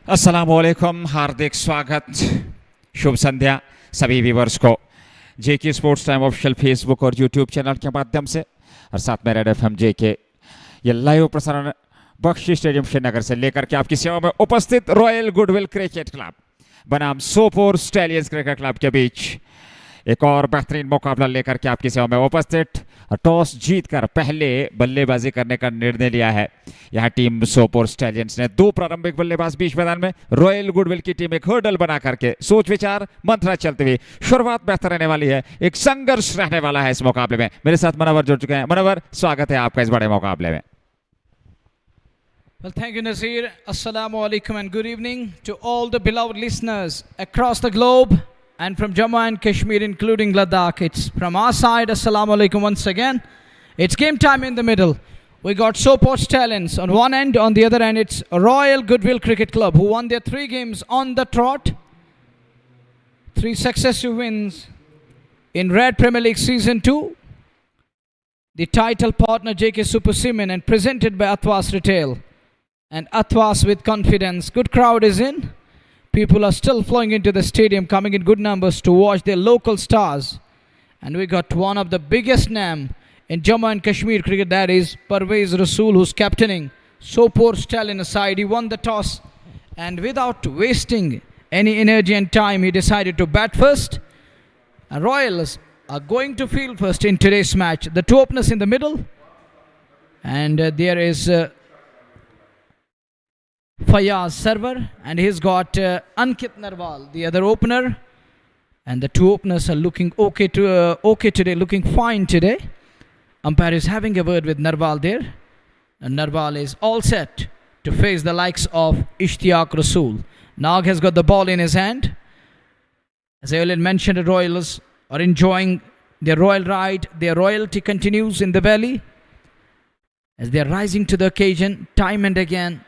अस्सलामुअलैकुम, हार्दिक स्वागत, शुभ संध्या सभी व्यूवर्स को जेके स्पोर्ट्स टाइम ऑफिशियल फेसबुक और यूट्यूब चैनल के माध्यम से और साथ में रेड एफएम जेके ये लाइव प्रसारण बख्शी स्टेडियम श्रीनगर से लेकर के आपकी सेवा में उपस्थित रॉयल गुडविल क्रिकेट क्लब बनाम सोपोर स्टैलियंस क्रिकेट क्लब के बीच एक और बेहतरीन मुकाबला लेकर के आपकी सेवा में उपस्थित। टॉस जीतकर पहले बल्लेबाजी करने का निर्णय लिया है यह टीम सोपोर स्टैलियंस ने। दो प्रारंभिक बल्लेबाज बीच मैदान में, रॉयल गुडविल की टीम एक हर्डल बना करके सोच विचार मंथरा चलते हुए शुरुआत बेहतर रहने वाली है, एक संघर्ष रहने वाला है इस मुकाबले में। मेरे साथ मनवर जुड़ चुके हैं। मनवर, स्वागत है आपका इस बड़े मुकाबले में। Well, thank you, Nazir. Assalamu alaikum and good evening to all the beloved listeners across the globe and from Jammu and Kashmir, including Ladakh. It's from our side, Assalamu alaikum once again. It's game time in the middle. We got Sopore Stallions on one end, on the other end it's Royal Goodwill Cricket Club, who won their 3 games on the trot. 3 successive wins in Red Premier League Season 2. The title partner JK Super Cement and presented by Athwas Retail. And Athwas with confidence. Good crowd is in. People are still flowing into the stadium, coming in good numbers to watch their local stars. And we got one of the biggest names in Jammu and Kashmir cricket, that is Parvez Rasool, who's captaining Sopore Stallion side. He won the toss, and without wasting any energy and time, he decided to bat first. And Royals are going to field first in today's match. The 2 openers in the middle, and there is Fayaz Sarwar, and he's got Ankit Narwal, the other opener. And the 2 openers are looking okay today, looking fine today. Umpire is having a word with Narwal there. And Narwal is all set to face the likes of Ishtiaq Rasool. Nag has got the ball in his hand. As I earlier mentioned, the Royals are enjoying their royal ride. Their royalty continues in the valley as they are rising to the occasion time and again,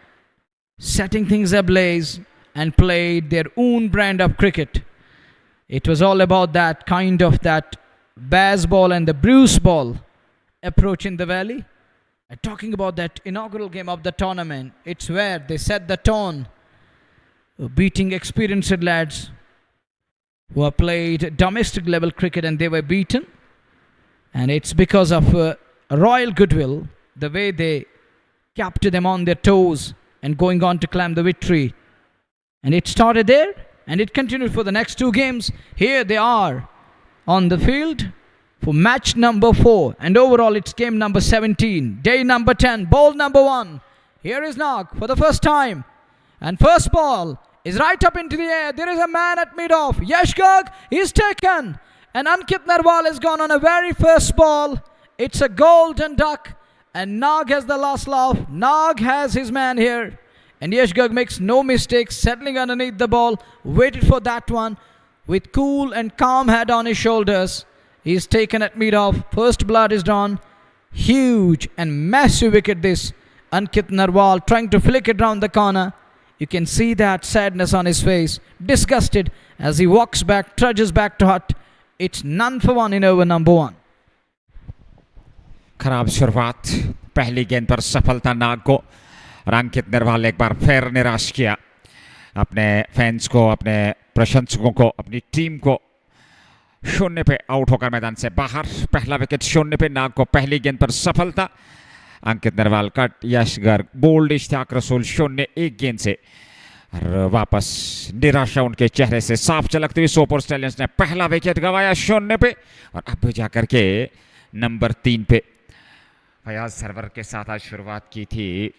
setting things ablaze, and played their own brand of cricket. It was all about that kind of that baseball and the Bruce ball approach in the valley. Talking about that inaugural game of the tournament, it's where they set the tone, beating experienced lads who have played domestic level cricket and they were beaten. And it's because of Royal Goodwill, the way they kept them on their toes and going on to climb the victory. And it started there and it continued for the next 2 games. Here they are on the field for match number 4, and overall it's game number 17, day number 10, ball number 1. Here is Nag for the first time, and first ball is right up into the air. There is a man at mid-off. Yashgag is taken, and Ankit Narwal has gone on a very first ball. It's a golden duck, and Nag has the last laugh. Nag has his man here, and Yashgag makes no mistakes, settling underneath the ball, waited for that one with cool and calm head on his shoulders. He's taken at mid-off. First blood is drawn. Huge and massive wicket this. Ankit Narwal trying to flick it round the corner. You can see that sadness on his face. Disgusted as he walks back, trudges back to hut. It's none for 1 in over number 1. खराब शुरुआत, पहली गेंद पर सफलता नाग को। अंकित नरवाल एक बार फिर निराश किया अपने फैंस को, अपने प्रशंसकों को, अपनी टीम को। 0 पे आउट होकर मैदान से बाहर। पहला विकेट 0 पे, नाग को पहली गेंद पर सफलता। अंकित नरवाल कट, यश गर्ग बोल्ड, इश्तियाक रसूल 0 1 गेंद से। और वापस निराशा उनके चेहरे से साफ झलकती हुई सोपोर स्टैलियंस ने पहला विकेट गंवाया 0 पे, और अब जाकर के नंबर 3 पे फयाज सरवर के साथ आज शुरुआत की थी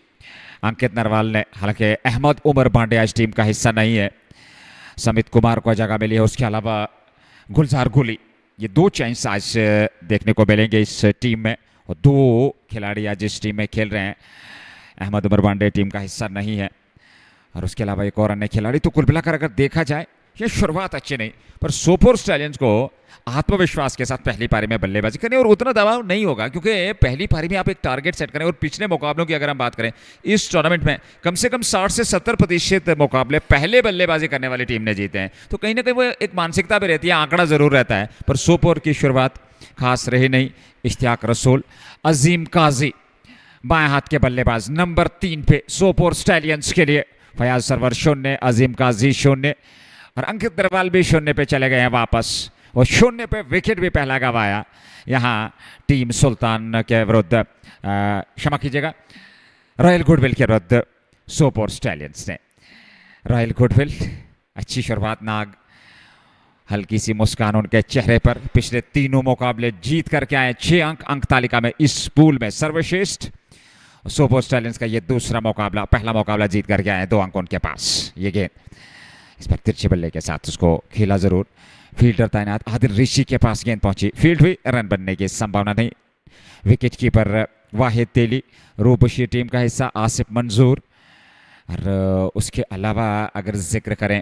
अंकित नरवाल ने। हालांकि अहमद उमर बांडे आज टीम का हिस्सा नहीं है, समित कुमार को जगह मिली है, उसके अलावा गुलजार गुली। ये 2 चेंज आज देखने को मिलेंगे इस टीम में, और 2 खिलाड़ी आज इस टीम में खेल रहे हैं। अहमद उमर बांडे टीम का हिस्सा नहीं है, और उसके अलावा एक और अन्य खिलाड़ी। तो कुल मिलाकर अगर देखा जाए ये शुरुआत अच्छी नहीं, पर सोपोर स्टैलियंस को आत्मविश्वास के साथ पहली पारी में बल्लेबाजी करनी, और उतना दबाव नहीं होगा क्योंकि पहली पारी में आप एक टारगेट सेट करें। और पिछले मुकाबलों की अगर हम बात करें इस टूर्नामेंट में, कम से कम 60 से 70% मुकाबले पहले बल्लेबाजी करने वाली टीम ने जीते हैं। तो कहीं ना कहीं वो एक मानसिकता भी रहती है, आंकड़ा जरूर रहता है। पर सोपोर की शुरुआत खास रही नहीं। इश्तियाक रसूल, अजीम काजी बाएं हाथ के बल्लेबाज नंबर 3 पे सोपोर स्टैलियंस के लिए। फयाज सरवर 0, अजीम काजी 0 और अंकित नरवाल भी 0 पे चले गए हैं वापस और 0 पे विकेट भी पहला गंवाया यहाँ टीम सुल्तान के विरुद्ध, क्षमा कीजिएगा, रॉयल गुडविल के विरुद्ध सोपोर स्टैलियंस ने। रॉयल गुडविल अच्छी शुरुआत, नाग हल्की सी मुस्कान उनके चेहरे पर, पिछले तीनों मुकाबले जीत करके आए, 6 अंक तालिका में इस पूल में सर्वश्रेष्ठ। सोपोर स्टैलियंस का ये दूसरा मुकाबला, पहला मुकाबला जीत करके आए, 2 अंक उनके पास। ये गेंद इस पर तिरछे बल्ले के साथ उसको खेला जरूर, फील्डर तैनात, आदिल ऋषि के पास गेंद पहुंची, फील्ड हुई, रन बनने की संभावना नहीं। विकेट कीपर वाहिद तेली, रूबशी टीम का हिस्सा आसिफ मंजूर, और उसके अलावा अगर जिक्र करें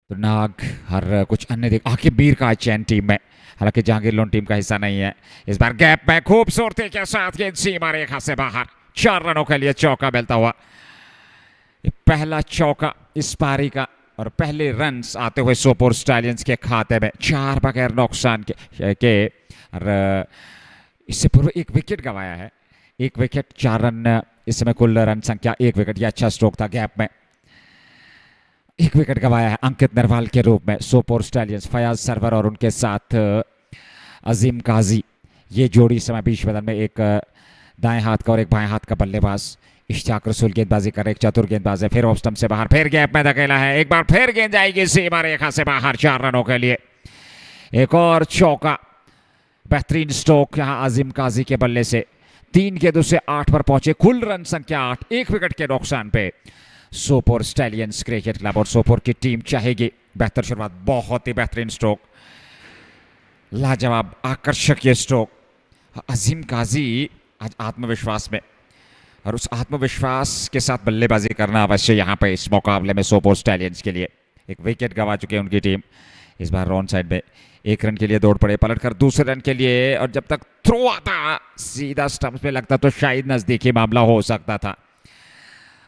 तो नाग और कुछ अन्य आकिब मीर का चैन टीम में, हालांकि जहांगीर लोन टीम का हिस्सा नहीं है। इस बार गैप में खूबसूरती के साथ गेंद सीमा रेखा से बाहर, 4 रनों के लिए चौका मिलता हुआ। पहला चौका इस पारी का और पहले रन्स आते हुए सोपोर स्टालियंस के खाते में, 4 बगैर नुकसान के और इससे पूर्व 1 विकेट गंवाया है, 1 विकेट 4 रन, इस समय कुल रन संख्या 1 विकेट। यह अच्छा स्ट्रोक था, गैप में 1 विकेट गंवाया है अंकित नरवाल के रूप में सोपोर स्टैलियंस। फयाज सरवर और उनके साथ अजीम काजी, ये जोड़ी समय बीच मैदान में, एक दाएं हाथ का और एक बाएं हाथ का बल्लेबाज। इश्तियाक रसूल गेंदबाजी कर, एक चतुर गेंदबाज है, फिर ऑफ स्टंप से बाहर, फिर गैप में धकेला है, एक बार फिर गेंद जाएगी सीमा रेखा से बाहर, 4 रनों के लिए। एक और चौका, बेहतरीन स्ट्रोक यहाँ अजीम काजी के बल्ले से, 3 गेंदों से 8 पर पहुंचे, कुल रन संख्या 8, 1 विकेट के नुकसान पे सोपोर स्टैलियंस क्रिकेट क्लब और सोपोर की टीम चाहेगी बेहतर शुरुआत। बहुत ही बेहतरीन स्ट्रोक, लाजवाब आकर्षक ये स्ट्रोक। अजीम काजी आज आत्मविश्वास में, और उस आत्मविश्वास के साथ बल्लेबाजी करना अवश्य यहाँ पे इस मुकाबले में सोपोर स्टैलियंस के लिए। 1 विकेट गंवा चुकी है उनकी टीम, इस बार रॉन साइड में 1 रन के लिए दौड़ पड़े, पलटकर दूसरे रन के लिए, और जब तक थ्रो आता सीधा स्टंप्स पे लगता तो शायद नजदीकी मामला हो सकता था,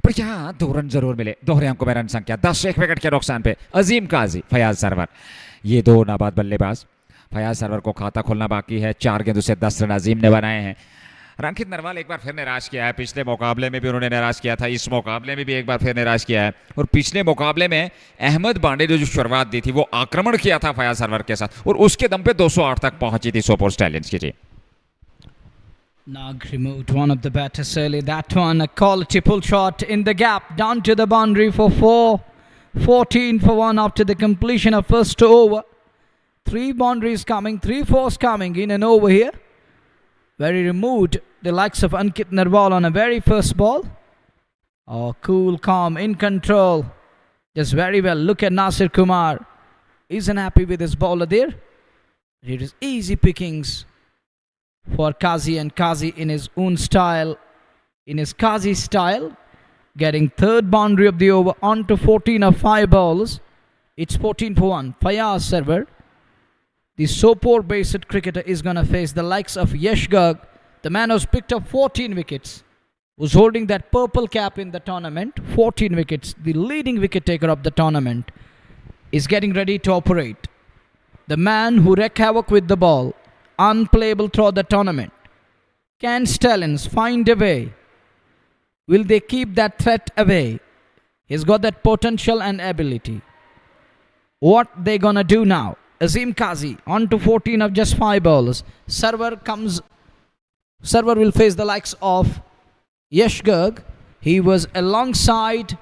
पर यहाँ 2 रन जरूर मिले। दोहरे अंकों में रन संख्या 10, 1 विकेट के नुकसान पे अजीम काजी, फयाज सरवर, ये 2 नाबाद बल्लेबाज। फयाज सरवर को खाता खोलना बाकी है, 4 गेंदों से 10 रन अजीम ने बनाए हैं। अंकित नरवाल एक बार फिर निराश किया है, पिछले मुकाबले में भी उन्होंने निराश किया था, इस मुकाबले में भी एक बार फिर निराश किया है, और पिछले मुकाबले में अहमद बांडे ने जो शुरुआत दी थी वो आक्रमण किया था फयाज सरवर के साथ, और उसके दम पे 208 तक पहुंची थी सोपोर स्टैलियंस की team. Nag removed one of the batters early. That one, a quality pull shot in the gap, down to the boundary for 4. 14 for 1 after the completion of first over. 3 boundaries coming, 3 fours coming in and over here. Very removed, the likes of Ankit Narwal on a very first ball. Oh, cool, calm, in control. Just very well. Look at Nasir Kumar. Isn't happy with his bowler there. It is easy pickings for Kazi, and Kazi in his own style, in his Kazi style, getting 3rd boundary of the over onto 14 of 5 balls. It's 14 for 1. Fayaz Server, the Sopore based cricketer, is going to face the likes of Yash Garg, the man who's picked up 14 wickets, who's holding that purple cap in the tournament. 14 wickets, the leading wicket taker of the tournament, is getting ready to operate. The man who wreaked havoc with the ball, unplayable throughout the tournament. Can Stallions find a way? Will they keep that threat away? He's got that potential and ability. What they gonna do now? Azim Kazi on to 14 of just 5 balls. Server will face the likes of Yash Garg. He was alongside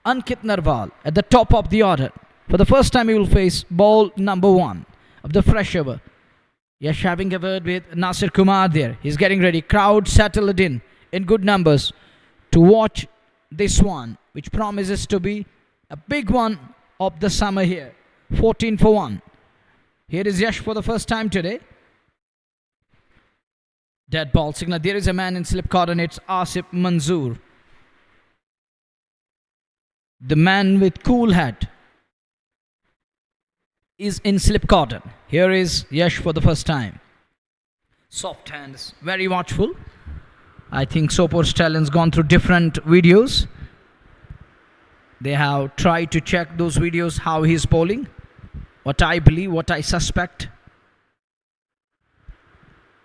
Ankit Narwal at the top of the order. For the first time he will face ball number 1 of the fresh over. Yash having a word with Nasir Kumar there. He's getting ready. Crowd settled in good numbers to watch this one, which promises to be a big one of the summer here. 14 for 1. Here is Yash for the first time today. Dead ball signal. There is a man in slip coordinates, Asif Manzoor. The man with cool hat is in slip cordon. Here is Yash for the first time. Soft hands, very watchful. I think Sopore Stallions gone through different videos. They have tried to check those videos, how he's bowling. What I believe, what I suspect.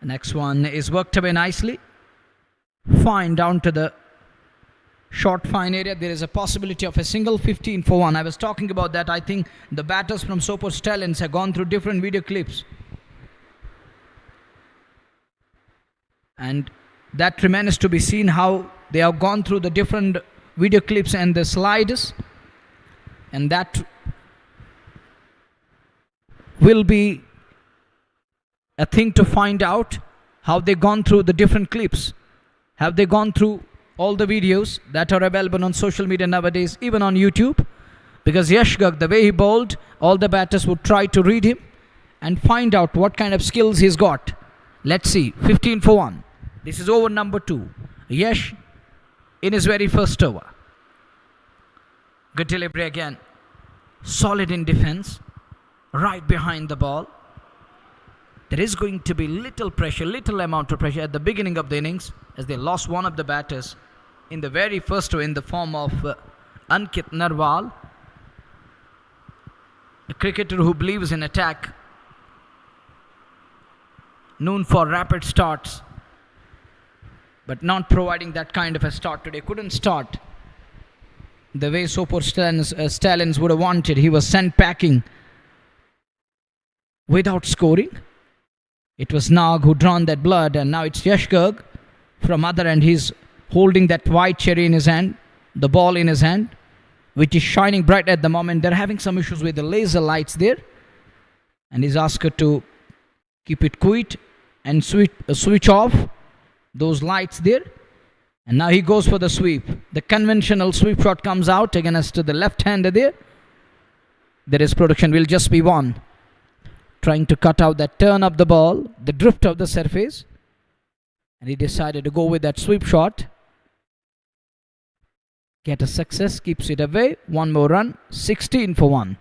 The next one is worked away nicely. Fine down to the short fine area, there is a possibility of a single 15 for 1. I was talking about that. I think the batters from Sopore Stallions have gone through different video clips. And that remains to be seen how they have gone through the different video clips and the slides. And that will be a thing to find out how they gone through the different clips. Have they gone through all the videos that are available on social media nowadays, even on YouTube? Because Yash Garg, the way he bowled, all the batters would try to read him and find out what kind of skills he's got. Let's see. 15 for 1. This is over number 2. Yash in his very first over. Good delivery again. Solid in defense. Right behind the ball. There is going to be little pressure, little amount of pressure at the beginning of the innings, as they lost one of the batters in the very first over in the form of Ankit Narwal, a cricketer who believes in attack, known for rapid starts, but not providing that kind of a start today. Couldn't start the way Sopore Stallions would have wanted. He was sent packing without scoring. It was Nag who drawn that blood, and now it's Yash Garg from other end. He's holding that white cherry in his hand, the ball in his hand, which is shining bright at the moment. They're having some issues with the laser lights there, and he's asked her to keep it quiet and switch off those lights there. And now he goes for the sweep. The conventional sweep shot comes out against the left-hander there. There is production, will just be one. Trying to cut out that turn of the ball, the drift of the surface. And he decided to go with that sweep shot. Get a success, keeps it away. One more run, 16 for 1.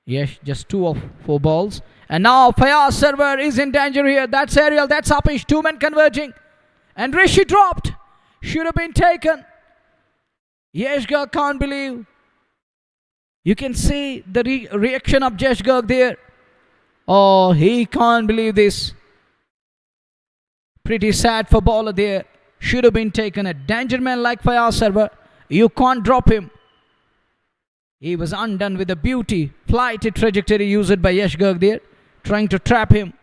Yes, just 2 of 4 balls. And now Fayaz Sarwar is in danger here. That's aerial, that's Upish. 2 men converging. And Rishi dropped. Should have been taken. Yash Garg can't believe. You can see the reaction of Yash Garg there. Oh, he can't believe this. Pretty sad for bowler there. Should have been taken. A danger man like Fayaz Sarwar. You can't drop him. He was undone with a beauty. Flighted trajectory used by Yash Garg there. Trying to trap him.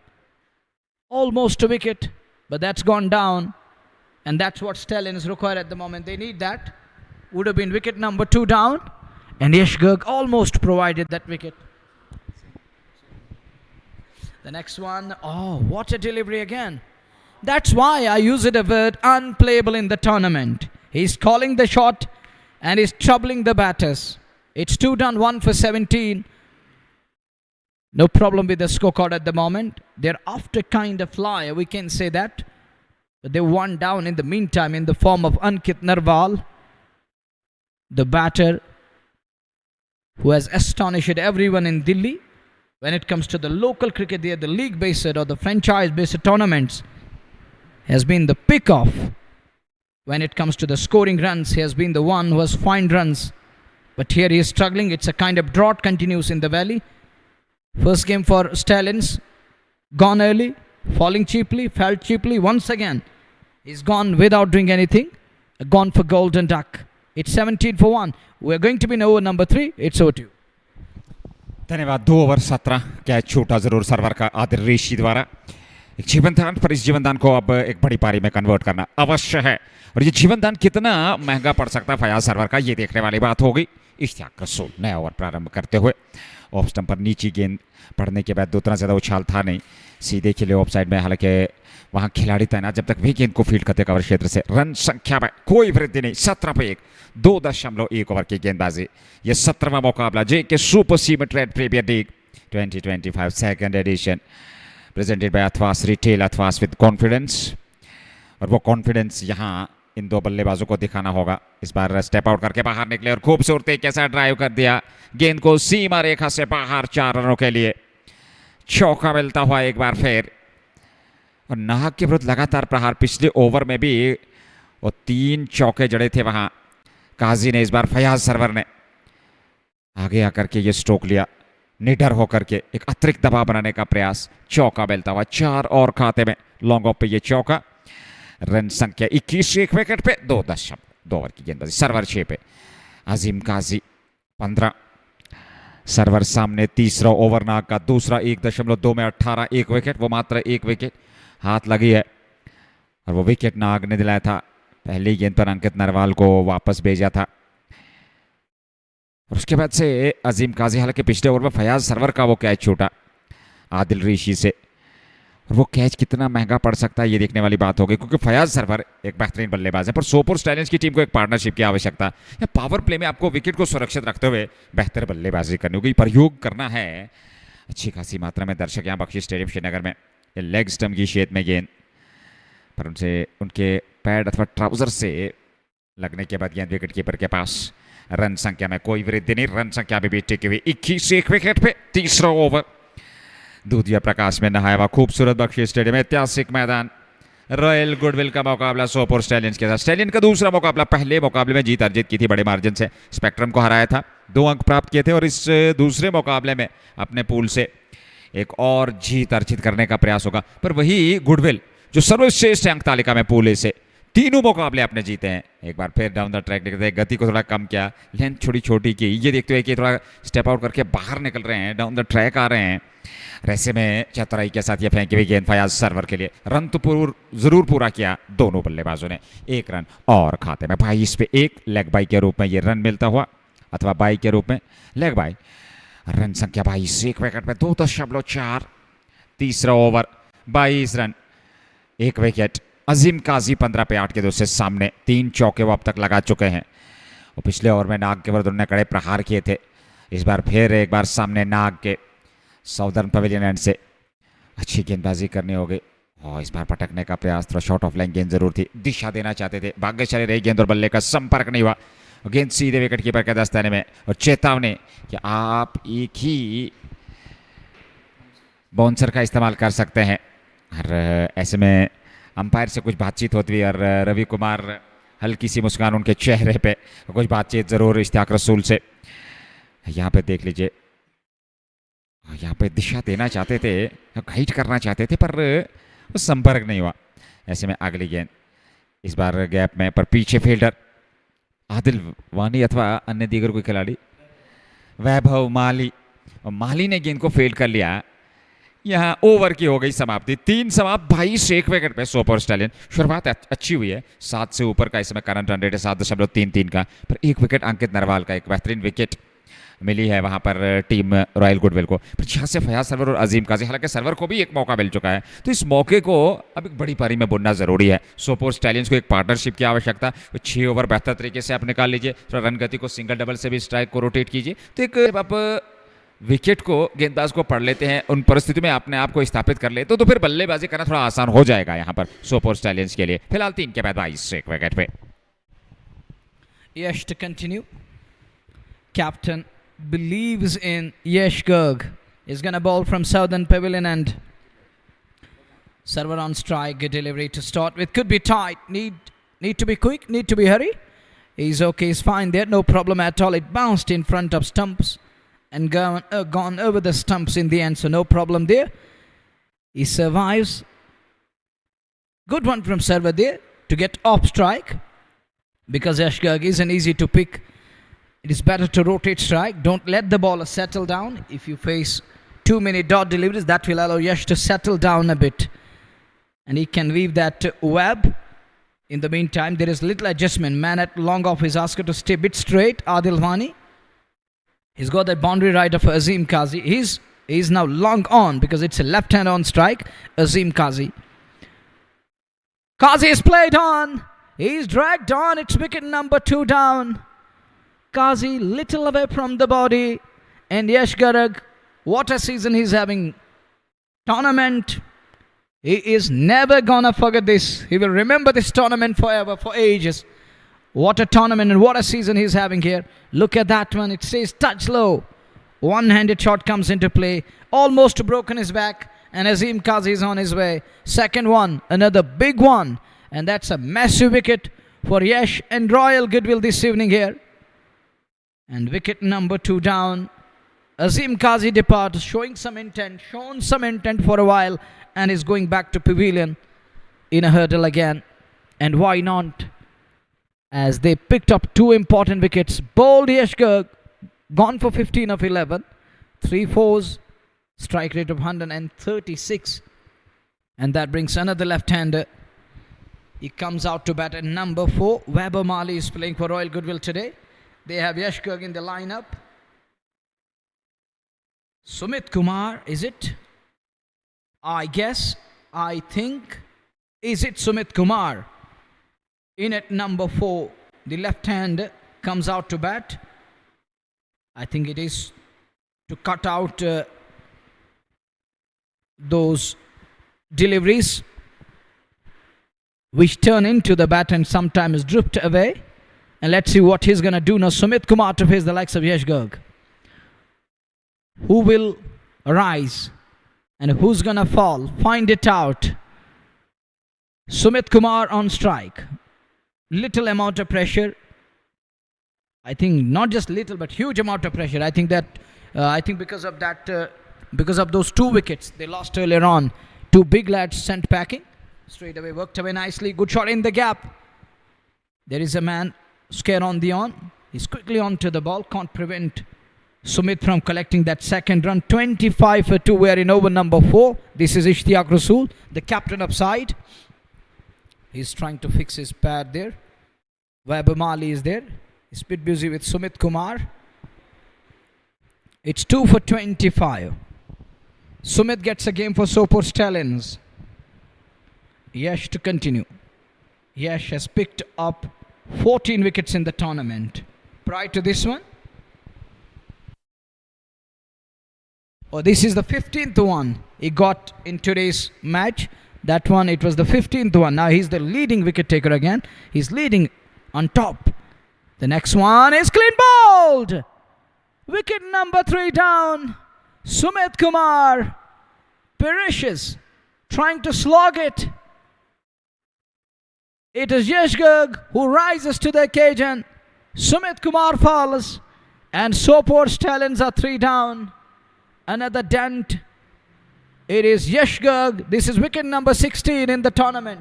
Almost a wicket. But that's gone down. And that's what Stallions require at the moment. They need that. Would have been wicket number 2 down. And Yash Garg almost provided that wicket. The next one, oh, what a delivery again. That's why I use the word unplayable in the tournament. He's calling the shot and he's troubling the batters. It's 2 done, 1 for 17. No problem with the scorecard at the moment. They're after kind of flyer, we can say that. But they won down in the meantime in the form of Ankit Narwal, the batter who has astonished everyone in Delhi. When it comes to the local cricket there, the league-based or the franchise-based tournaments, has been the pick-off. When it comes to the scoring runs, he has been the one who has found runs. But here he is struggling. It's a kind of drought continues in the valley. First game for Stallions, gone early, falling cheaply, fell cheaply. Once again, he's gone without doing anything. Gone for golden duck. It's 17 for 1. We're going to be in over number 3. It's over to you. धन्यवाद. 2 over 17 catch छूटा जरूर server का आदिल ऋषि द्वारा. एक जीवनदान पर इस जीवनदान को अब एक बड़ी पारी में कन्वर्ट करना अवश्य है. और ये जीवनदान कितना महंगा पड़ सकता है फयाज सर्वर का, ये देखने वाली बात होगी. इश्तियाक रसूल नया ओवर प्रारंभ करते हुए ऑफ स्टंप पर नीची गेंद पड़ने के बाद उतना ज़्यादा उछाल था नहीं, सीधे खेले ऑफ साइड में. हालांकि वहाँ खिलाड़ी तैनात जब तक वे गेंद को फील्ड करते कवर क्षेत्र से. रन संख्या में कोई वृद्धि नहीं. 17 पे 1, 2.1 ओवर की गेंदबाजी. ये 17वां मुकाबला J super cement premier league 2025 second edition presented by Athwas retail, Athwas with confidence. और वो कॉन्फिडेंस यहाँ इन 2 बल्लेबाजों को दिखाना होगा. इस बार स्टेप आउट करके बाहर निकले और खूबसूरत तरीके से ड्राइव कर दिया. गेंद को सीमा रेखा से बाहर 4 रनों के लिए. चौका मिलता हुआ एक बार फिर. और नाहक के विरुद्ध लगातार प्रहार. पिछले ओवर में भी वो 3 चौके जड़े थे वहाँ काजी ने. इस बार फयाज सरवर ने आगे आकर के ये स्ट्रोक लिया, निडर होकर के एक अतिरिक्त दबाव बनाने का प्रयास. चौका मिलता हुआ 4 और खाते में. लॉन्ग ऑफ पे ये चौका. रन संख्या 21 एक विकेट पे 2.1. 2 ओवर की गेंदबाजी। सर्वर 6 पे अजीम काजी 15। सर्वर सामने, तीसरा ओवर नाग का, दूसरा 1.2 में 18, 1 विकेट, वो मात्र 1 विकेट हाथ लगी है और वो विकेट नाग ने दिलाया था। पहली गेंद पर अंकित नरवाल को वापस भेजा था और उसके बाद से अजीम काजी, हालांकि पिछले ओवर में फयाज सरवर का वो कैच छूटा आदिल ऋषि से, और वो कैच कितना महंगा पड़ सकता है ये देखने वाली बात होगी, क्योंकि फयाज सरवर एक बेहतरीन बल्लेबाज है, पर सोपोर स्टैलियंस की टीम को एक पार्टनरशिप की आवश्यकता है। या पावर प्ले में आपको विकेट को सुरक्षित रखते हुए बेहतर बल्लेबाजी करनी होगी, प्रयोग करना है। अच्छी खासी मात्रा में दर्शक यहाँ बख्शी स्टेडियम श्रीनगर में, लेग स्टम्प की शेद में गेंद पर उनसे उनके पैड अथवा ट्राउजर से लगने के बाद गेंद विकेट कीपर के पास। रन संख्या में कोई वृद्धि नहीं, रन संख्या भी टिकी हुई 21, 1 विकेट पे। तीसरा ओवर दूधिया प्रकाश में नहाया हुआ खूबसूरत बख्शी स्टेडियम में ऐतिहासिक मैदान। रॉयल गुडविल का मुकाबला सोपोर स्टैलियंस के साथ। स्टैलियन का दूसरा मुकाबला, पहले मुकाबले में जीत अर्जित की थी बड़े मार्जिन से, स्पेक्ट्रम को हराया था, 2 अंक प्राप्त किए थे, और इस दूसरे मुकाबले में अपने पूल से एक और जीत अर्जित करने का प्रयास होगा। पर वही गुडविल जो सर्वश्रेष्ठ अंक तालिका में पूल से तीनों मुकाबले आपने जीते हैं। एक बार फिर डाउन द ट्रैक देखते हैं, गति को थोड़ा कम किया, लेंथ छोटी की, ये देखते हुए कि थोड़ा स्टेप आउट करके बाहर निकल रहे हैं, डाउन द ट्रैक आ रहे हैं। ऐसे में चतुराई के साथ ये फेंकी हुई गेंद फयाज सरवर के लिए। रन तो जरूर पूरा किया दोनों बल्लेबाजों ने, 1 रन और खाते में 22 पे 1 लेग बाई के रूप में ये रन मिलता हुआ, अथवा बाई के रूप में लेग बाई। रन संख्या 22, 1 विकेट में 2.4। तीसरा ओवर 22 रन 1 विकेट। अजीम काजी 15 पे 8 के 2 से सामने, 3 चौके वो अब तक लगा चुके हैं। और पिछले ओवर में नाग के विरुद्ध उन्होंने कड़े प्रहार किए थे, इस बार फिर एक बार सामने नाग के साउदर्न पवेलियन एंड से अच्छी गेंदबाजी करनी होगी। और इस बार पटकने का प्रयास, थोड़ा शॉर्ट ऑफ लाइन गेंद जरूर थी, दिशा देना चाहते थे, भाग्यशाली रही गेंद और बल्ले का संपर्क नहीं हुआ, गेंद सीधे विकेट कीपर के दस्ताने में। और चेतावनी कि आप एक ही बाउंसर का इस्तेमाल कर सकते हैं। और ऐसे में अंपायर से कुछ बातचीत होती हुई और रवि कुमार, हल्की सी मुस्कान उनके चेहरे पे, कुछ बातचीत जरूर इश्तियाक रसूल से। यहाँ पे देख लीजिए, यहाँ पे दिशा देना चाहते थे, गाइड करना चाहते थे, पर संपर्क नहीं हुआ। ऐसे में अगली गेंद इस बार गैप में, पर पीछे फील्डर आदिल वानी अथवा अन्य दीगर कोई खिलाड़ी, वैभव माली, और माली ने गेंद को फील्ड कर लिया। यहाँ ओवर की हो गई समाप्ति, 3 समाप्त 22, 1 विकेट पे सोपोर स्टैलियन। शुरुआत अच्छी हुई है, 7 से ऊपर का इस समय करंट रन रेट है 7.33 का, पर 1 विकेट अंकित नरवाल का, एक बेहतरीन विकेट मिली है वहां पर टीम रॉयल गुडविल को। पर जहाँ से फयाज सरवर और अजीम काजी, हालांकि सरवर को भी एक मौका मिल चुका है, तो इस मौके को अब एक बड़ी पारी में बुनना जरूरी है। सोपोर स्टैलियंस को एक पार्टनरशिप की आवश्यकता, तो 6 ओवर बेहतर तरीके से आप निकाल लीजिए, थोड़ा रन गति को सिंगल डबल से भी स्ट्राइक को रोटेट कीजिए, तो एक आप विकेट को, गेंदबाज को पढ़ लेते हैं, उन परिस्थितियों में अपने आप को स्थापित कर लेते तो फिर बल्लेबाजी करना थोड़ा आसान हो जाएगा यहाँ पर सोपोर स्टैलियंस के लिए। फिलहाल 3 के बाद 22, 1 विकेट पे। Yash to continue. Captain believes in Yash Garg. Is going to bowl from Southern Pavilion and server on strike. Good delivery to start with. Could be tight. Need to be quick. Need to be hurry. He's okay. He's fine there. No problem at all. It bounced in front of stumps and gone over the stumps in the end. So no problem there. He survives. Good one from server there to get off strike. Because Yash Garg isn't easy to pick, it is better to rotate strike. Don't let the ball settle down. If you face too many dot deliveries, that will allow Yash to settle down a bit. And he can weave that web. In the meantime, there is little adjustment. Man at long off is asked to stay a bit straight. Adil Wani. He's got that boundary right of Azim Kazi. He's now long on because it's a left hand on strike. Azim Kazi. Kazi is played on. He's dragged on. It's wicket number 2 down. Kazi little away from the body. And Yash Garg, what a season he's having. Tournament. He is never gonna forget this. He will remember this tournament forever, for ages. What a tournament and what a season he's having here. Look at that one. It says touch low. One-handed shot comes into play. Almost broken his back. And Azim Kazi is on his way. Second one. Another big one. And that's a massive wicket for Yash and Royal Goodwill this evening here. And wicket number 2 down. Azim Kazi departs, shown some intent for a while, and is going back to pavilion in a hurdle again. And why not? as they picked up 2 important wickets. Bowled Yash Garg, gone for 15 of 11, 3 fours, strike rate of 136, and that brings another left-hander. He comes out to bat at number 4. Webber Marley is playing for Royal Goodwill today. They have Yash Garg in the lineup. Sumit Kumar, is it? I think, is it Sumit Kumar? In at number 4, the left hand comes out to bat. I think it is to cut out those deliveries which turn into the bat and sometimes drift away. And let's see what he's going to do now. Sumit Kumar to face the likes of Yash Garg. Who will rise and who's going to fall? Find it out. Sumit Kumar on strike. Little amount of pressure. I think not just little but huge amount of pressure. I think because of that, because of those 2 wickets they lost earlier on, 2 big lads sent packing. Straight away worked away nicely. Good shot in the gap. There is a man scared on the on. He's quickly onto the ball. Can't prevent Sumit from collecting that second run. 25 for 2. We are in over number 4. This is Ishtiaq Rasool, the captain upside. He's trying to fix his pad there. Webber Marley is there. He's a bit busy with Sumit Kumar. It's 2 for 25. Sumit gets a game for Sopore Stallions. Yash to continue. Yash has picked up 14 wickets in the tournament. Prior to this one, this is the 15th one he got in today's match. That one, it was the 15th one. Now he's the leading wicket taker again. He's leading on top. The next one is clean bowled. Wicket number 3 down. Sumit Kumar perishes, trying to slog it. It is Yash Garg who rises to the occasion. Sumit Kumar falls, and Sopore Stallions are 3 down. Another dent. It is Yash Garg. This is wicket number 16 in the tournament.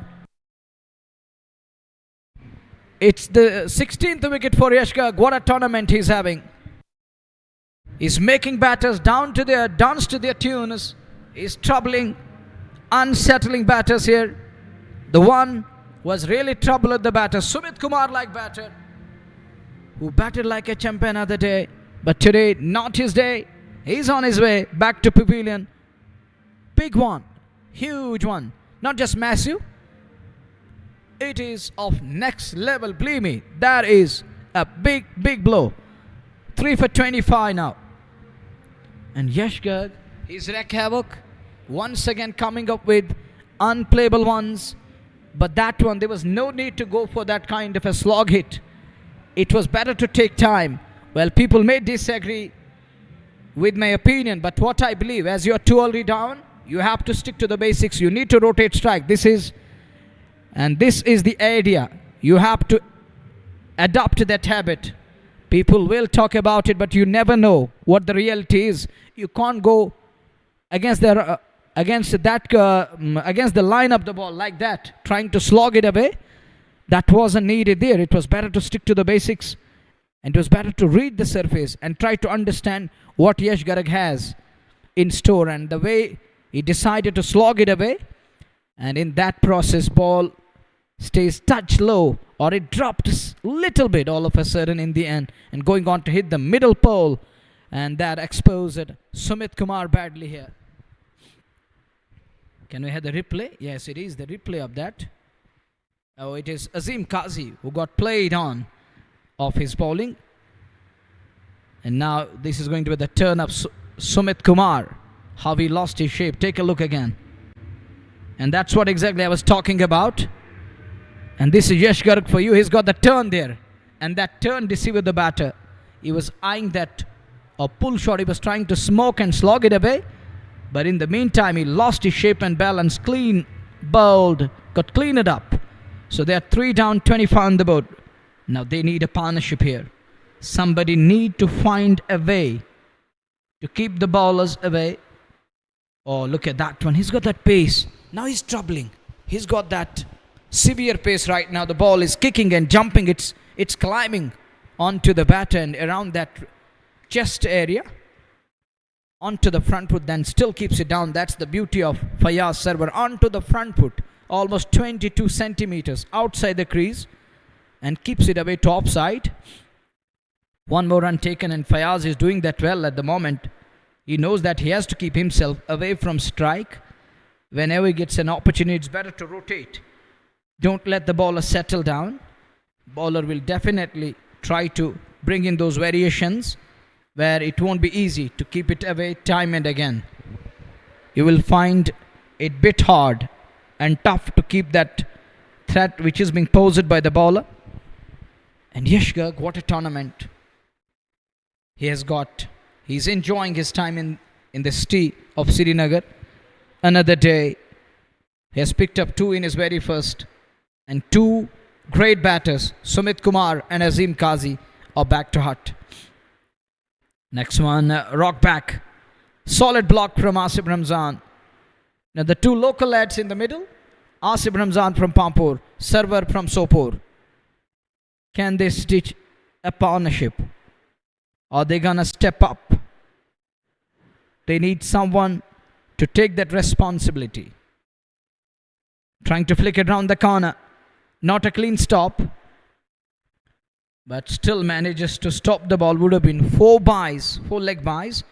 It's the 16th wicket for Yash Garg. What a tournament he's having. He's making batters dance to their tunes. He's troubling, unsettling batters here. The one was really trouble at the batter. Sumit Kumar like batter, who batted like a champion other day. But today, not his day. He's on his way back to pavilion. Big one, huge one, not just massive. It is of next level, believe me. That is a big, big blow. 3 for 25 now. And Yash Garg, he's wreaked havoc. Once again coming up with unplayable ones. But that one, there was no need to go for that kind of a slog hit. It was better to take time. Well, people may disagree with my opinion, but what I believe, as you're too early down, you have to stick to the basics. You need to rotate strike. This is the idea. You have to adopt that habit. People will talk about it, but you never know what the reality is. You can't go against the line of the ball like that, trying to slog it away. That wasn't needed there. It was better to stick to the basics, and it was better to read the surface and try to understand what Yash Garg has in store, and the way he decided to slog it away. And in that process, ball stays touch low, or it dropped a little bit all of a sudden in the end, and going on to hit the middle pole, and that exposed Sumit Kumar badly here. Can we have the replay? Yes, it is the replay of that. Oh, it is Azim Qazi who got played on of his bowling. And now this is going to be the turn of Sumit Kumar. How he lost his shape. Take a look again. And that's what exactly I was talking about. And this is Yash Garg for you. He's got the turn there. And that turn deceived the batter. He was eyeing that pull shot. He was trying to smoke and slog it away. But in the meantime, he lost his shape and balance. Clean bowled. Got cleaned up. So they are 3 down, 25 on the board. Now they need a partnership here. Somebody need to find a way to keep the bowlers away. Oh, look at that one. He's got that pace. Now he's troubling. He's got that severe pace right now. The ball is kicking and jumping. It's It's climbing onto the batter and around that chest area onto the front foot, then still keeps it down. That's the beauty of Fayaz server. Onto the front foot, almost 22 centimeters outside the crease, and keeps it away top side. One more run taken, and Fayaz is doing that well at the moment. He knows that he has to keep himself away from strike. Whenever he gets an opportunity, it's better to rotate. Don't let the bowler settle down. Bowler will definitely try to bring in those variations where it won't be easy to keep it away time and again. You will find it bit hard and tough to keep that threat which is being posed by the bowler. And Yash Garg, what a tournament he has got. He's enjoying his time in the city of Srinagar. Another day, he has picked up 2 in his very first, and 2 great batters, Sumit Kumar and Azim Kazi, are back to hut. Next one, rock back. Solid block from Asif Ramzan. Now the 2 local lads in the middle, Asif Ramzan from Pampur, Sarwar from Sopore. Can they stitch a partnership? Are they gonna step up? They need someone to take that responsibility. Trying to flick it round the corner. Not a clean stop, but still manages to stop the ball. Would have been 4 leg buys,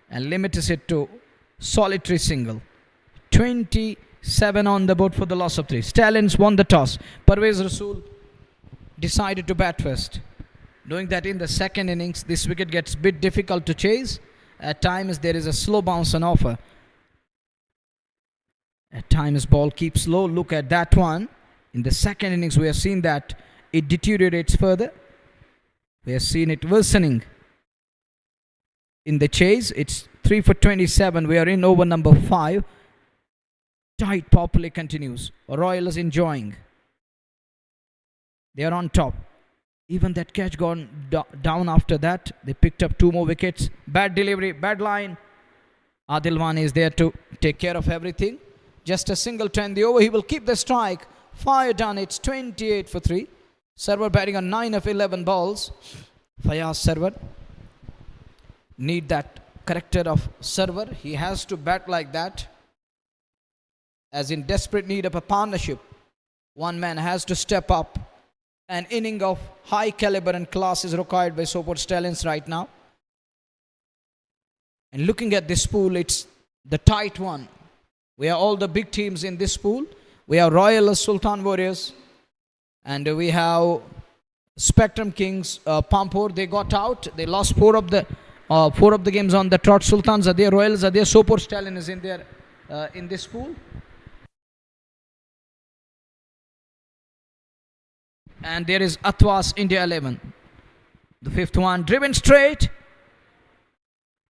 and limits it to solitary single. 27 on the board for the loss of 3. Stallions won the toss. Parvez Rasool decided to bat first. Knowing that in the second innings, this wicket gets a bit difficult to chase. At times, there is a slow bounce on offer. At times, ball keeps low. Look at that one. In the second innings, we have seen that it deteriorates further. We have seen it worsening. In the chase, it's 3 for 27. We are in over number 5. Tight power play continues. Royal is enjoying. They are on top. Even that catch gone down after that. They picked up 2 more wickets. Bad delivery, bad line. Adilwan is there to take care of everything. Just a single to end the over. He will keep the strike. Fire done. It's 28 for 3. Sarwar batting on 9 of 11 balls. Fayaz Sarwar. Need that character of Sarwar. He has to bat like that. As in desperate need of a partnership. One man has to step up. An inning of high caliber and class is required by Sopore Stallions right now. And looking at this pool, it's the tight one. We are all the big teams in this pool. We have Royal Sultan Warriors. And we have Spectrum Kings, Pampur. They got out. They lost 4 of the games on the trot. Sultans are there. Royals are there. Sopore Stallion is in there in this pool. And there is Atwas India 11. The 5th one driven straight.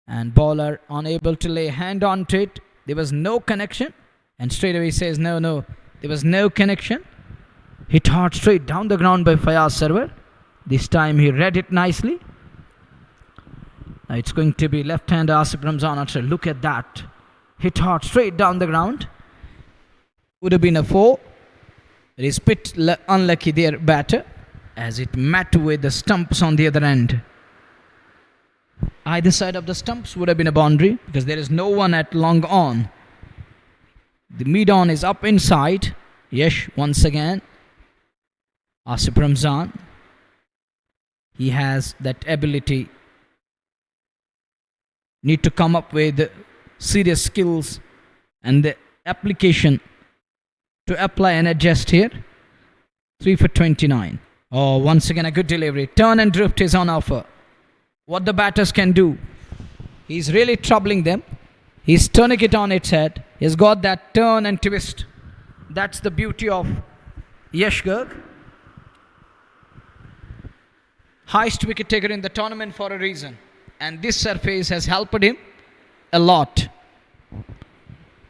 And bowler unable to lay hand on to it. There was no connection. And straight away he says, no. There was no connection. Hit hard straight down the ground by Fayaz Sarwar. This time he read it nicely. It's going to be left-hander Asif Ramzan. Look at that. Hit hard straight down the ground. Would have been a 4. It is a bit unlucky there, batter, as it met with the stumps on the other end. Either side of the stumps would have been a boundary because there is no one at long on. The mid on is up inside. Yes, once again. Asif Ramzan. He has that ability. Need to come up with serious skills and the application to apply and adjust here. 3 for 29. Oh, once again a good delivery. Turn and drift is on offer. What the batters can do. He's really troubling them. He's turning it on its head. He's got that turn and twist. That's the beauty of Yash Garg. Highest wicket taker in the tournament for a reason. And this surface has helped him a lot.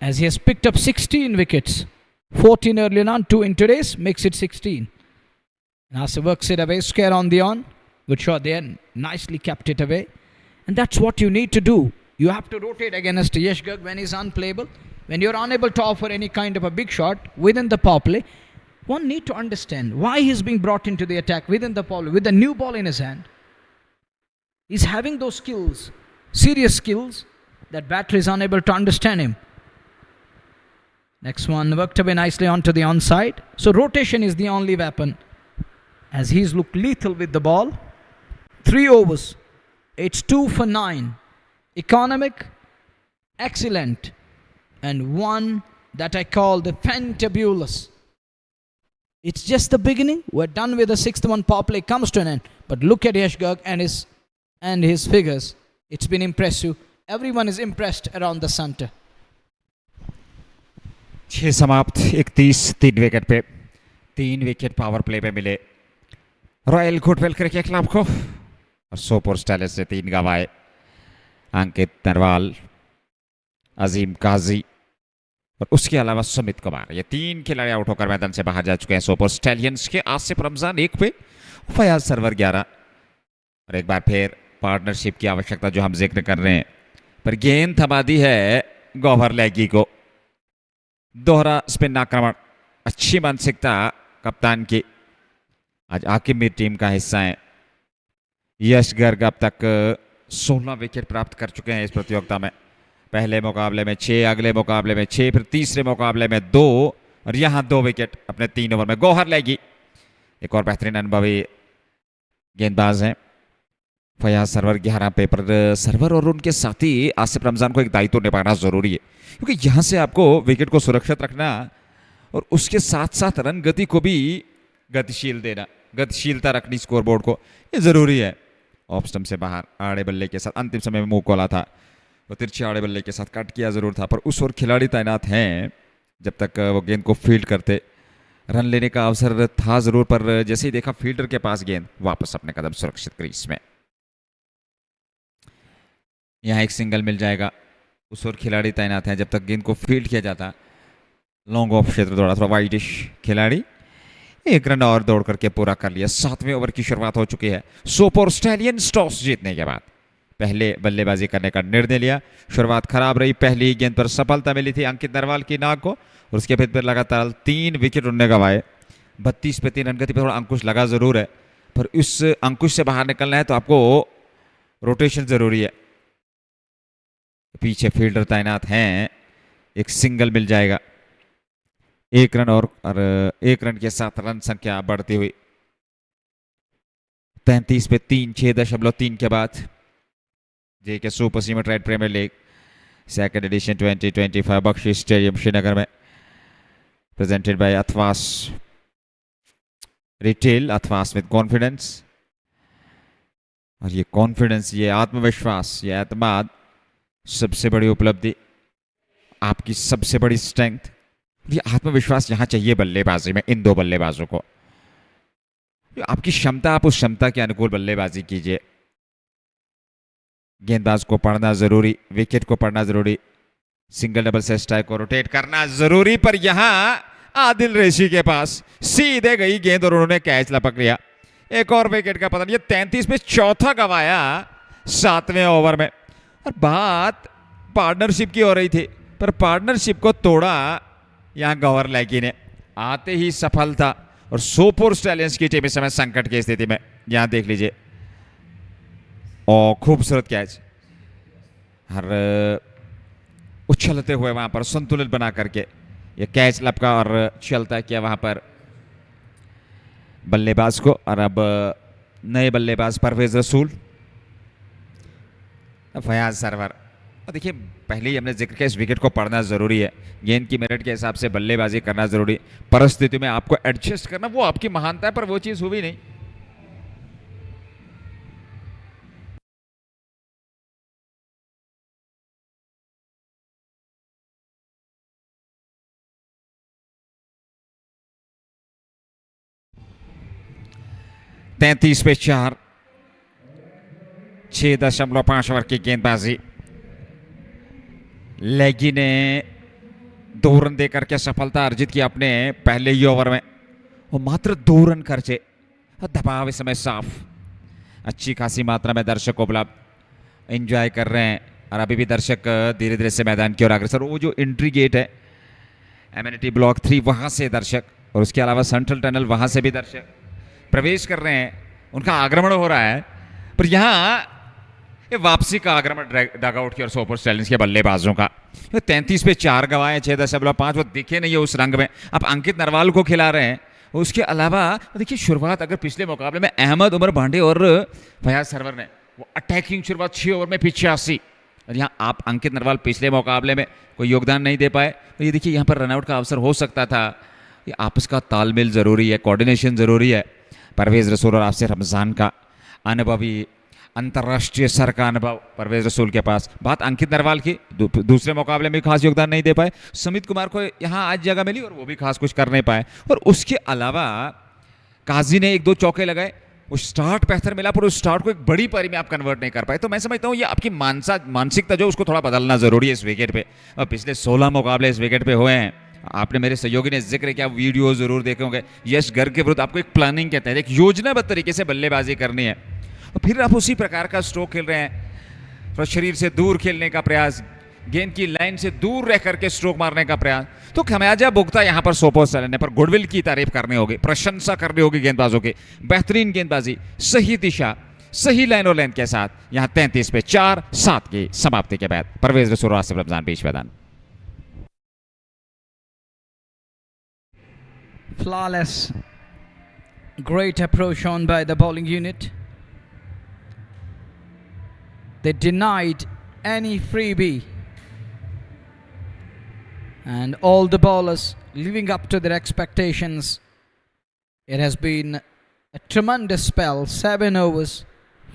As he has picked up 16 wickets. 14 earlier on, 2 in today's, makes it 16. Nasir works it away, square on the on. Good shot there, nicely kept it away. And that's what you need to do. You have to rotate against Yash Garg when he's unplayable. When you're unable to offer any kind of a big shot within the power play, one need to understand why he's being brought into the attack within the ball with a new ball in his hand. He's having those skills, serious skills, that batter is unable to understand him. Next one worked away nicely onto the onside. So rotation is the only weapon, as he's looked lethal with the ball. 3 overs. It's 2 for 9. Economic, excellent, and one that I call the fantabulous. It's just the beginning. We're done with the 6th one. Power play comes to an end. But look at Yash Garg and his figures. It's been impressive. Everyone is impressed around the center. 6 समाप्त 31 3 wicket पे 3 wicket power play पे मिले royal goodwill cricket club को और Sopore stallions ने 3 गंवाए। अंकित नरवाल, अजीम काजी और उसके अलावा सुमित कुमार, ये 3 खिलाड़ी आउट होकर मैदान से बाहर जा चुके हैं सोपोर स्टैलियंस के। आसिफ रमजान 1 पे, फयाज सरवर 11। और एक बार फिर पार्टनरशिप की आवश्यकता जो हम जिक्र कर रहे हैं, पर गेंद थमा दी है गौहर लैगी को। दोहरा स्पिन आक्रमण, अच्छी मानसिकता कप्तान की। आज आकिब भी टीम का हिस्सा है। यश गर्ग अब तक 16 विकेट प्राप्त कर चुके हैं इस प्रतियोगिता में। पहले मुकाबले में 6, अगले मुकाबले में 6, फिर तीसरे मुकाबले में 2 और यहाँ 2 विकेट अपने 3 ओवर में। गौहर लैगी एक और बेहतरीन अनुभवी गेंदबाज हैं। फयाज सरवर 11 पे, पर सरवर और उनके साथी आसिफ रमजान को एक दायित्व निभाना जरूरी है, क्योंकि यहाँ से आपको विकेट को सुरक्षित रखना और उसके साथ साथ रन गति को भी गतिशीलता रखनी स्कोरबोर्ड को, ये जरूरी है। ऑफ स्टंप से बाहर आड़े बल्ले के साथ अंतिम समय में मुंह खोला था, वो तिरछे आड़े बल्ले के साथ कट किया जरूर था, पर उस ओर खिलाड़ी तैनात हैं जब तक वो गेंद को फील्ड करते। रन लेने का अवसर था जरूर, पर जैसे ही देखा फील्डर के पास गेंद, वापस अपने कदम सुरक्षित क्रीज में। यहाँ एक सिंगल मिल जाएगा, उस ओर खिलाड़ी तैनात हैं जब तक गेंद को फील्ड किया जाता। लॉन्ग ऑफ क्षेत्र दौड़ा, थोड़ा वाइडिश खिलाड़ी, 1 रन और दौड़ करके पूरा कर लिया। 7वें ओवर की शुरुआत हो चुकी है। सोपोर स्टैलियंस टॉस जीतने के बाद पहले बल्लेबाजी करने का निर्णय लिया। शुरुआत खराब रही, पहली गेंद पर सफलता मिली थी अंकित नरवाल की नाक को, और उसके फिर लगातार 3 विकेट उन्होंने गंवाए। 32 पे 3 रन गति पर थोड़ा अंकुश लगा जरूर है, पर उस अंकुश से बाहर निकलना है तो आपको रोटेशन जरूरी है। पीछे फील्डर तैनात हैं, एक सिंगल मिल जाएगा। 1 रन और 1 रन के साथ रन संख्या बढ़ती हुई 33 पे 3, 6.3 के बाद JK super cement red premier league second edition 2025 Bakshi stadium Srinagar में presented by Athwas retail, Athwas with confidence. और ये कॉन्फिडेंस, ये आत्मविश्वास, ये एतमाद सबसे बड़ी उपलब्धि, आपकी सबसे बड़ी स्ट्रेंथ। ये आत्मविश्वास यहाँ चाहिए बल्लेबाजी में इन 2 बल्लेबाजों को। आपकी क्षमता, आप उस क्षमता के अनुकूल बल्लेबाजी कीजिए। गेंदबाज को पढ़ना जरूरी, विकेट को पढ़ना जरूरी, सिंगल डबल से स्ट्राइक को रोटेट करना जरूरी। पर यहां आदिल रेशी के पास सीधे गई गेंद और उन्होंने कैच लपक लिया। एक और विकेट का पतन, ये 33 पे 4था गंवाया 7वें ओवर में। और बात पार्टनरशिप की हो रही थी, पर पार्टनरशिप को तोड़ा यहां गौहर लैगी ने। आते ही सफल था और सोपोर स्टैलियंस की टीम इस समय संकट की स्थिति में। यहां देख लीजिए, और खूबसूरत कैच, हर उछलते हुए वहां पर संतुलित बना करके ये कैच लपका और चलता किया वहां पर बल्लेबाज को। और अब नए बल्लेबाज परवेज रसूल, फयाज सरवर। और देखिए, पहले ही हमने जिक्र किया, इस विकेट को पढ़ना जरूरी है, गेंद की मेरिट के हिसाब से बल्लेबाजी करना जरूरी, परिस्थिति में आपको एडजस्ट करना वो आपकी महानता है, पर वो चीज हुई नहीं। तैंतीस पे 4, 6.5 ओवर की गेंदबाजी। लैगी ने 2 रन देकर के सफलता अर्जित की अपने पहले ही ओवर में, और मात्र 2 रन खर्चे। दबाव इस समय साफ, अच्छी खासी मात्रा में दर्शक उपलब्ध, एंजॉय कर रहे हैं। और अभी भी दर्शक धीरे धीरे से मैदान की ओर अग्रसर। वो जो एंट्री गेट है एमिनिटी ब्लॉक 3, वहां से दर्शक और उसके अलावा सेंट्रल टनल वहाँ से भी दर्शक प्रवेश कर रहे हैं, उनका आक्रमण हो रहा है। पर यहाँ ये वापसी का आक्रमण डगआउट की और सोपोर स्टैलियंस के बल्लेबाजों का। 33 पे 4 गवाए, 6.5, वो दिखे नहीं है उस रंग में। आप अंकित नरवाल को खिला रहे हैं। उसके अलावा देखिए शुरुआत अगर पिछले मुकाबले में अहमद उमर भांडे और फयाज सरवर ने वो अटैकिंग शुरुआत 6 ओवर में 85, और यहाँ आप अंकित नरवाल पिछले मुकाबले में कोई योगदान नहीं दे पाए। तो ये देखिए यहाँ पर रनआउट का अवसर हो सकता था। ये आपस का तालमेल ज़रूरी है, कोऑर्डिनेशन ज़रूरी है। परवेज़ रसूल और आसिफ रमज़ान का अनुभवी अंतर्राष्ट्रीय स्तर का अनुभव परवेज़ रसूल के पास। बात अंकित नरवाल की, दूसरे मुकाबले में खास योगदान नहीं दे पाए। सुमित कुमार को यहाँ आज जगह मिली और वो भी खास कुछ कर नहीं पाए। और उसके अलावा काजी ने 1-2 चौके लगाए, वो स्टार्ट बेहतर मिला, पर उस स्टार्ट को एक बड़ी पारी में आप कन्वर्ट नहीं कर पाए। तो मैं समझता हूँ ये आपकी मानसिकता जो उसको थोड़ा बदलना ज़रूरी है इस विकेट पे। और पिछले 16 मुकाबले इस विकेट पे हुए हैं। आपने मेरे सहयोगी ने जिक्र किया, वीडियो ज़रूर देखे होंगे। यश गर्ग के विरुद्ध आपको एक प्लानिंग के तहत एक योजनाबद्ध तरीके से बल्लेबाजी करनी है, और फिर आप उसी प्रकार का स्ट्रोक खेल रहे हैं। तो शरीर से दूर खेलने का प्रयास, गेंद की लाइन से दूर रह करके स्ट्रोक मारने का प्रयास। तो खमियाजा भुगता यहाँ पर सोपोर स्टैलियंस ने। पर गुडविल की तारीफ करनी होगी, प्रशंसा करनी होगी गेंदबाजों की। बेहतरीन गेंदबाजी, सही दिशा, सही लाइन और लेंथ के साथ यहाँ 33 पे 4, 7 की समाप्ति के बाद परवेज़ रसूल और आसिफ रमज़ान बीच मैदान। Flawless, great approach shown by the bowling unit. They denied any freebie, and all the bowlers living up to their expectations. It has been a tremendous spell. 7 overs,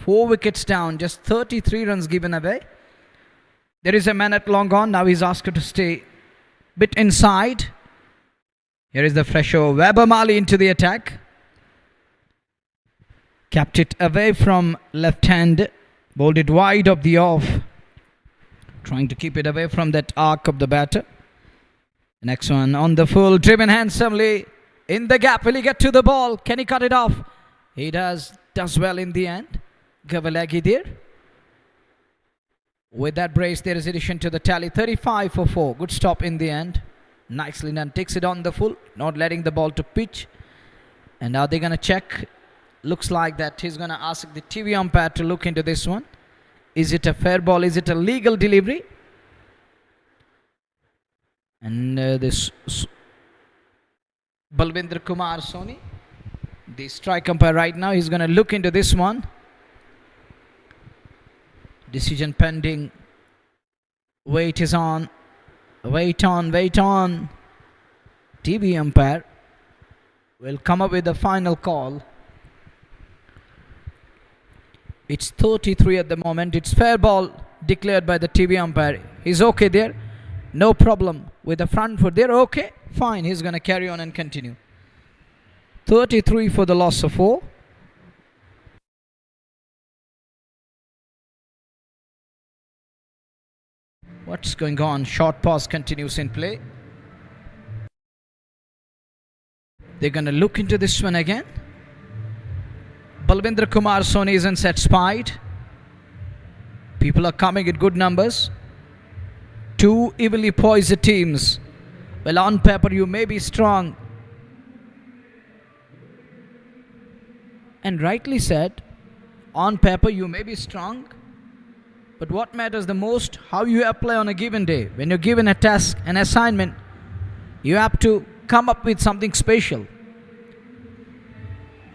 4 wickets down, just 33 runs given away. There is a minute long on. Now he's asked to stay a bit inside. Here is the fresh over. Weber Mali into the attack. Kept it away from left hand. Bowled it wide of the off. Trying to keep it away from that arc of the batter. Next one on the full. Driven handsomely. In the gap. Will he get to the ball? Can he cut it off? He does. Does well in the end. Gavalagi there. With that brace, there is addition to the tally. 35 for 4. Good stop in the end. Nicely done. Takes it on the full, not letting the ball to pitch. And now they're going to check. Looks like that he's going to ask the TV umpire to look into this one. Is it a fair ball? Is it a legal delivery? And this Balwinder Kumar Soni, the strike umpire right now, he's going to look into this one. Decision pending. Wait is on. Wait on, wait on. TV umpire will come up with the final call. It's 33 at the moment. It's fair ball declared by the TV umpire. He's okay there. No problem with the front foot there. Okay, fine. He's going to carry on and continue. 33 for the loss of 4. What's going on? Short pass continues in play. They're going to look into this one again. Balwinder Kumar Soni isn't satisfied. People are coming in good numbers. 2 evenly poised teams. Well, on paper you may be strong. And rightly said, on paper you may be strong. But what matters the most, how you apply on a given day. When you're given a task, an assignment, you have to come up with something special.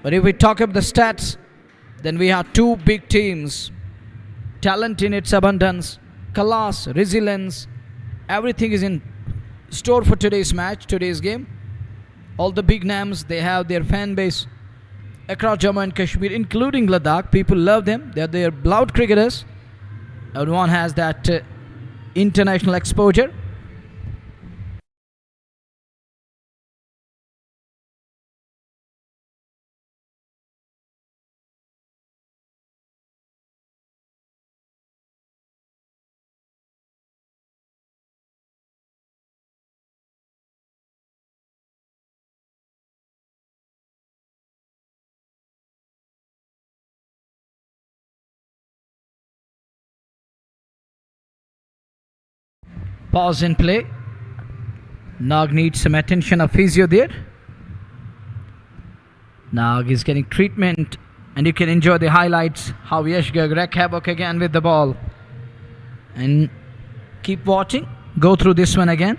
But if we talk about the stats, then we have 2 big teams. Talent in its abundance, class, resilience, everything is in store for today's match, today's game. All the big names, they have their fan base across Jammu and Kashmir, including Ladakh. People love them. They're their beloved cricketers. Everyone has that international exposure. Pause in play. Nag needs some attention of physio there. Now he's getting treatment, and you can enjoy the highlights how Yash Garg wreak havoc again with the ball. And keep watching. Go through this one again.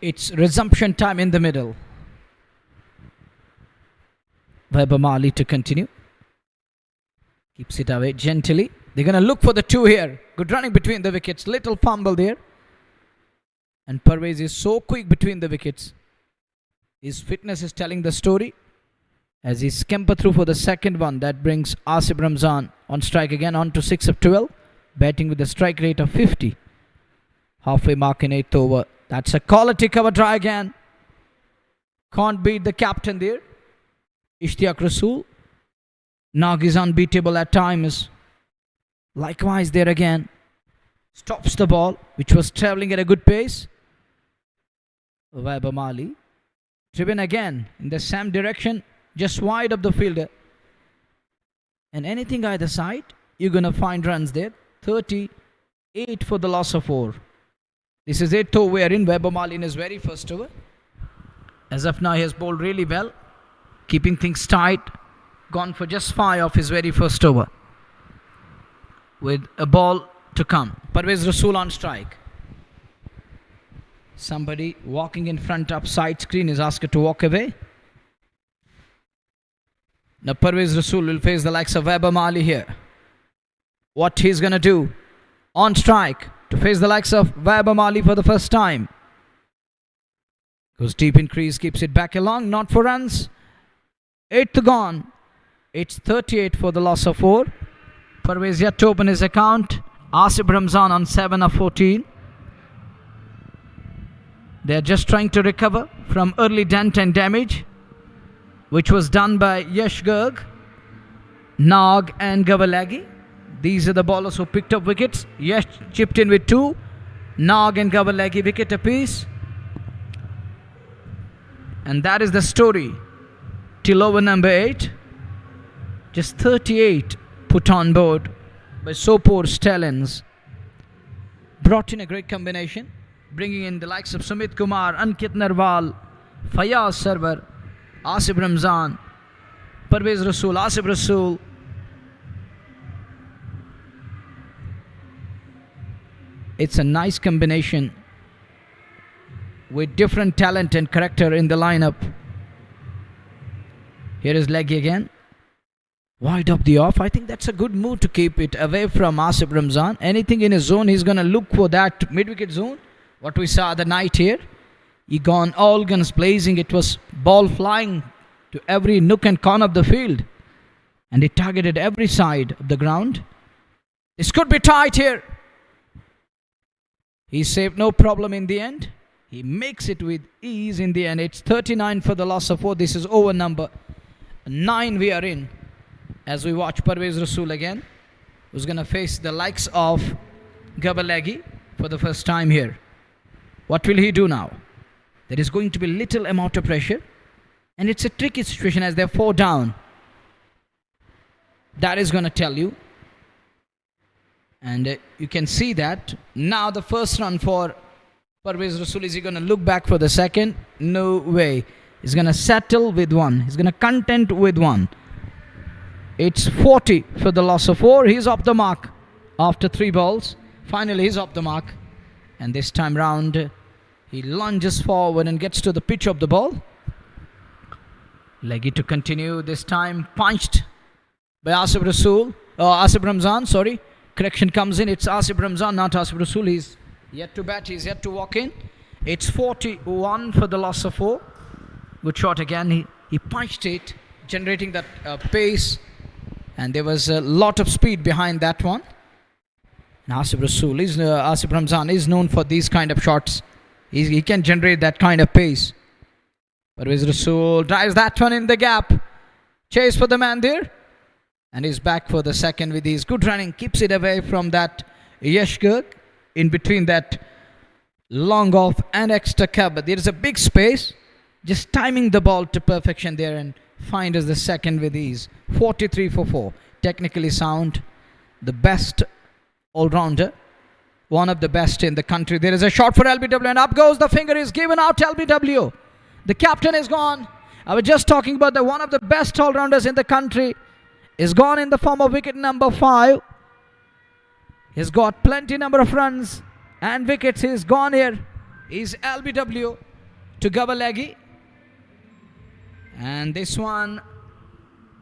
It's resumption time in the middle. Weber Mali to continue. Keeps it away gently. They're going to look for the two here. Good running between the wickets. Little fumble there. And Parvez is so quick between the wickets. His fitness is telling the story. As he scamper through for the second one. That brings Asif Ramzan on strike again. On to 6 of 12. Batting with a strike rate of 50. Halfway mark in 8th over. That's a quality cover try again. Can't beat the captain there. Ishtiaq Rasool. Nag is unbeatable at times. Likewise there again. Stops the ball, which was travelling at a good pace. Weber Mali. Driven again in the same direction. Just wide of the fielder. And anything either side, you're going to find runs there. 38 for the loss of 4. This is 8th over in Weber Mali in his very first over. As of now, he has bowled really well. Keeping things tight. Gone for just 5 of his very first over. With a ball to come. Parvez Rasool on strike. Somebody walking in front up side screen is asked to walk away. Now Parvez Rasool will face the likes of Weber Mali here. What he's going to do. On strike. To face the likes of Weber Mali for the first time. Goes deep in crease, keeps it back along, not for runs. 8th gone. It's 38 for the loss of 4. Parvez yet to open his account. Asif Ramzan on 7 of 14. They are just trying to recover from early dent and damage, which was done by Yash Garg, Nag and Gavalagi. These are the bowlers who picked up wickets. Yash chipped in with 2. Nag and Gavalagi wicket apiece. And that is the story till over number 8. Just 38 put on board by Sopore Stallions. Brought in a great combination, bringing in the likes of Sumit Kumar, Ankit Narwal, Fayaz Sarwar, Asif Ramzan, Parvez Rasool, Asif Rasool. It's a nice combination with different talent and character in the lineup. Here is Leggy again. Wide up the off. I think that's a good move to keep it away from Asif Ramzan. Anything in his zone, he's going to look for that mid-wicket zone. What we saw the night here. He gone all guns blazing. It was ball flying to every nook and corner of the field. And it targeted every side of the ground. This could be tight here. He saved no problem in the end. He makes it with ease in the end. It's 39 for the loss of 4. This is over number 9 we are in. As we watch Parvez Rasool again, who's going to face the likes of Gabalagi for the first time here. What will he do now? There is going to be little amount of pressure. And it's a tricky situation as they're 4 down. That is going to tell you. And you can see that. Now the first run for Parvez Rasool. Is he going to look back for the second? No way. He's going to settle with 1. He's going to content with 1. It's 40 for the loss of 4. He's off the mark after 3 balls. Finally he's off the mark. And this time round he lunges forward and gets to the pitch of the ball. Leggy to continue. This time punched by Asif Ramzan. Correction comes in. It's Asif Ramzan, not Asif Rasool. He's Yet to bat, he's yet to walk in. It's 41 for the loss of 4. Good shot again. He punched it, generating that pace. And there was a lot of speed behind that one. And Asif Ramzan is known for these kind of shots. He can generate that kind of pace. Parvez Rasool drives that one in the gap. Chase for the man there. And he's back for the second with his good running. Keeps it away from that Yashgurk. In between that long off and extra cover. There is a big space. Just timing the ball to perfection there and find us the second with ease. 43 for 4. Technically sound. The best all-rounder. One of the best in the country. There is a shot for LBW and up goes the finger. Is given out LBW. The captain is gone. I was just talking about the one of the best all-rounders in the country. Is gone in the form of wicket number 5. He's got plenty number of runs and wickets. He's gone here. Is LBW to Gavalagi. And this one,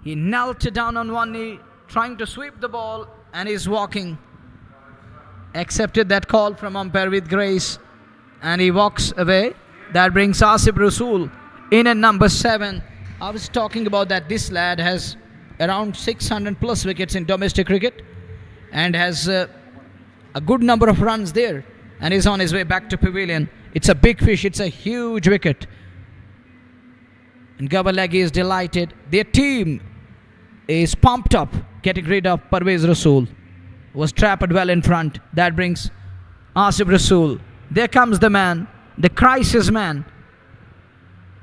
he knelt down on one knee, trying to sweep the ball, and he's walking. Accepted that call from umpire with grace, and he walks away. That brings Asif Rasool in at number 7. I was talking about that this lad has around 600 plus wickets in domestic cricket and has a good number of runs there, and is on his way back to pavilion. It's a big fish. It's a huge wicket. And Gavalagi is delighted. Their team is pumped up, getting rid of Parvez Rasool. Was trapped well in front. That brings Asif Rasool. There comes the man, the crisis man.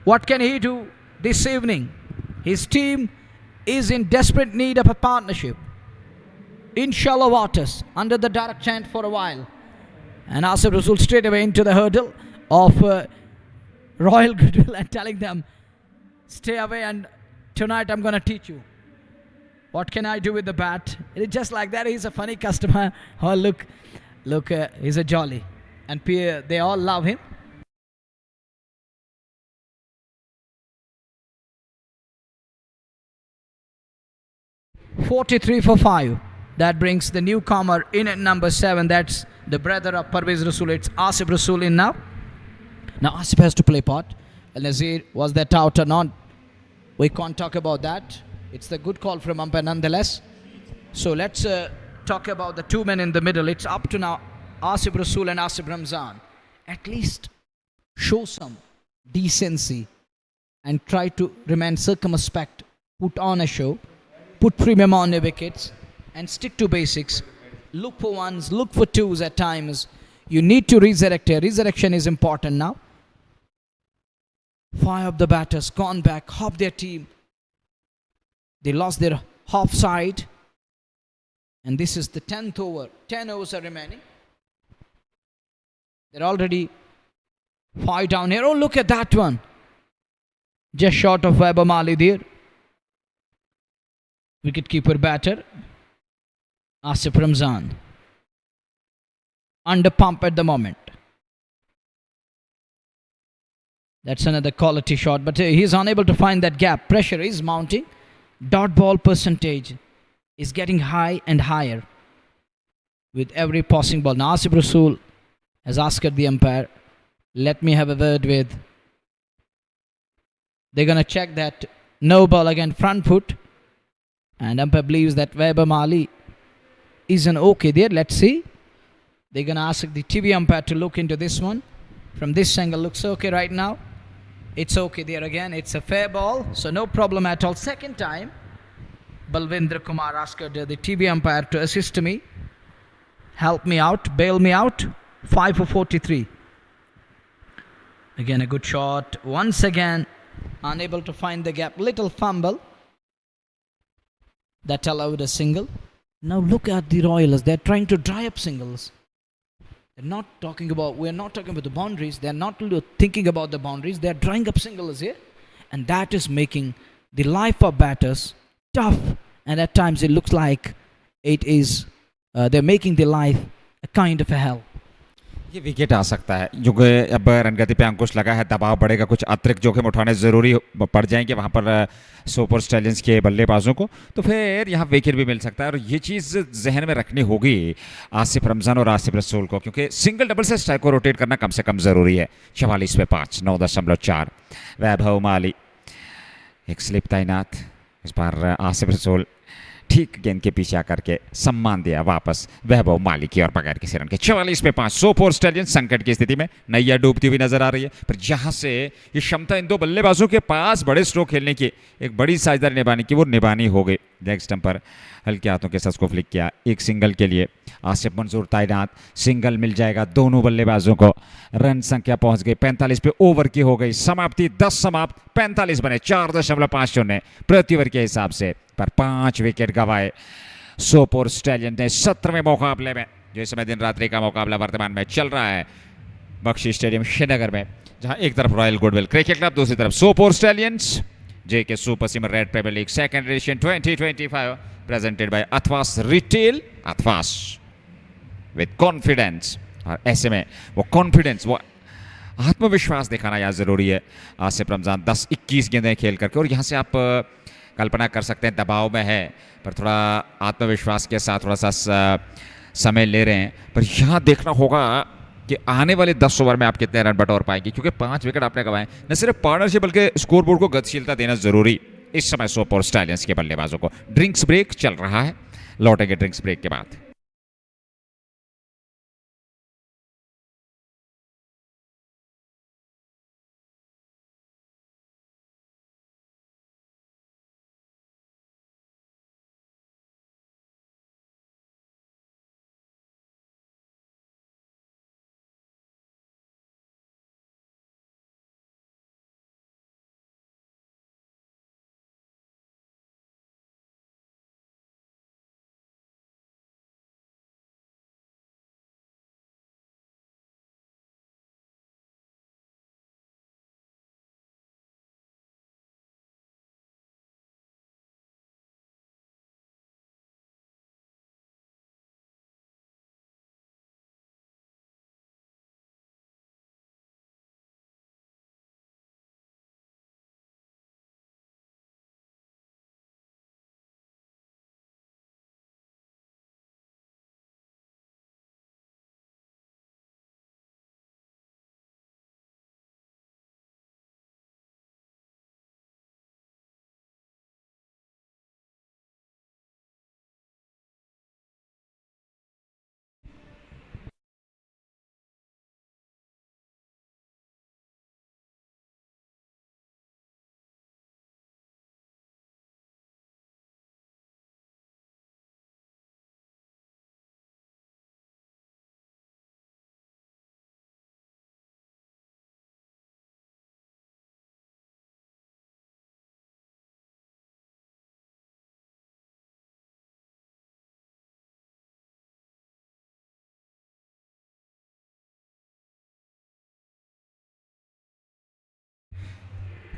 What can he do this evening? His team is in desperate need of a partnership. In shallow waters, under the direct chant for a while. And Asif Rasool straight away into the hurdle of Royal Goodwill and telling them, stay away, and tonight I'm going to teach you. What can I do with the bat? It's just like that. He's a funny customer. Oh, look, he's a jolly. And they all love him. "43 for 5. That brings the newcomer in at number 7. That's the brother of Parvez Rasool. It's Asif Rasool in now. Now Asif has to play part. Al Nazir, was that out or not? We can't talk about that. It's the good call from umpire nonetheless. So let's talk about the two men in the middle. It's up to now Asif Rasool and Asif Ramzan. At least show some decency and try to remain circumspect. Put on a show. Put premium on the wickets. And stick to basics. Look for ones, look for twos at times. You need to resurrect here. Resurrection is important now. 5 of the batters gone back, half their team. They lost their half side. And this is the 10th over. 10 overs are remaining. They're already 5 down here. Oh, look at that one. Just short of Wahib Mali there. Wicketkeeper batter. Asif Ramzan. Under pump at the moment. That's another quality shot, but he's unable to find that gap. Pressure is mounting. Dot ball percentage is getting high and higher with every passing ball. Now Asif Rasool has asked the umpire, let me have a word with. They're going to check that no ball again, front foot. And umpire believes that Wahib Mali is an okay there. Let's see. They're going to ask the TV umpire to look into this one. From this angle, looks okay right now. It's okay there again. It's a fair ball, so no problem at all. Second time, Balvendra Kumar asked the TV umpire to assist me. Help me out, bail me out. 5 for 43. Again, a good shot. Once again, unable to find the gap. Little fumble. That allowed a single. Now look at the Royals. They're trying to dry up singles. We're not talking about the boundaries. They're not thinking about the boundaries. They're drawing up singles here. And that is making the life of batters tough. And at times it looks like it is, they're making the life a kind of a hell. ये wicket आ सकता है क्योंकि अब रनगति पे अंकुश लगा है, दबाव बढ़ेगा, कुछ अतिरिक्त जोखिम उठाने ज़रूरी पड़ जाएंगे वहाँ पर सोपर स्टैलियंस के बल्लेबाजों को, तो फिर यहाँ विकेट भी मिल सकता है। और ये चीज़ जहन में रखनी होगी आसिफ रमज़ान और आसिफ रसूल को, क्योंकि सिंगल डबल से स्ट्राइक को रोटेट करना कम से कम ज़रूरी है। 44 पे 5, 9.4। वैभव माली एक स्लिप तैनात, इस बार आसिफ रसूल ठीक गेंद के पीछे आकर के सम्मान दिया वापस वैभव माली की और बगैर किसी रन के। 44 पे 5। सोपोर स्टैलियंस संकट की स्थिति में, नैया डूबती हुई नजर आ रही है, पर जहां से ये क्षमता इन दो बल्लेबाजों के पास बड़े स्ट्रोक खेलने की, एक बड़ी साझेदारी निभाने की, वो निभानी हो गई। लेग स्टंप पर हल्के हाथों के साथ उसको फ्लिक किया, एक सिंगल के लिए आसिफ मंजूर तैनात, सिंगल मिल जाएगा दोनों बल्लेबाजों को। रन संख्या पहुंच गई 45 पे, ओवर की हो गई समाप्ति। 10 समाप्त 45 बने, 4.50 प्रति ओवर के हिसाब से, पर 5 विकेट गंवाए सोपोर स्टैलियन ने 17वें मुकाबले में, जो इस समय दिन रात्रि का मुकाबला वर्तमान में चल रहा है बख्शी स्टेडियम श्रीनगर में, जहां एक तरफ रॉयल गुडविल क्रिकेट क्लब, दूसरी तरफ Sopore stallions. JK super cement red premier league second edition 2025 presented by Athwas retail, Athwas with confidence. और ऐसे में वो कॉन्फिडेंस, वो आत्मविश्वास दिखाना यहाँ जरूरी है। आसिफ रमजान 10-21 गेंदें खेल करके, और यहाँ से आप कल्पना कर सकते हैं दबाव में है, पर थोड़ा आत्मविश्वास के साथ थोड़ा सा समय ले रहे हैं। पर यहाँ देखना होगा कि आने वाले 10 ओवर में आप कितने रन बटोर पाएंगे, क्योंकि 5 विकेट आपने गंवाए। न सिर्फ पार्टनरशिप बल्कि स्कोरबोर्ड को गतिशीलता देना जरूरी इस समय सोपोर स्टालियंस के बल्लेबाजों को। ड्रिंक्स ब्रेक चल रहा है, लौटेंगे ड्रिंक्स ब्रेक के बाद।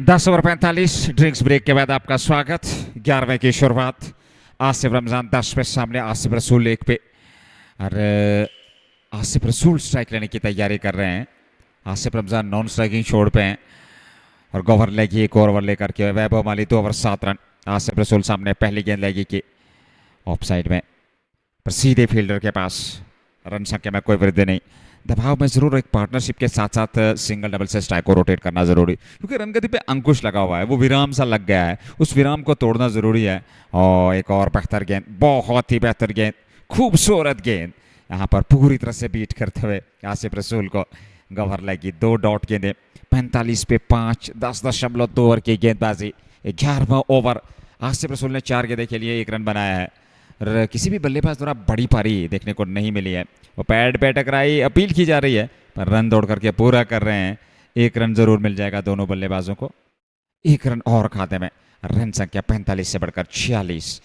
दस ओवर 45 ड्रिंक्स ब्रेक के बाद आपका स्वागत। 11वें की शुरुआत, आसिफ रमजान 10 पे सामने, आसिफ रसूल 1 पे। और आसिफ रसूल स्ट्राइक लेने की तैयारी कर रहे हैं। आसिफ रमजान नॉन स्ट्राइकिंग छोड़ पे हैं और गवर लेगी एक ओवर लेकर के। वैभव माली 2 ओवर 7 रन। आसिफ रसूल सामने, पहली गेंद लेगी की ऑफ साइड में, पर सीधे फील्डर के पास। रन संख्या में कोई वृद्धि नहीं। दबाव में जरूर एक पार्टनरशिप के साथ साथ सिंगल डबल से स्ट्राइक को रोटेट करना जरूरी, क्योंकि रनगति पे अंकुश लगा हुआ है, वो विराम सा लग गया है, उस विराम को तोड़ना जरूरी है। और एक और बेहतर गेंद, बहुत ही बेहतर गेंद, खूबसूरत गेंद, यहाँ पर पूरी तरह से बीट करते हुए आसिफ रसूल को गवर लगी। 2 डॉट गेंदें, 45 पे 5, 10.2 ओवर की गेंदबाजी। 11वां ओवर, आसिफ रसूल ने 4 गेंदें खेली है, 1 रन बनाया है। किसी भी बल्लेबाज द्वारा बड़ी पारी देखने को नहीं मिली है। वो पैड पे टकराई, अपील की जा रही है, पर रन दौड़ करके पूरा कर रहे हैं। 1 रन जरूर मिल जाएगा दोनों बल्लेबाजों को। 1 रन और खाते में। रन संख्या 45 से बढ़कर 46।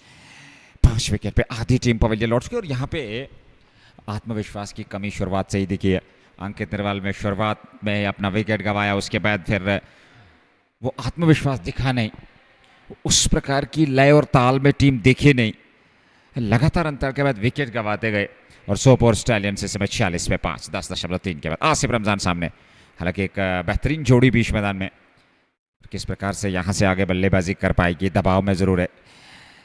5 विकेट पे आधी टीम पवेलियन लौट चुकी। और यहाँ पे आत्मविश्वास की कमी शुरुआत से ही दिखी है। अंकित नरवाल में शुरुआत में अपना विकेट गंवाया, उसके बाद फिर वो आत्मविश्वास दिखा नहीं, उस प्रकार की लय और ताल में टीम देखी नहीं। लगातार अंतर के बाद विकेट गंवाते गए। और सोपोर स्टैलियंस इस समय 46 पे 5, 10.3 के बाद आसिफ रमजान सामने। हालांकि एक बेहतरीन जोड़ी बीच मैदान में, किस प्रकार से यहाँ से आगे बल्लेबाजी कर पाएगी, दबाव में ज़रूर है।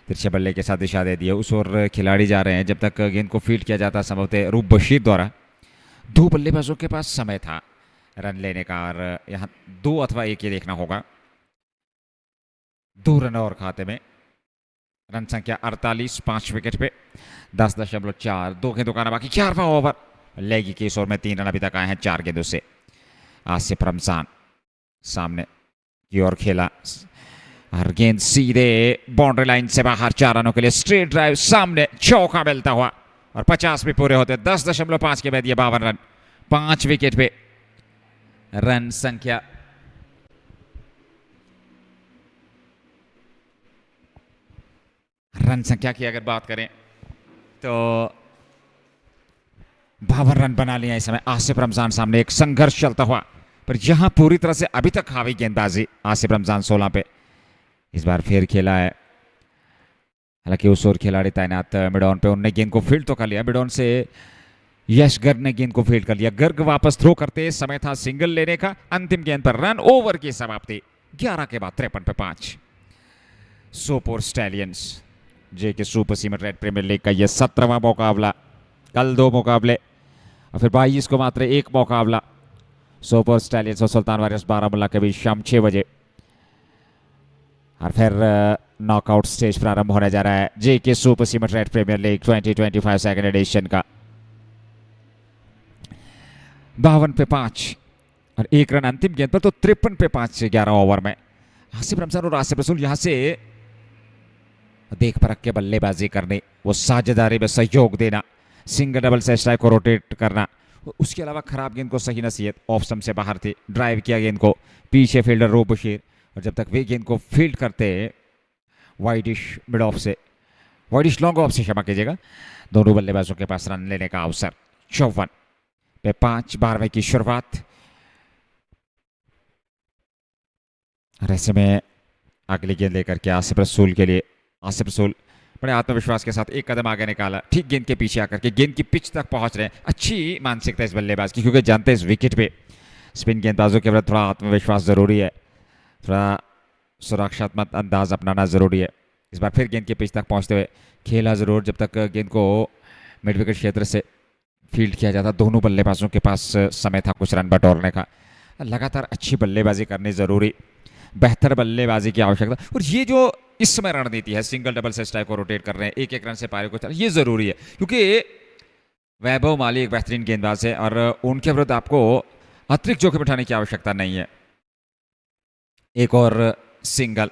तिरछे बल्ले के साथ दिशा दे दिए, उस ओर खिलाड़ी जा रहे हैं। जब तक गेंद को फील्ड किया जाता संभवतः रूप बशीर द्वारा, 2 बल्लेबाजों के पास समय था रन लेने का, और यहाँ 2 अथवा 1 ये देखना होगा। 2 रन और खाते में, रन संख्या 48, 5 विकेट पे 10.4, 2 गेंदों का बाकी, 4वां ओवर लेगी कि इस ओवर में 3 रन अभी तक आए हैं 4 गेंदों से। आसिफ रमजान सामने की ओर खेला और गेंद सीधे बाउंड्री लाइन से बाहर, 4 रनों के लिए स्ट्रेट ड्राइव, सामने चौका मिलता हुआ और 50 भी पूरे होते। 10.5 के बाद ये 52 रन, 5 विकेट पे। रन संख्या की अगर बात करें तो 52 रन बना लिया इस समय आसिफ रमजान सामने। एक संघर्ष चलता हुआ, पर यहां पूरी तरह से अभी तक हावी गेंदबाजी आसिफ रमजान 16 पे। इस बार फिर खेला है, हालांकि उस ओर खिलाड़ी तैनात मिड ऑन पे, उनने गेंद को फील्ड तो कर लिया। मिड ऑन से यश गर्ग ने गेंद को फील्ड कर लिया। गर्ग वापस थ्रो करते समय था सिंगल लेने का। अंतिम गेंद पर रन ओवर की समाप्ति 11 के बाद 53 पे 5। Sopore stallions J K super cement red premier league का यह 17वां मुकाबला। कल 2 मुकाबले और फिर 22 को मात्र 1 मुकाबला। सोपोर स्टैलियंस और सुल्तान वारियर्स बारामूला के बीच शाम 6 बजे, और फिर नॉकआउट स्टेज प्रारंभ होने जा रहा है J K super cement red premier league 2025 second edition का। 52 पे 5 और 1 रन अंतिम गेंद पर, तो 53 पे 5 से 11 ओवर में आसिफ रमजान और आसिफ रसूल यहां से देख परख के बल्लेबाजी करने, वो साझेदारी में सहयोग देना, सिंगल डबल से स्ट्राइक को रोटेट करना, उसके अलावा खराब गेंद को सही नसीहत। ऑफ स्टंप से बाहर थी, ड्राइव किया गेंद को, पीछे फील्डर रूप बशीर, और जब तक वे गेंद को फील्ड करते वाइडिश मिड ऑफ से, वाइडिश लॉन्ग ऑफ से क्षमा कीजिएगा, दोनों बल्लेबाजों के पास रन लेने का अवसर। 54 पे 5, 12वें की शुरुआत। और ऐसे में अगली गेंद लेकर के आसिफ रसूल के लिए, आसिफ रसूल बड़े आत्मविश्वास के साथ एक कदम आगे निकाला, ठीक गेंद के पीछे आकर के गेंद की पिच तक पहुंच रहे हैं। अच्छी मानसिकता इस बल्लेबाज की, क्योंकि जानते हैं इस विकेट पे स्पिन गेंदबाजों के बाद थोड़ा आत्मविश्वास जरूरी है, थोड़ा सुरक्षात्मक अंदाज अपनाना जरूरी है। इस बार फिर गेंद के पिच तक पहुंचते हुए खेला जरूर, जब तक गेंद को मिड विकेट क्षेत्र से फील्ड किया जाता। दोनों बल्लेबाजों के पास समय था कुछ रन बटोरने का। लगातार अच्छी बल्लेबाजी करनी जरूरी, बेहतर बल्लेबाजी की आवश्यकता। और ये जो इस समय रणनीति है, सिंगल डबल से स्ट्राइक को रोटेट कर रहे हैं, 1-1 रन से पारी को चल, ये जरूरी है, क्योंकि वैभव माली एक बेहतरीन गेंदबाज है और उनके विरुद्ध आपको अतिरिक्त जोखिम उठाने की आवश्यकता नहीं है। एक और सिंगल,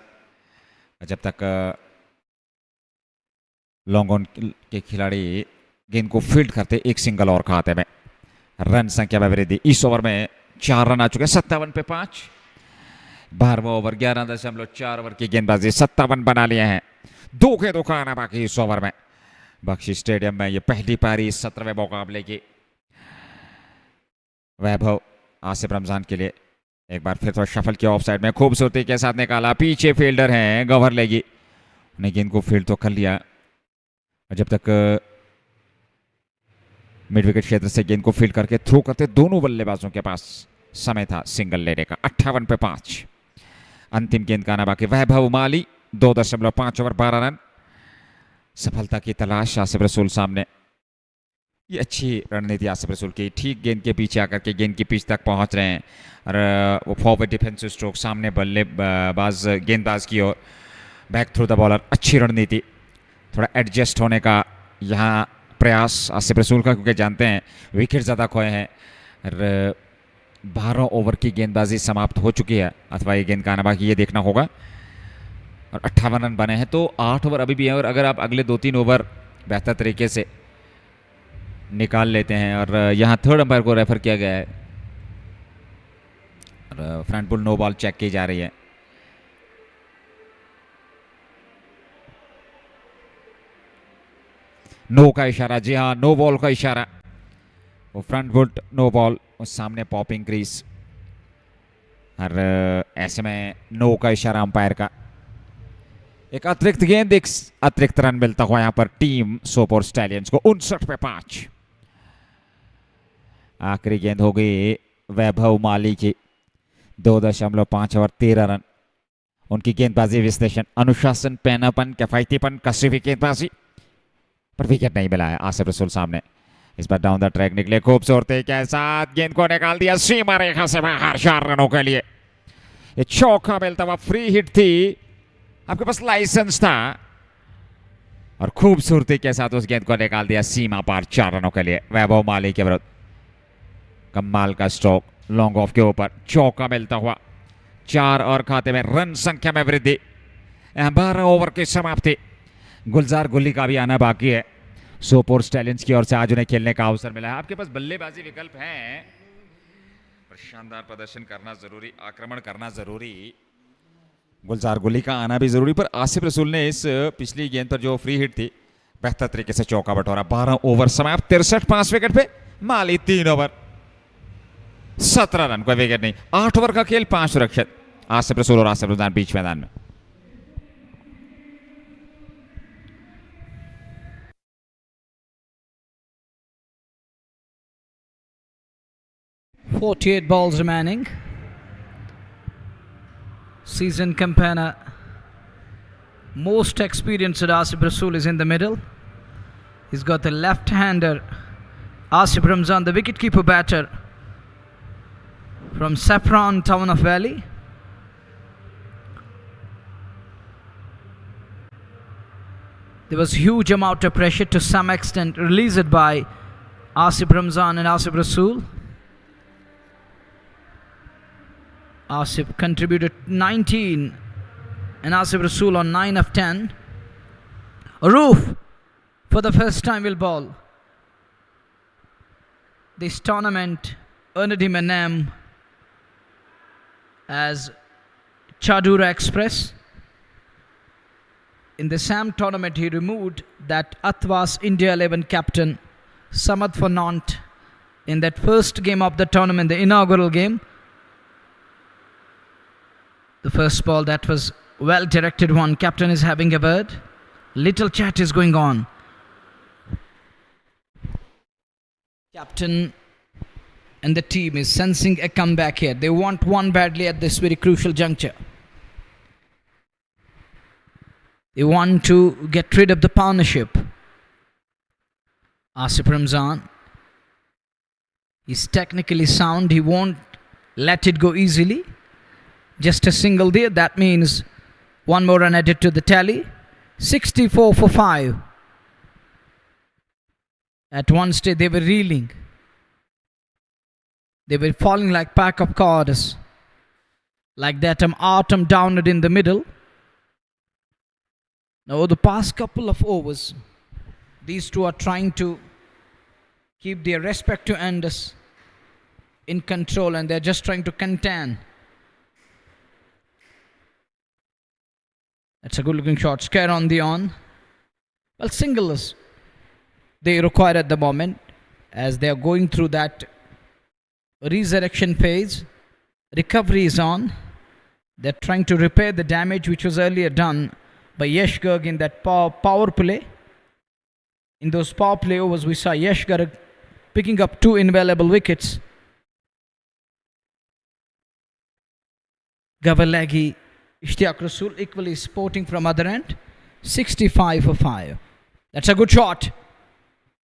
जब तक लॉन्ग ऑन के खिलाड़ी गेंद को फील्ड करते, एक सिंगल और खाते में। रन संख्या में वृद्धि, इस ओवर में 4 रन आ चुके हैं। 57 पे 5, 12वां ओवर, 11.4 ओवर की गेंदबाजी, 57 बना लिए हैं। 2 गेंदों का आना बाकी इस ओवर में। बख्शी स्टेडियम में ये पहली पारी 17वें मुकाबले की। वैभव आसिफ रमजान के लिए एक बार फिर थोड़ा शफल किया, ऑफ साइड में खूबसूरती के साथ निकाला, पीछे फील्डर हैं, गवर लेगी, उन्हें गेंद को फील्ड तो कर लिया। और जब तक मिड विकेट क्षेत्र से गेंद को फील्ड करके थ्रो करते दोनों बल्लेबाजों के पास समय था सिंगल लेने का। 58 पे 5, अंतिम गेंद का आना बाकी। वैभव माली 2.5 ओवर 12 रन, सफलता की तलाश आसिफ रसूल सामने। ये अच्छी रणनीति आसिफ रसूल की, ठीक गेंद के पीछे आकर के गेंद की पिच तक पहुंच रहे हैं और वो फॉरवर्ड डिफेंसिव स्ट्रोक, सामने बल्लेबाज गेंदबाज की ओर, बैक थ्रू द बॉलर। अच्छी रणनीति, थोड़ा एडजस्ट होने का यहाँ प्रयास आसिफ रसूल का, क्योंकि जानते हैं विकेट ज़्यादा खोए हैं और 12 ओवर की गेंदबाजी समाप्त हो चुकी है, अथवा ये गेंद का आना बाकी, ये देखना होगा। और 58 रन बने हैं, तो 8 ओवर अभी भी हैं, और अगर आप अगले 2-3 ओवर बेहतर तरीके से निकाल लेते हैं, और यहाँ थर्ड अंपायर को रेफर किया गया है और front bull no ball check की जा रही है। नो का इशारा, जी हाँ, नो बॉल का इशारा, वो फ्रंट बुल नो बॉल, उस सामने पॉपिंग क्रीज, और ऐसे में नो का इशारा अंपायर का। एक अतिरिक्त गेंद, एक अतिरिक्त रन मिलता हुआ यहाँ पर टीम सोपोर स्टैलियंस को। 59 पे 5, आखिरी गेंद हो गई वैभव माली की। 2.5 ओवर 13 रन। उनकी गेंदबाजी विश्लेषण, अनुशासन, पैनापन, किफायतीपन, कसी हुई गेंदबाजी, पर विकेट नहीं मिला है। आसिफ रसूल सामने, इस बार डाउन द ट्रैक निकले खूबसूरती के साथ, गेंद को निकाल दिया सीमा रेखा से बाहर 4 रनों के लिए। ये चौका मिलता हुआ, फ्री हिट थी, आपके पास लाइसेंस था, और खूबसूरती के साथ उस गेंद को निकाल दिया सीमा पार 4 रनों के लिए वैभव माली के विरुद्ध। कमाल का स्ट्रोक, लॉन्ग ऑफ के ऊपर चौका मिलता हुआ, 4 और खाते में रन संख्या में वृद्धि। 12 ओवर की समाप्ति। गुलजार गुल्ली का भी आना बाकी है। सोपोर स्टैलियंस की ओर से आज उन्हें खेलने का अवसर मिला है। आपके पास बल्लेबाजी विकल्प हैं, पर शानदार प्रदर्शन करना जरूरी, आक्रमण करना जरूरी, गुलजार गुल्ली का आना भी जरूरी। पर आसिफ रसूल ने इस पिछली गेंद पर जो फ्री हिट थी, बेहतर तरीके से चौका बटोरा। 12 ओवर समाप्त, 63 5 विकेट पे। माली 3 ओवर 17 रन, कोई विकेट नहीं। 8 ओवर का खेल, 5 सुरक्षित। आसिफ रसूल और आसिफ रमजान बीच मैदान में। .48 balls remaining. Season campaigner, most experienced Asif Rasool is in the middle. He's got the left-hander Asif Ramzan, the wicketkeeper batter from Saffron Town of Valley. There was huge amount of pressure, to some extent released by Asif Ramzan and Asif Rasool. Asif contributed 19 and Asif Rasool on 9 of 10. Roof for the first time will bowl. This tournament earned him a name as Chadura Express. In the SAM tournament, he removed that Athwas India 11 captain Samad for Nantes in that first game of the tournament, the inaugural game. The first ball, that was well directed one. Captain is having a word. Little chat is going on. Captain and the team is sensing a comeback here. They want one badly at this very crucial juncture. They want to get rid of the partnership. Asif Ramzan is technically sound. He won't let it go easily. Just a single there. That means one more run added to the tally. 64 for 5. At one stage they were reeling. They were falling like pack of cards. Like that autumn downward in the middle. Now the past couple of overs, these two are trying to keep their respective ends in control, and they're just trying to contain. That's a good looking shot. Scare on the on. Well, singles they require at the moment, as they are going through that resurrection phase. Recovery is on. They're trying to repair the damage which was earlier done by Yash Garg in that power play. In those power play overs, we saw Yash Garg picking up 2 invaluable wickets. Gavalagi, Ishtiaq Rasool equally sporting from other end. 65 for 5. That's a good shot.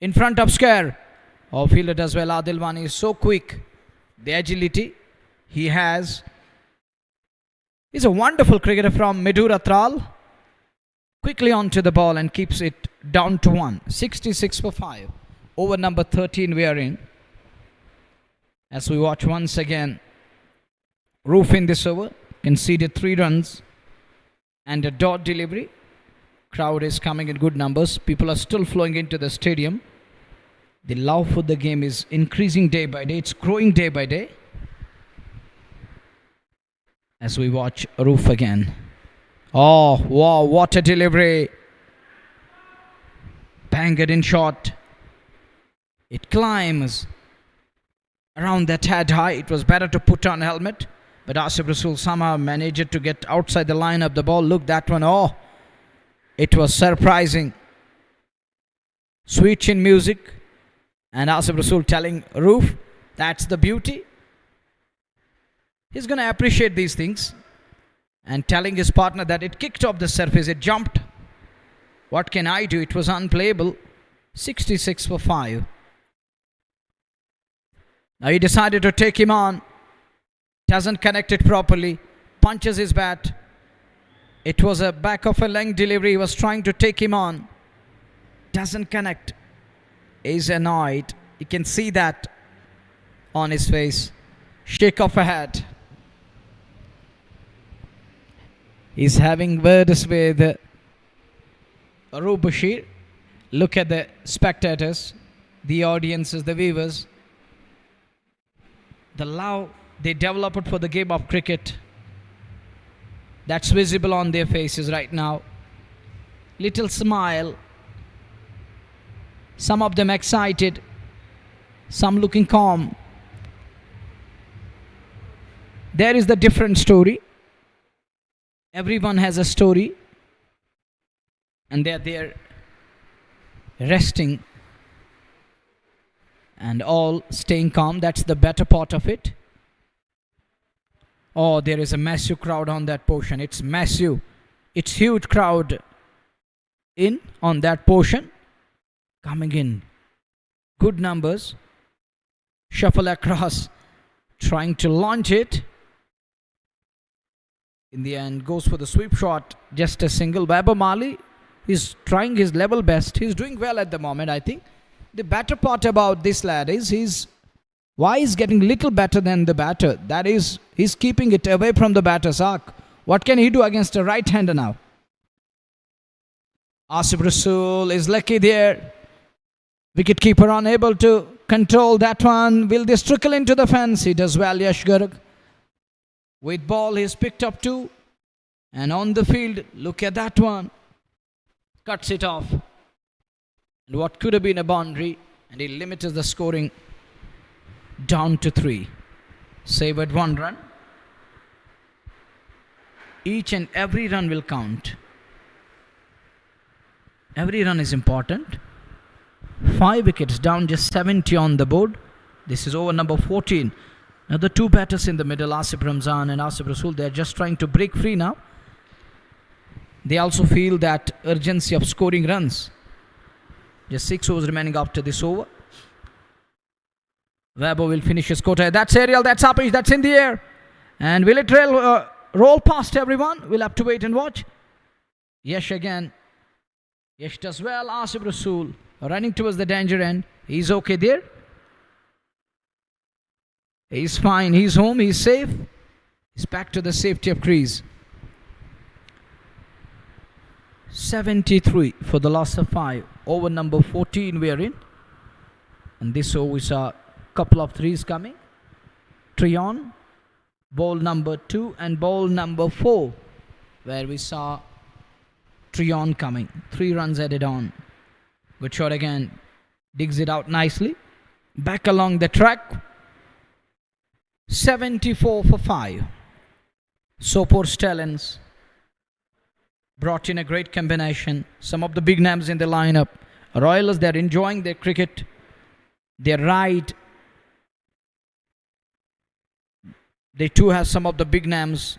In front of Scare. Off fielder does well. Adil Wani is so quick. The agility he has. He's a wonderful cricketer from Medura Tral. Quickly onto the ball and keeps it down to 1. 66 for 5. Over number 13 we are in. As we watch once again, Roof in this over conceded 3 runs and a dot delivery. Crowd is coming in good numbers. People are still flowing into the stadium. The love for the game is increasing day by day. It's growing day by day. As we watch Roof again. Oh, wow, what a delivery. Banged in shot. It climbs around that head high. It was better to put on a helmet. But Asif Rasool somehow managed to get outside the line of the ball. Look, that one. Oh, it was surprising. Sweet chin music. And Asif Rasool telling Roof, That's the beauty. He's going to appreciate these things and telling his partner that it kicked off the surface, it jumped. What can I do? It was unplayable. 66 for 5. Now he decided to take him on. Doesn't connect it properly. Punches his bat. It was a back of a length delivery. He was trying to take him on. Doesn't connect. He's annoyed. You can see that on his face. Shake of a head. He's having words with Arup Bashir. Look at the spectators, the audiences, the viewers. The love they developed for the game of cricket, that's visible on their faces right now. Little smile. Some of them excited. Some looking calm. There is the different story. Everyone has a story. And they're there resting. And all staying calm. That's the better part of it. Oh, there is a massive crowd on that portion. It's massive. It's huge crowd in on that portion. Coming in. Good numbers. Shuffle across. Trying to launch it. In the end, goes for the sweep shot. Just a single. Weber Mali is trying his level best. He's doing well at the moment, I think. The better part about this lad is he's getting little better than the batter. That is, he's keeping it away from the batter's arc. What can he do against a right-hander now? Asif Rasool is lucky there. Wicketkeeper unable to control that one. Will this trickle into the fence? He does well, Yash Garg. With ball, he's picked up 2. And on the field, look at that one. Cuts it off. And what could have been a boundary, and he limits the scoring down to 3. Saved 1 run. Each and every run will count. Every run is important. 5 wickets down, just 70 on the board. This is over number 14. Now the 2 batters in the middle, Asif Ramzan and Asif Rasool, they're just trying to break free now. They also feel that urgency of scoring runs. Just 6 overs remaining after this over. Weber will finish his quota. That's aerial, that's up, that's in the air. And will it roll past everyone? We'll have to wait and watch. Yash again. Yash does well. Asif Rasool running towards the danger end. He's okay there. He's fine. He's home. He's safe. He's back to the safety of crease. 73 for the loss of 5. Over number 14 we are in. And this over we saw a couple of threes coming. Trion, ball number 2 and ball number 4, where we saw Trion coming. 3 runs added on. Good shot again. Digs it out nicely. Back along the track. 74 for 5. Sopore Stallions brought in a great combination. Some of the big names in the lineup. Royals, they're enjoying their cricket. Their ride. They too have some of the big names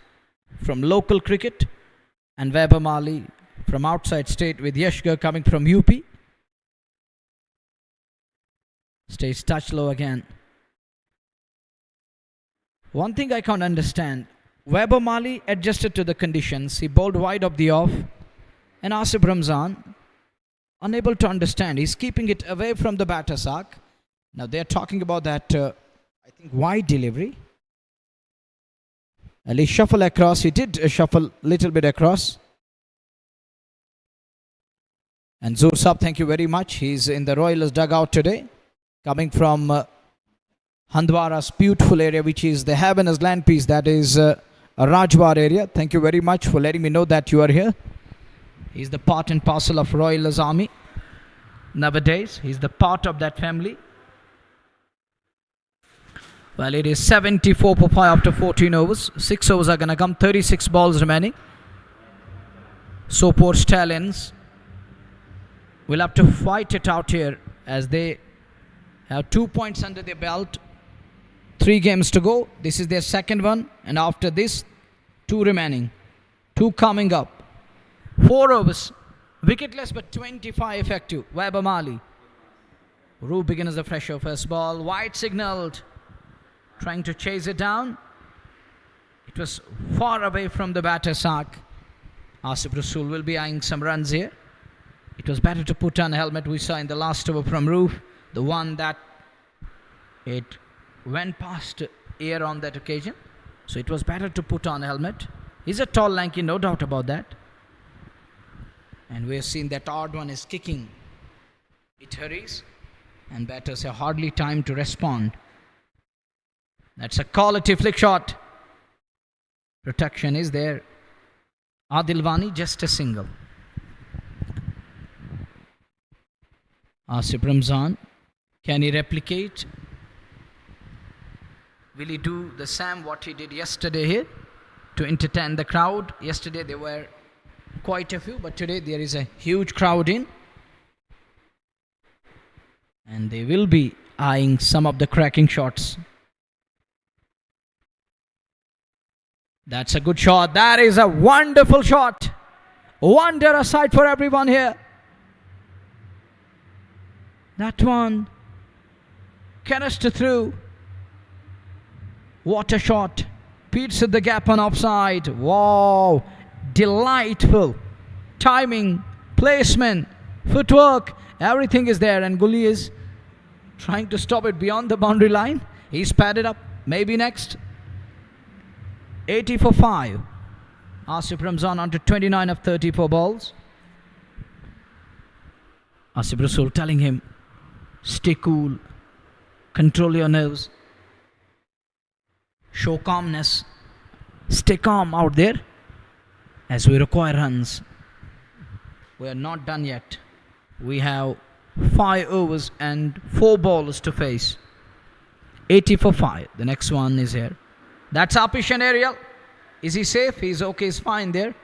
from local cricket. And Weber Mali from outside state with Yashgar coming from UP. Stays touch low again. One thing I can't understand. Weber Mali adjusted to the conditions. He bowled wide of the off. And Asif Ramzan, unable to understand. He's keeping it away from the batter's arc. Now they're talking about that, I think, wide delivery. And he shuffle across. He did shuffle a little bit across. And Zur Saab, thank you very much. He's in the Royals dugout today. Coming from Handwara's beautiful area, which is the Havan's land piece. That is a Rajwar area. Thank you very much for letting me know that you are here. He's the part and parcel of Royals army. Nowadays, he's the part of that family. Well, it is 74 for 5 after 14 overs. 6 overs are going to come. 36 balls remaining. Sopore Stallions will have to fight it out here as they have 2 points under their belt. 3 games to go. This is their second one, and after this, 2 remaining. 2 coming up. 4 overs. Wicketless but 25 effective. Weber Mali. Ru begins the fresher first ball. White signaled. Trying to chase it down. It was far away from the batter's arc. Asif Rasool will be eyeing some runs here. It was better to put on a helmet. We saw in the last over from Roof, the one that it went past ear on that occasion. So it was better to put on a helmet. He's a tall, lanky, no doubt about that. And we have seen that odd one is kicking. It hurries. And batters have hardly time to respond. That's a quality flick shot. Protection is there. Adil Wani just a single. Asif Ramzan, can he replicate? Will he do the same what he did yesterday here to entertain the crowd? Yesterday there were quite a few, but today there is a huge crowd in. And they will be eyeing some of the cracking shots. That's a good shot. That is a wonderful shot. Wonder aside for everyone here. That one. Canister through. What a shot. Beats at the gap on offside. Wow. Delightful. Timing. Placement. Footwork. Everything is there. And Gully is trying to stop it beyond the boundary line. He's padded up. Maybe next. 80 for 5. Asif Ramzan on to 29 of 34 balls. Asif Rasool telling him, stay cool, control your nerves, show calmness, stay calm out there as we require runs. We are not done yet. We have 5 overs and 4 balls to face. 80 for 5. The next one is here. That's Apish and Ariel. Is he safe? He's okay, he's fine there.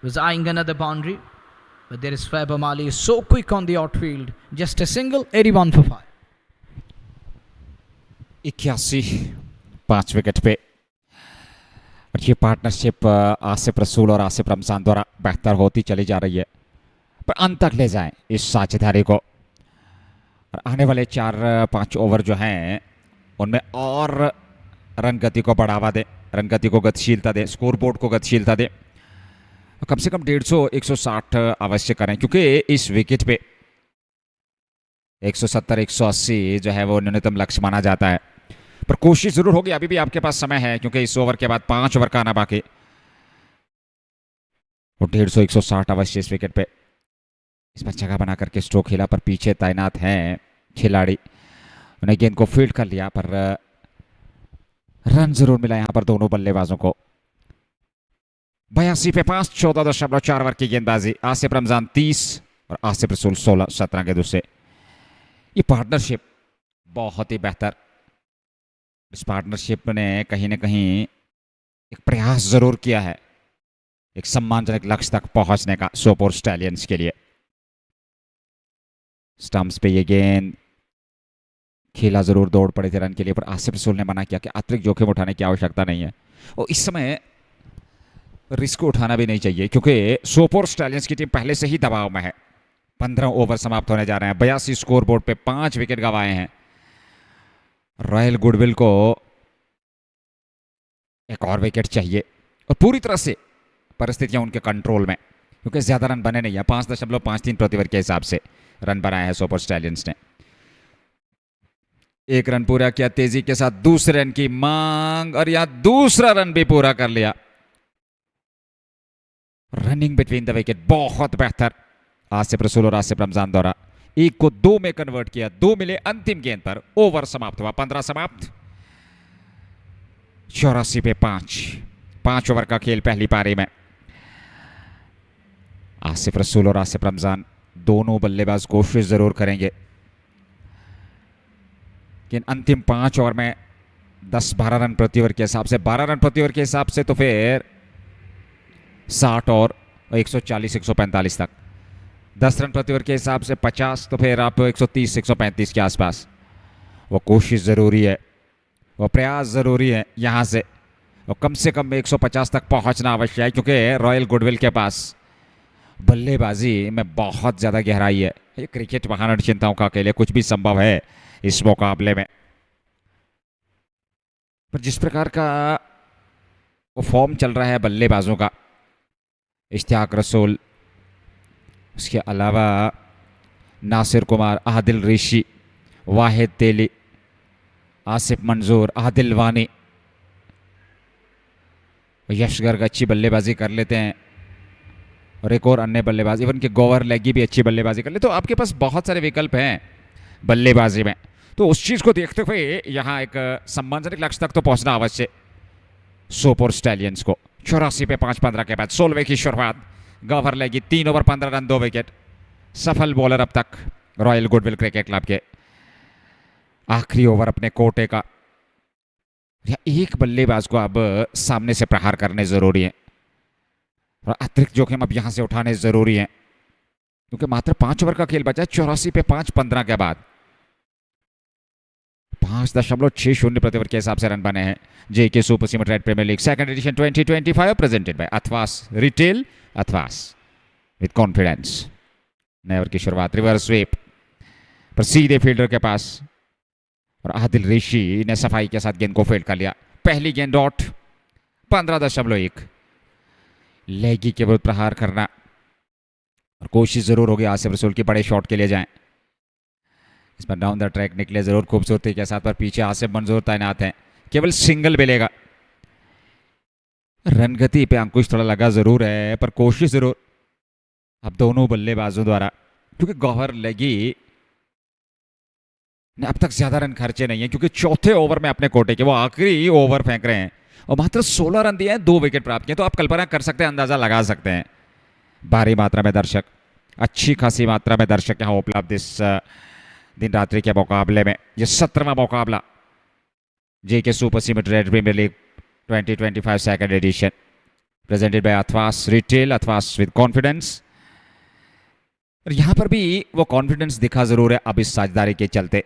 Was eyeing another boundary. But there is Weber Mali, so quick on the outfield. Just a single, 81 for 5. 81 5 wicket पे। और ये partnership Asif रसूल और आसिफ रमजान द्वारा बेहतर होती चली जा रही है, पर अंत तक ले जाएं इस साझेदारी को। और आने वाले 4-5 ओवर जो हैं उनमें और रन गति को बढ़ावा दें, रन गति को गतिशीलता दें, स्कोरबोर्ड को गतिशीलता दें। कम से कम 150-160 अवश्य करें, क्योंकि इस विकेट पे 170-180 जो है वो न्यूनतम लक्ष्य माना जाता है। पर कोशिश जरूर होगी, अभी भी आपके पास समय है, क्योंकि इस ओवर के बाद 5 ओवर का आना बाकी। और 150-160 अवश्य इस विकेट पे। इस पर जगह बना करके स्ट्रोक खेला, पर पीछे तैनात हैं खिलाड़ी, उन्हें गेंद को फील्ड कर लिया, पर रन जरूर मिला यहां पर दोनों बल्लेबाजों को। 82 पे 5, 14.4 ओवर की गेंदबाजी। आसिफ रमजान 30 और आसिफ रसूल 16-17 के दूसरे। ये पार्टनरशिप बहुत ही बेहतर। इस पार्टनरशिप ने कहीं ना कहीं एक प्रयास जरूर किया है एक सम्मानजनक लक्ष्य तक पहुंचने का सोपोर स्टैलियंस के लिए। स्टंप्स पे ये गेंद खेला, जरूर दौड़ पड़े थे रन के लिए, पर आसिफ रसूल ने मना किया कि अतिरिक्त जोखिम उठाने की आवश्यकता नहीं है और इस समय रिस्क उठाना भी नहीं चाहिए, क्योंकि सोपोर स्टैलियंस की टीम पहले से ही दबाव में है। 15 ओवर समाप्त होने जा रहे हैं। 82 स्कोर बोर्ड पे 5 विकेट गंवाए हैं। रॉयल गुडविल को एक और विकेट चाहिए और पूरी तरह से परिस्थितियां उनके कंट्रोल में, क्योंकि ज्यादा रन बने नहीं है। 5.53 प्रति ओवर के हिसाब से रन बनाए हैं सोपोर स्टैलियंस ने। 1 रन पूरा किया, तेजी के साथ दूसरे रन की मांग और यहां दूसरा रन भी पूरा कर लिया। रनिंग बिटवीन द विकेट बहुत बेहतर आसिफ रसूल और आसिफ रमजान द्वारा। 1 को 2 में कन्वर्ट किया, 2 मिले अंतिम गेंद पर। ओवर समाप्त हुआ, 15 समाप्त। 84 पे 5 ओवर का खेल पहली पारी में। आसिफ रसूल और आसिफ रमजान दोनों बल्लेबाज कोशिश जरूर करेंगे, लेकिन अंतिम 5 ओवर में 10-12 रन प्रति ओवर के हिसाब से, 12 रन प्रति ओवर के हिसाब से तो फिर 60 और 140-145 तक। 10 रन प्रति ओवर के हिसाब से 50, तो फिर आप 130-135 के आसपास। वो कोशिश ज़रूरी है वो प्रयास ज़रूरी है यहाँ से, और कम से कम 150 तक पहुँचना अवश्य है, क्योंकि रॉयल गुडविल के पास बल्लेबाजी में बहुत ज़्यादा गहराई है। ये क्रिकेट महान चिंताओं का अकेले कुछ भी संभव है इस मुकाबले में। पर जिस प्रकार का वो फॉर्म चल रहा है बल्लेबाजों का, इश्तियाक रसूल, उसके अलावा नासिर कुमार, आदिल ऋषि, वाहिद तेली, आसिफ मंजूर, आदिल वानी, यश गर्ग अच्छी बल्लेबाजी कर लेते हैं, और एक और अन्य बल्लेबाज, इवन के गोवर लेगी भी अच्छी बल्लेबाजी कर ले। तो आपके पास बहुत सारे विकल्प हैं बल्लेबाजी में। तो उस चीज़ को देखते हुए यहाँ एक सम्मानजनक लक्ष्य तक तो पहुंचना अवश्य। सोपोर स्टैलियंस को 84 पे 5-15 के बाद 16वें की शुरुआत, गोवर लेगी 3 ओवर 15 रन 2 विकेट, सफल बॉलर अब तक रॉयल गुडविल क्रिकेट क्लब के। आखिरी ओवर अपने कोटे का, एक बल्लेबाज को अब सामने से प्रहार करने जरूरी है, और अतिरिक्त जोखिम अब यहां से उठाने जरूरी है, क्योंकि मात्र 5 ओवर का खेल बचा है। 84 पे 5-15 के बाद 5.60 प्रति ओवर के हिसाब से रन बने हैं। JK super cement red premier league second edition 2025 presented by Athwas retail, Athwas with confidence. नए ओवर की शुरुआत, रिवर्स स्वीप पर सीधे फील्डर के पास, और आदिल ऋषि ने सफाई के साथ गेंद को फील्ड कर लिया। पहली गेंद डॉट, 15.1। लेगी के विरुद्ध प्रहार करना, और कोशिश जरूर होगी आसिफ रसूल की बड़े शॉट के लिए जाएं। इस पर डाउन द ट्रैक निकले जरूर खूबसूरती के साथ, पर पीछे आसिफ मंजूर तैनात हैं। केवल सिंगल मिलेगा। रन गति पे अंकुश थोड़ा लगा जरूर है, पर कोशिश जरूर अब दोनों बल्लेबाजों द्वारा, क्योंकि गौहर लेगी ने अब तक ज्यादा रन खर्चे नहीं है, क्योंकि चौथे ओवर में अपने कोटे के वो आखिरी ओवर फेंक रहे हैं, और मात्र 16 रन दिए हैं, 2 विकेट प्राप्त किए। तो आप कल्पना कर सकते हैं, अंदाजा लगा सकते हैं। भारी मात्रा में दर्शक, अच्छी खासी मात्रा में दर्शक यहाँ उपलब्ध इस दिन रात्रि के मुकाबले में। यह 17वां मुकाबला JK super cement red premier league 2025 second edition, presented by Athwas retail, Athwas with confidence. और यहां पर भी वो कॉन्फिडेंस दिखा जरूर है अब इस साझेदारी के चलते,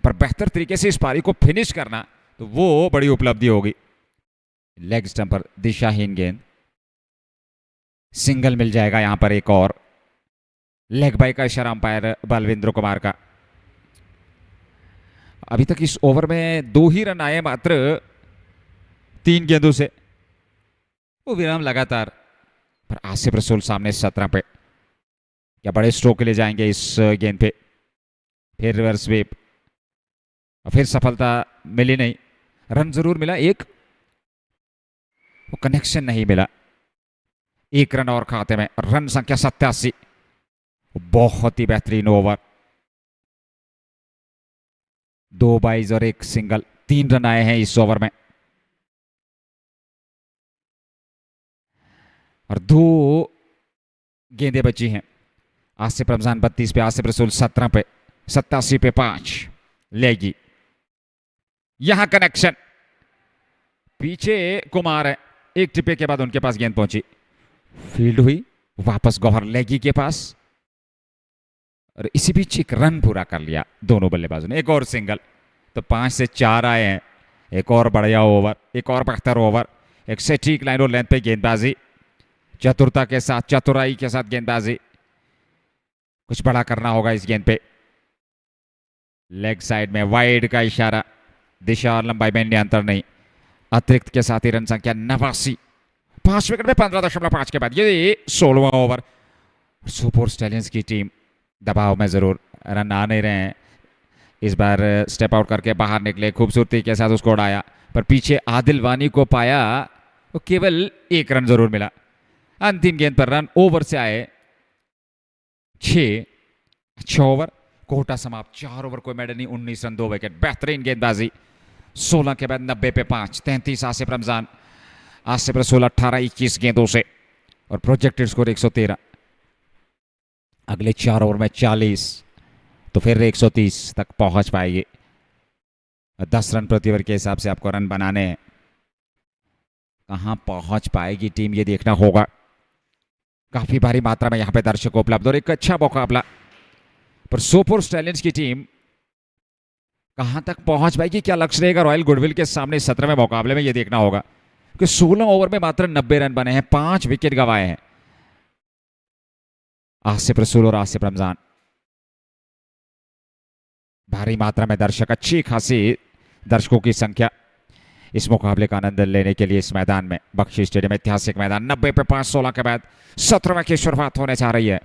पर बेहतर तरीके से इस पारी को फिनिश करना, तो वो बड़ी उपलब्धि होगी। लेग स्टंप पर दिशाहीन गेंद, सिंगल मिल जाएगा यहां पर एक और। लेग बाई का इशारा अंपायर बलविंद्र कुमार का। अभी तक इस ओवर में 2 ही रन आए मात्र 3 गेंदों से, वो विराम लगातार। पर आसिफ रसूल सामने 17 पे, क्या बड़े स्ट्रोक के लिए जाएंगे इस गेंद पे। फिर रिवर्स स्वीप, और फिर सफलता मिली नहीं। रन जरूर मिला एक, वो कनेक्शन नहीं मिला। 1 रन और खाते में, रन संख्या 87। बहुत ही बेहतरीन ओवर, 2 बाइज और 1 सिंगल, 3 रन आए हैं इस ओवर में, और 2 गेंदें बची हैं। आसिफ रमजान 32 पे, आसिफ रसूल 17 पे, 87 पे 5 लेगी। यहां कनेक्शन, पीछे कुमार है, एक टिप्पे के बाद उनके पास गेंद पहुंची, फील्ड हुई, वापस गौहर लेगी के पास, और इसी बीच एक रन पूरा कर लिया दोनों बल्लेबाजों ने। एक और सिंगल, तो 5 से 4 आए हैं। एक और बढ़िया ओवर, एक और बेहतर ओवर, एक सटीक लाइन और लेंथ पे गेंदबाजी, चतुरता के साथ, चतुराई के साथ गेंदबाजी। कुछ बड़ा करना होगा इस गेंद पे। लेग साइड में वाइड का इशारा, दिशा और लंबाई में नियंत्रण नहीं। अतिरिक्त के साथ ही रन संख्या 89, 5 विकेट में 15.5 के बाद ये 16वां ओवर। सोपोर स्टैलियंस की टीम दबाव में जरूर, रन आ नहीं रहे हैं। इस बार स्टेप आउट करके बाहर निकले, खूबसूरती के साथ उसको उड़ाया, पर पीछे आदिल वानी को पाया, तो केवल 1 रन जरूर मिला। अंतिम गेंद पर रन ओवर से आए 6 ओवर, कोटा समाप्त। 4 ओवर कोई मेडल नहीं, 19 रन 2 विकेट, बेहतरीन गेंदबाजी। 16 के बाद 90 पे 5, 33 आसिफ रमजान, आसिफ रसूल 18-21 गेंदों से, और प्रोजेक्टेड स्कोर 113। अगले 4 ओवर में 40, तो फिर 130 तक पहुंच पाएगी। 10 रन प्रति ओवर के हिसाब से आपको रन बनाने हैं। कहां पहुंच पाएगी टीम, ये देखना होगा। काफी भारी मात्रा में यहां पे दर्शक उपलब्ध, और एक अच्छा मुकाबला। पर सोपोर स्टैलियंस की टीम कहां तक पहुंच पाएगी, क्या लक्ष्य रहेगा रॉयल गुडविल के सामने 17वें मुकाबले में, यह देखना होगा कि 16 ओवर में मात्र 90 रन बने हैं, 5 विकेट गंवाए हैं आसिफ रसूल और आसिफ रमजान। भारी मात्रा में दर्शक, अच्छी खासी दर्शकों की संख्या इस मुकाबले का आनंद लेने के लिए इस मैदान में, बख्शी स्टेडियम ऐतिहासिक मैदान। 90 पे 5, 16 के बाद 17वें की शुरुआत होने जा रही है।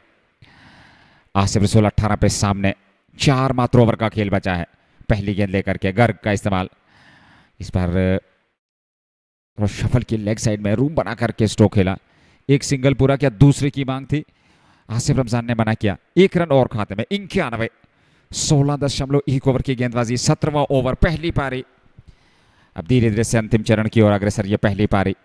आसिफ रसूल 18 पे सामने, 4 मात्र ओवर का खेल बचा है। पहली गेंद लेकर के गर्ग का इस्तेमाल, इस बार शफल की लेग साइड में रूम बना करके स्ट्रोक खेला, एक सिंगल पूरा किया, दूसरे की मांग थी, आसिफ रमजान ने मना किया। 1 रन और खाते में, 91, 16.1 ओवर की गेंदबाजी, 17वां ओवर, पहली पारी। अब धीरे धीरे से अंतिम चरण की ओर अग्रसर ये पहली पारी।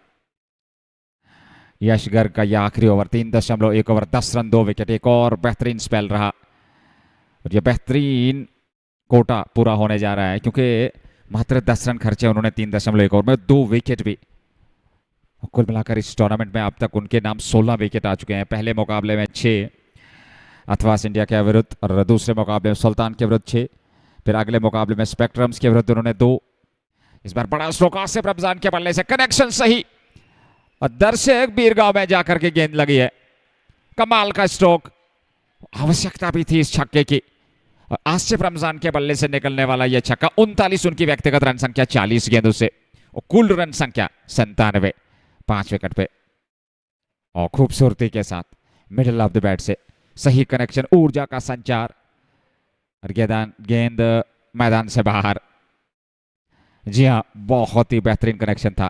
यश गर्ग का यह आखिरी ओवर, 3.1 ओवर, 10 रन 2 विकेट। एक और बेहतरीन स्पेल रहा और यह बेहतरीन कोटा पूरा होने जा रहा है, क्योंकि मात्र 10 रन खर्चे उन्होंने 3.1 ओवर में, 2 विकेट भी। कुल मिलाकर इस टूर्नामेंट में अब तक उनके नाम 16 विकेट आ चुके हैं। पहले मुकाबले में 6 अथवास इंडिया के विरुद्ध, और दूसरे मुकाबले में सुल्तान के विरुद्ध 6, फिर अगले मुकाबले में स्पेक्ट्रम्स के विरुद्ध उन्होंने 2। इस बार बड़ा स्ट्रोक आसिफ रमजान के बल्ले से, कनेक्शन सही और दर्शक बीरगांव में जाकर के गेंद लगी है। कमाल का स्ट्रोक, आवश्यकता भी थी इस छक्के की। और आसिफ रमजान के बल्ले से निकलने वाला यह छक्का, 39 उनकी व्यक्तिगत रन संख्या, 40 गेंदों से, और कुल रन संख्या 97, 5 विकेट पे, और खूबसूरती के साथ मिडिल ऑफ द बैट से सही कनेक्शन, ऊर्जा का संचार, और गेंद मैदान से बाहर। जी हाँ, बहुत ही बेहतरीन कनेक्शन था।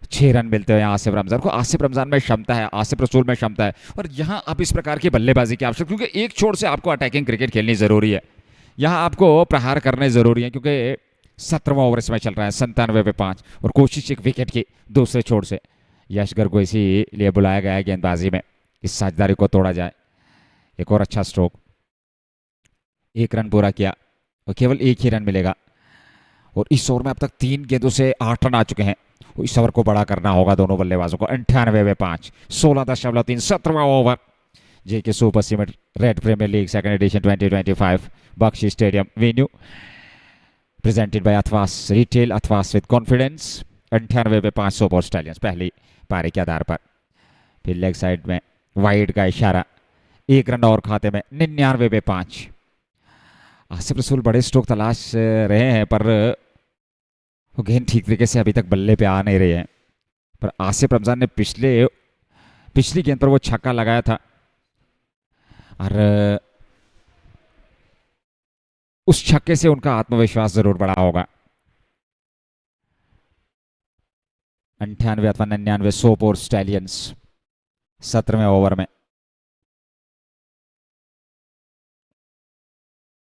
6 रन मिलते हैं आसिफ रमजान को। आसिफ रमजान में क्षमता है, आसिफ रसूल में क्षमता है, और यहाँ अब इस प्रकार की बल्लेबाजी की आवश्यकता, क्योंकि एक छोर से आपको अटैकिंग क्रिकेट खेलनी जरूरी है, यहाँ आपको प्रहार करने जरूरी है, क्योंकि 17वां ओवर इसमें चल रहा है, 97 पे 5, और कोशिश एक विकेट की दूसरे छोर से। यश गर्ग को इसीलिए बुलाया गया है गेंदबाजी में, इस साझेदारी को तोड़ा जाए। एक और अच्छा स्ट्रोक, 1 रन पूरा किया और केवल 1 ही रन मिलेगा, और इस ओवर में अब तक 3 गेंदों से 8 रन आ चुके हैं। इस ओवर को बड़ा करना होगा दोनों बल्लेबाजों को। 98 पे 5, 16.3, 17वां over. JK super cement red premier league second edition 2025 Bakshi stadium venue, presented by Athwas retail, Athwas with confidence. 98 पे 5 सोपोर स्टैलियंस पहली पारी के आधार पर। फिर लेग साइड में वाइड का इशारा, 1 रन और खाते में, 99 पे 5। आसिफ रसूल बड़े स्ट्रोक तलाश रहे हैं, पर वो गेंद ठीक तरीके से अभी तक बल्ले पे आ नहीं रहे हैं। पर आसिफ रमजान ने पिछली गेंद पर वो छक्का लगाया था, और उस छक्के से उनका आत्मविश्वास जरूर बढ़ा होगा। 98 अथवा 99 सोपोर स्टैलियंस 17वें ओवर में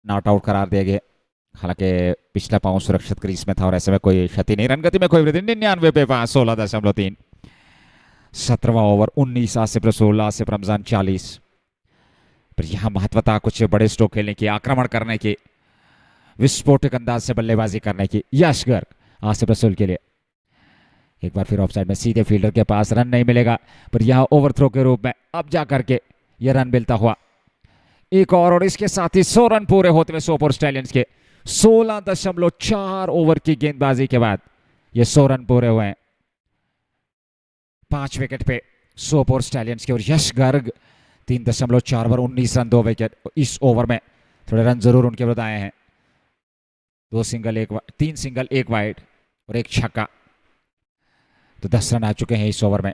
नॉट आउट करार दिए गए। हालांकि पिछला पांव सुरक्षित क्रीज में था और ऐसे में कोई क्षति नहीं, रन गति में कोई वृद्धि। 99 पे 5, 16.3। 17वां ओवर, 19 आसिफ रसूल, आसिफ रमजान 40। पर यहां महत्वता कुछ बड़े स्ट्रोक खेलने की, आक्रमण करने की, विस्फोटक अंदाज से बल्लेबाजी करने की। यश गर्ग आसिफ रसूल के लिए एक बार फिर ऑफसाइड में, सीधे फील्डर के पास रन नहीं मिलेगा, पर यहां ओवरथ्रो के रूप में अब जाकर के यह रन मिलता हुआ। एक और इसके साथ ही 100 रन पूरे होते हुए सोपोर स्टैलियंस के। 16.4 ओवर की गेंदबाजी के बाद ये 100 रन पूरे हुए हैं 5 विकेट पे सोपोर स्टैलियंस के। और यश गर्ग 3.4 ओवर, 19 रन 2 विकेट। इस ओवर में थोड़े रन जरूर उनके विरुद्ध आए हैं, 3 सिंगल 1 वाइड और 1 छक्का, तो 10 रन आ चुके हैं इस ओवर में।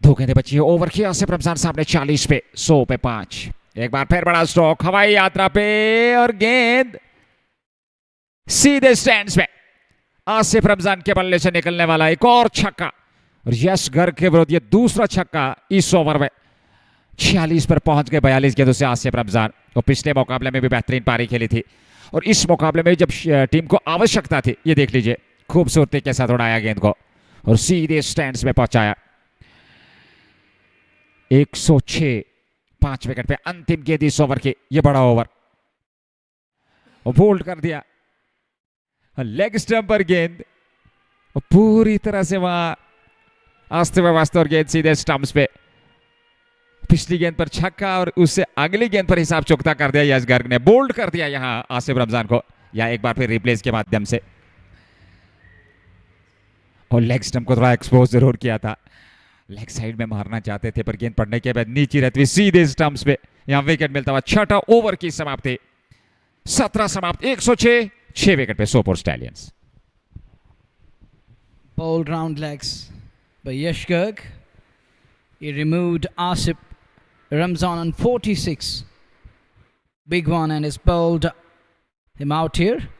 2 गेंदें बची है ओवर की। आसिफ रमजान सामने 40 पे, 100 पे 5। एक बार फिर बड़ा स्ट्रोक हवाई यात्रा पे, और गेंद सीधे स्टैंड्स में। आसिफ रमजान के बल्ले से निकलने वाला एक और छक्का, और यश गर्ग के विरुद्ध ये दूसरा छक्का इस ओवर में। 46 पर पहुंच गए 42 गेंदों से आसिफ रमजान। और पिछले मुकाबले में भी बेहतरीन पारी खेली थी, और इस मुकाबले में जब टीम को आवश्यकता थी, ये देख लीजिए, खूबसूरती के साथ उड़ाया गेंद को और सीधे स्टैंड्स में पहुंचाया। 106, 5 विकेट पे अंतिम गेंद इस ओवर की। ये बड़ा ओवर बोल्ड कर दिया, लेग स्टंप पर गेंद पूरी तरह से वहां आस्ते में वास्ते, और गेंद सीधे स्टंप्स पे पिछली गेंद पर छक्का और उससे अगली गेंद पर हिसाब चुकता कर दिया यश गर्ग ने, बोल्ड कर दिया यहां आसिफ रमजान को, या एक बार फिर रिप्लेस के माध्यम से, और लेग स्टंप को थोड़ा एक्सपोज जरूर किया था, लेग साइड में मारना चाहते थे पर गेंद पड़ने के बाद नीचे रहती हुई सीधे स्टंप्स पे यहां विकेट मिलता हुआ। छठा ओवर की समाप्ति, 17 समाप्त, 106, 6 विकेट पे Sopore stallions. Bowled round legs by Yash Garg. He removed Asif Ramzan on 46. Big one, and has bowled him out here.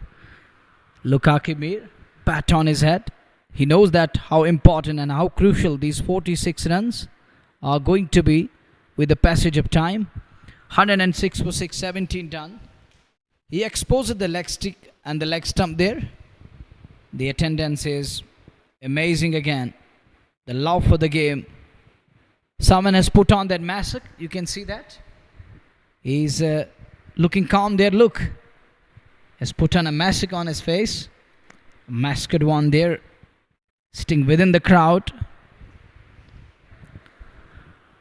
Lukaki Mir, bat on his head. He knows that how important and how crucial these 46 runs are going to be with the passage of time. 106 for 6, 17 done. He exposed the leg stick and the leg stump there. The attendance is amazing again. The love for the game. Someone has put on that mask. You can see that. He's looking calm there. Look. Has put on a mask on his face. A masked one there. Sitting within the crowd.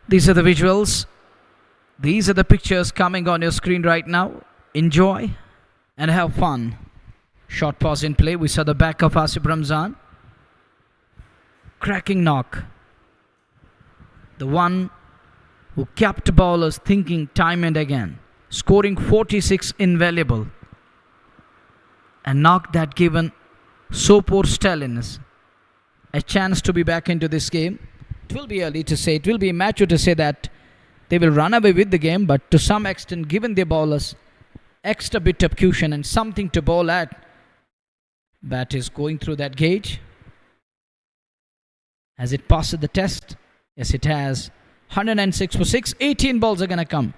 These are the visuals. These are the pictures coming on your screen right now. Enjoy and have fun. Short pause in play. We saw the back of Asif Ramzan. Cracking knock. The one who kept bowlers thinking time and again. Scoring 46 invaluable. A knock that given Sopore Stallions a chance to be back into this game. It will be early to say, it will be immature to say that they will run away with the game, but to some extent, given their bowlers extra bit of cushion and something to bowl at, bat is going through that gauge. Has it passed the test? Yes, it has. 106 for 6. 18 balls are going to come.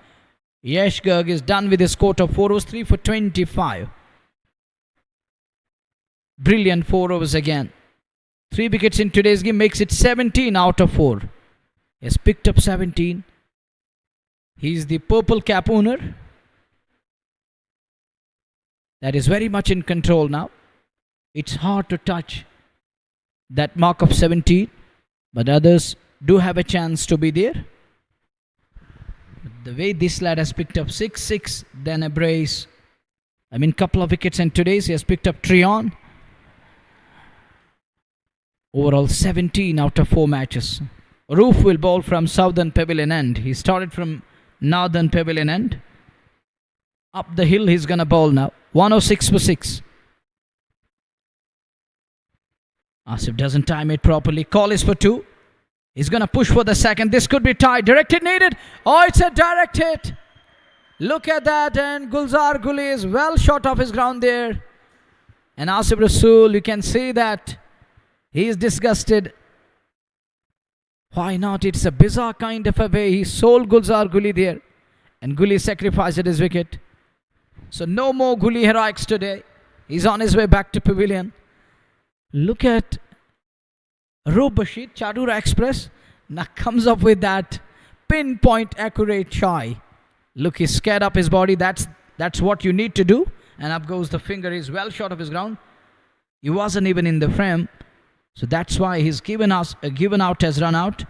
Yash Garg is done with his score of 4 overs, 3 for 25. Brilliant 4 overs again. 3 wickets in today's game makes it 17 out of 4. He has picked up 17. He is the purple cap owner. That is very much in control now. It's hard to touch that mark of 17. But others do have a chance to be there. But the way this lad has picked up 6-6, then a brace. I mean, couple of wickets in today's. He has picked up Trion. Overall 17 out of 4 matches. Roof will bowl from Southern Pavilion End. He started from Northern Pavilion End. Up the hill he's going to bowl now. 106 for 6. Asif doesn't time it properly. Call is for 2. He's going to push for the second. This could be tied. Direct hit needed. Oh, it's a direct hit. Look at that. And Gulzar Guli is well short of his ground there. And Asif Rasool, you can see that he is disgusted. Why not? It's a bizarre kind of a way. He sold Gulzar Guli there. And Guli sacrificed his wicket. So no more Guli heroics today. He's on his way back to Pavilion. Look at Rob Bashir, Chadura Express. Now comes up with that pinpoint accurate shy. Look, he's scared up his body. That's what you need to do. And up goes the finger. He's well short of his ground. He wasn't even in the frame. So that's why he's given out as run out.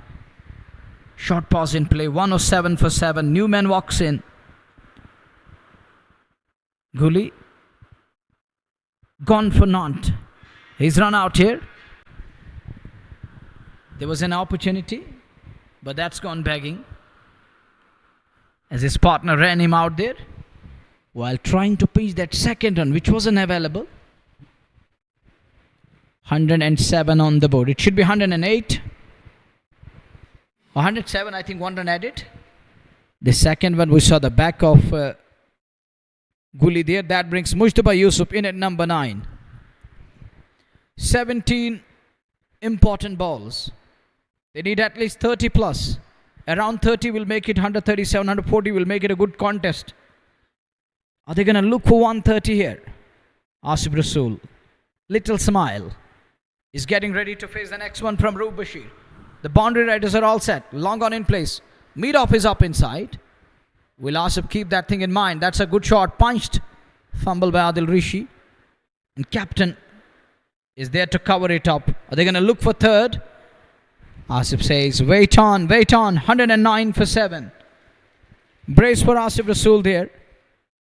Short pause in play. 107 for 7. Newman walks in. Guli gone for naught. He's run out here. There was an opportunity, but that's gone begging. As his partner ran him out there while trying to pitch that second run, which wasn't available. 107 on the board. It should be 108. 107, I think, one run added. The second one, we saw the back of Guli there. That brings Mujtaba Yusuf in at number 9. 17 important balls. They need at least 30 plus. Around 30 will make it 137, 140 will make it a good contest. Are they going to look for 130 here? Asif Rasool. Little smile. Is getting ready to face the next one from Roof Bashir. The boundary riders are all set. Long on in place. Mid off is up inside. Will Asif keep that thing in mind? That's a good shot. Punched. Fumble by Adil Rishi. And captain is there to cover it up. Are they going to look for third? Asif says, wait on, 109 for 7. Brace for Asif Rasool there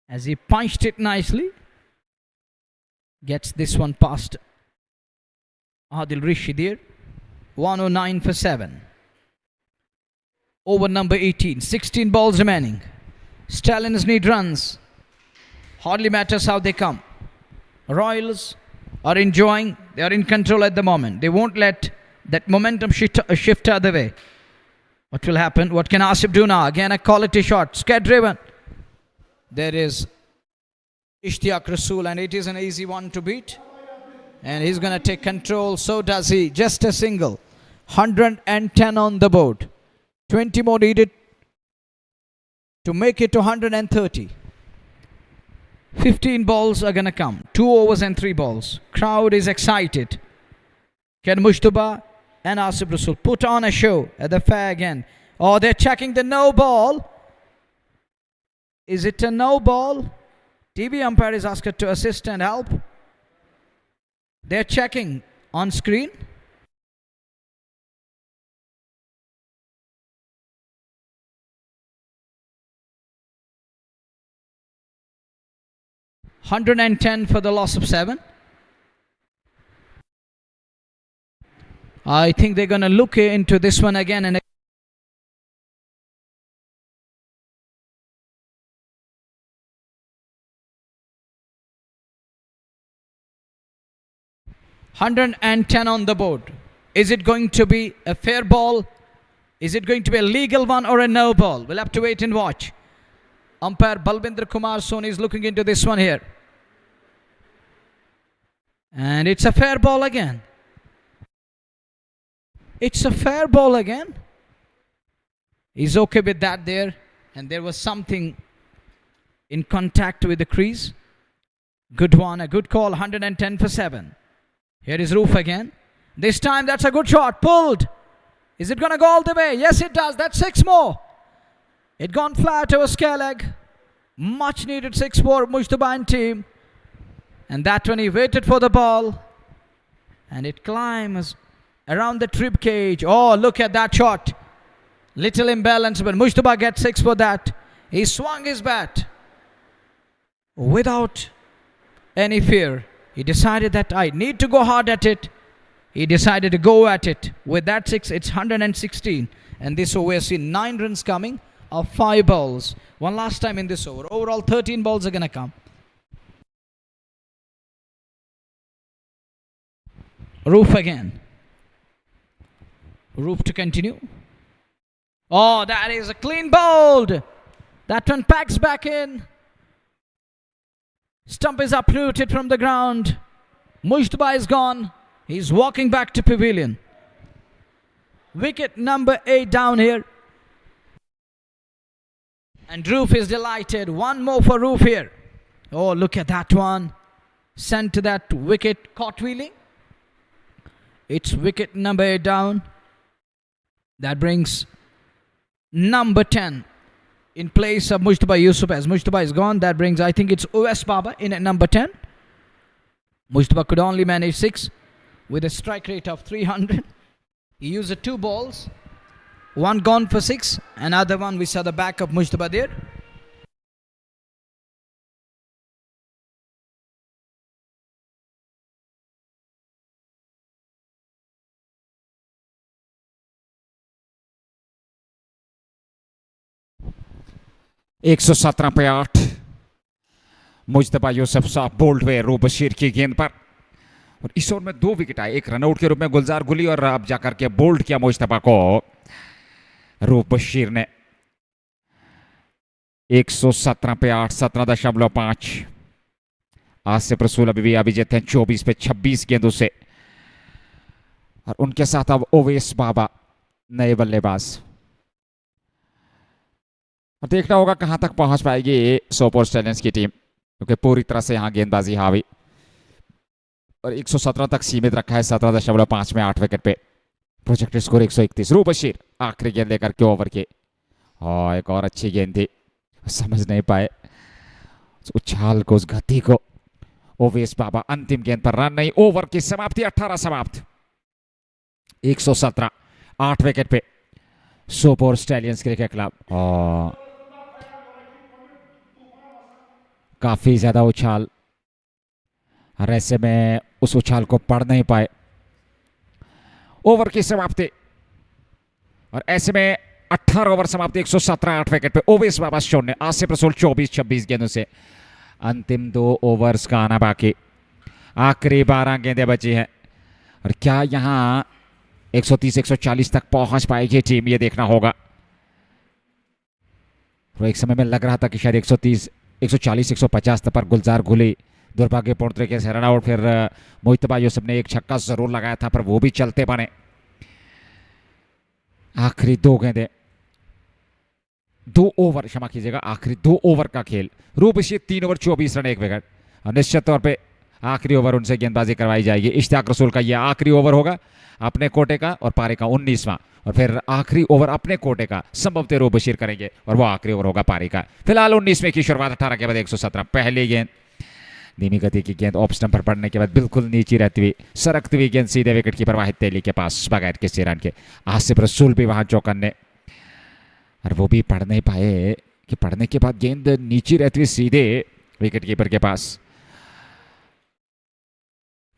as he punched it nicely. Gets this one past Adil Rishi there. 109 for 7. Over number 18. 16 balls remaining. Stallions need runs. Hardly matters how they come. Royals are enjoying. They are in control at the moment. They won't let that momentum shift other way. What will happen? What can Asif do now? Again a quality shot. Sked driven. There is Ishtiyaq Rasool, and it is an easy one to beat. And he's going to take control. So does he. Just a single. 110 on the board. 20 more needed to make it to 130. 15 balls are going to come. 2 overs and 3 balls. Crowd is excited. Can Mushtaba and Asif Rasool put on a show at the fair again? Oh, they're checking the no ball. Is it a no ball? TV umpire is asked to assist and help. They're checking on screen. $110 for the loss of 7. I think they're going to look into this one again and 110 on the board. Is it going to be a fair ball? Is it going to be a legal one or a no ball? We'll have to wait and watch. Umpire Balbindra Kumar Soni is looking into this one here. And it's a fair ball again. It's a fair ball again. He's okay with that there. And there was something in contact with the crease. Good one, a good call. 110 for 7. Here is Roof again. This time that's a good shot. Pulled. Is it going to go all the way? Yes, it does. That's 6 more. It gone flat over scare leg. Much needed 6 for Mushtaba and team. And that one he waited for the ball. And it climbs around the trip cage. Oh, look at that shot. Little imbalance, but Mushtaba gets 6 for that. He swung his bat without any fear. He decided that I need to go hard at it. He decided to go at it. With that 6, it's 116. And this over, we've seen 9 runs coming of 5 balls. One last time in this over. Overall, 13 balls are going to come. Roof again. Roof to continue. Oh, that is a clean bowled. That one packs back in. Stump is uprooted from the ground. Mushtaba is gone. He's walking back to pavilion. Wicket number 8 down here. And Roof is delighted. One more for Roof here. Oh, look at that one. Sent to that wicket, caught wheeling. It's wicket number 8 down. That brings number 10 in place of Mushtaba Yusuf. As Mushtaba is gone, that brings, I think it's Uwais Baba in at number 10. Mushtaba could only manage 6 with a strike rate of 300. He used 2 balls. One gone for 6. Another one, we saw the back of Mushtaba there. एक सौ 17 पे 8. मुजतबा यूसुफ साहब bold हुए रूप बशीर की गेंद पर और इस ओवर में 2 विकेट आए. एक रनआउट के रूप में गुलजार गुली और अब जाकर के बोल्ड किया मुजतबा को रूप बशीर ने. 117 पे 8. 17.5. आसिफ रसूल अभी अभिजीत हैं 24 पे 26 गेंदों से और उनके साथ अब उवैस बाबा नए बल्लेबाज. और देखना होगा कहां तक पहुंच पाएगी सोपोर स्टैलियंस की टीम, क्योंकि पूरी तरह से यहां गेंदबाजी हावी और 117 तक सीमित रखा है. 17.5 में 8 विकेट पे. Projected score 131. रूप बशीर आखिरी गेंद लेकर के ओवर के. और एक और अच्छी गेंद थी, समझ नहीं पाए उस उछाल को, उस गति को. उवैस बाबा अंतिम गेंद पर रन नहीं. ओवर की समाप्ति 18 समाप्त. 117. 8 विकेट पे सोपोर स्टैलियंस क्रिकेट क्लब। और काफी ज्यादा उछाल, और ऐसे में उस उछाल को पढ़ नहीं पाए। ओवर की समाप्ति, और ऐसे में 18 ओवर समाप्ति 117 8 विकेट पे ओवेस बाबा शून्य, आसिफ रसूल 24-26 गेंदों से। अंतिम 2 ओवर्स का आना बाकी, आखिरी 12 गेंदें बची हैं, और क्या यहां 130-140 तक पहुंच पाएगी टीम, ये देखना होगा। तो एक समय में लग रहा था कि शायद 130 140 150 तक पर गुलजार गुली दुर्भाग्यपूर्ण तरीके से रन आउट। फिर मोहितबा यूसुफ ने एक छक्का जरूर लगाया था, पर वो भी चलते बने। आखिरी 2 गेंदें, 2 ओवर, क्षमा कीजिएगा, आखिरी 2 ओवर का खेल। रूपशी 3 ओवर 24 रन 1 विकेट, और निश्चित तौर पे आखिरी ओवर उनसे गेंदबाजी करवाई जाएगी। इश्तियाक रसूल का यह आखिरी ओवर होगा अपने कोटे का, और पारी का 19वां, और फिर आखिरी ओवर अपने कोटे का संभवतः रूप बशीर करेंगे, और वो आखिरी ओवर होगा पारी का। फिलहाल 19वें की शुरुआत 18 के बाद 117। पहली गेंद, धीमी गति की गेंद ऑफ स्टंप पर पड़ने के बाद बिल्कुल नीचे रहती हुई सरकती हुई गेंद सीधे विकेट कीपर वाहिद तेली के पास बगैर किसी रन के। आसिफ रसूल भी वहां चौकन्ने, और वो भी पढ़ नहीं पाए कि पढ़ने के बाद गेंद नीचे रहती हुई सीधे विकेट कीपर के पास।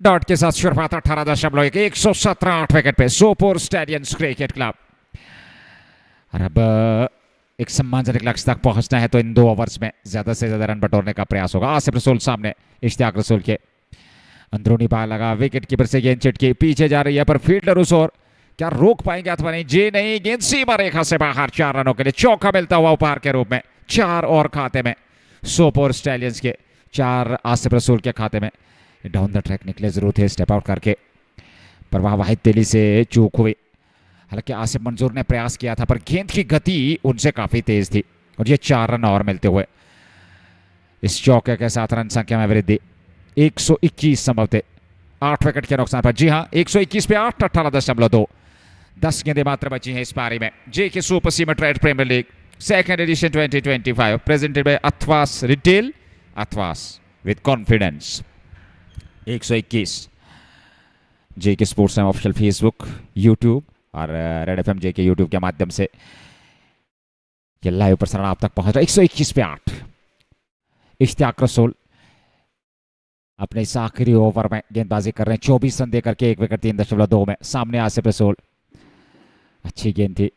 डॉट के साथ शुरुआत 18.1 117 8 विकेट पे सोपोर स्टैलियंस क्रिकेट क्लब। और अब एक सम्मानजनक लक्ष्य तक पहुंचना है, तो इन 2 ओवर्स में ज्यादा से ज्यादा रन बटोरने का प्रयास होगा। आसिफ रसूल सामने, इश्तियाक रसूल के अंदरूनी बाल लगा, विकेट कीपर से गेंद चिटकी, पीछे जा रही है, पर फील्डर उस ओर क्या रोक पाएंगे अथवा नहीं, जी नहीं, गेंद सीमा रेखा से बाहर। 4 रनों के लिए चौका मिलता हुआ उपहार के रूप में, 4 और खाते में सोपोर स्टैलियंस के, 4 आसिफ रसूल के खाते में। डाउन द ट्रैक निकले जरूर थे स्टेप आउट करके, पर वहां वाहिद तेली से चूक हुई। हालांकि आसिफ मंजूर ने प्रयास किया था, पर गेंद की गति उनसे काफी तेज थी, और ये 4 रन और मिलते हुए इस चौके के साथ रन संख्या में वृद्धि 121 संभवतः 8 विकेट के नुकसान पर। जी हां, 121 पे 8, 18.2। 10 गेंदें मात्र बची हैं इस पारी में। J K super cement premier league second edition 2025 presented by Athwas retail, Athwas with confidence. 121 J K sports time official Facebook, YouTube और red FM J K YouTube के माध्यम से ये लाइव प्रसारण आप तक पहुंच रहा है। 121 पे 8। इश्तियाक रसूल अपने इस आखिरी ओवर में गेंदबाजी कर रहे हैं, 24 रन देकर के 1 विकेट 3.2 में। सामने आसिफ रसूल, अच्छी गेंद थी,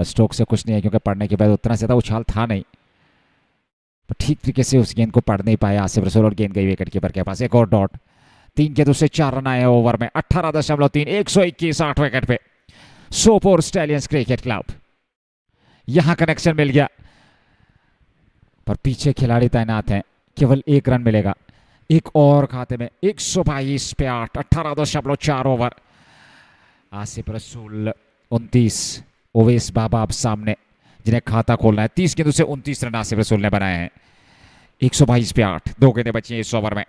स्ट्रोक से कुछ नहीं है क्योंकि पढ़ने के बाद उतना ज्यादा उछाल था नहीं, पर ठीक तरीके से उस गेंद को पढ़ नहीं पाया आसिफ रसूल, और गेंद गई विकेट कीपर के पास। एक और डॉट, 3 गेंदों से 4 रन आए ओवर में। 18.3 121 8 विकेट पे सोपोर स्टैलियंस क्रिकेट क्लब। यहां कनेक्शन मिल गया, पर पीछे खिलाड़ी तैनात हैं, केवल 1 रन मिलेगा। एक और खाते में 122 पे 8 18.4 ओवर। आसिफ रसूल 29, ओवेस बाबा अब सामने जिन्हें खाता खोलना है। 30 गेंदों से 29 रन आसिफ रसूल ने बनाए हैं। 122 पे 8, 2 गेंदें बची हैं इस ओवर में।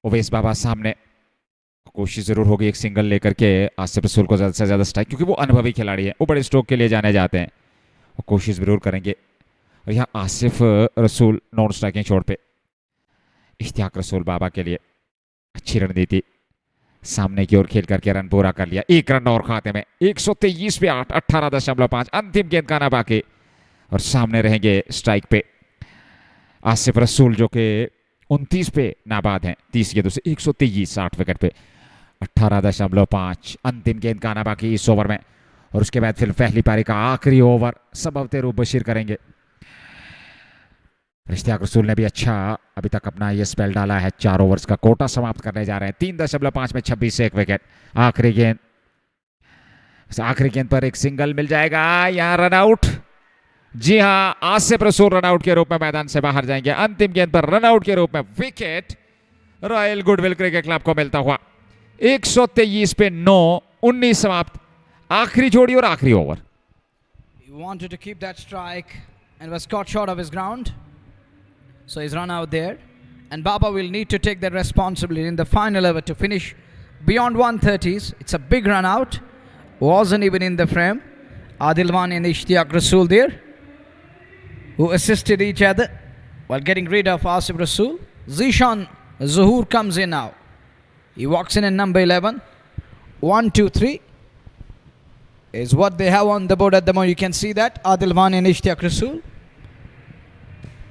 ओवेस बाबा सामने, कोशिश जरूर होगी एक सिंगल लेकर के आसिफ रसूल को ज्यादा से ज्यादा स्ट्राइक, क्योंकि वो अनुभवी खिलाड़ी है, वो बड़े स्ट्रोक के लिए जाने जाते हैं, और कोशिश जरूर करेंगे। और यहाँ आसिफ रसूल नॉन स्ट्राइकिंग छोड़ पे, इश्तियाक रसूल बाबा के लिए अच्छी रणनीति, सामने की ओर खेल करके रन पूरा कर लिया। 1 रन और खाते में। 123 पे 8 18.5। अंतिम गेंद का ना बाकी, और सामने रहेंगे स्ट्राइक पे आसिफ रसूल जो कि 29 पे नाबाद हैं। 30 गेंदों से 123 8 विकेट पे 18.5। अंतिम गेंद का आना बाकी इस ओवर में, और उसके बाद फिर पहली पारी का आखिरी ओवर संभवतः रूप बशीर करेंगे। इश्तियाक रसूल ने भी अच्छा अभी तक अपना ये स्पेल डाला है। 4 ओवर्स का कोटा समाप्त करने जा रहे हैं। 3.5 में 26 से 1 विकेट। आखिरी गेंद पर एक सिंगल मिल जाएगा, यहाँ रन आउट। जी हां, आसिफ रसूल रन आउट के रूप में मैदान से बाहर जाएंगे। अंतिम गेंद पर रन आउट के रूप में wicket royal goodwill cricket club को मिलता हुआ। 123 पे 9 19 समाप्त। आखिरी जोड़ी और आखिरी over. He wanted to keep that strike and was caught short of his ground, so he's run out there, and Baba will need to take that responsibility in the final over to finish beyond 130s. It's a big run out, wasn't even in the frame. Adilwan and Ishtiaq Rasool there, who assisted each other while getting rid of Asif Rasool. Zishan Zuhur comes in now. He walks in at number 11. 1, 2, 3 is what they have on the board at the moment. You can see that Adil Wani and Ishtiaq Rasool.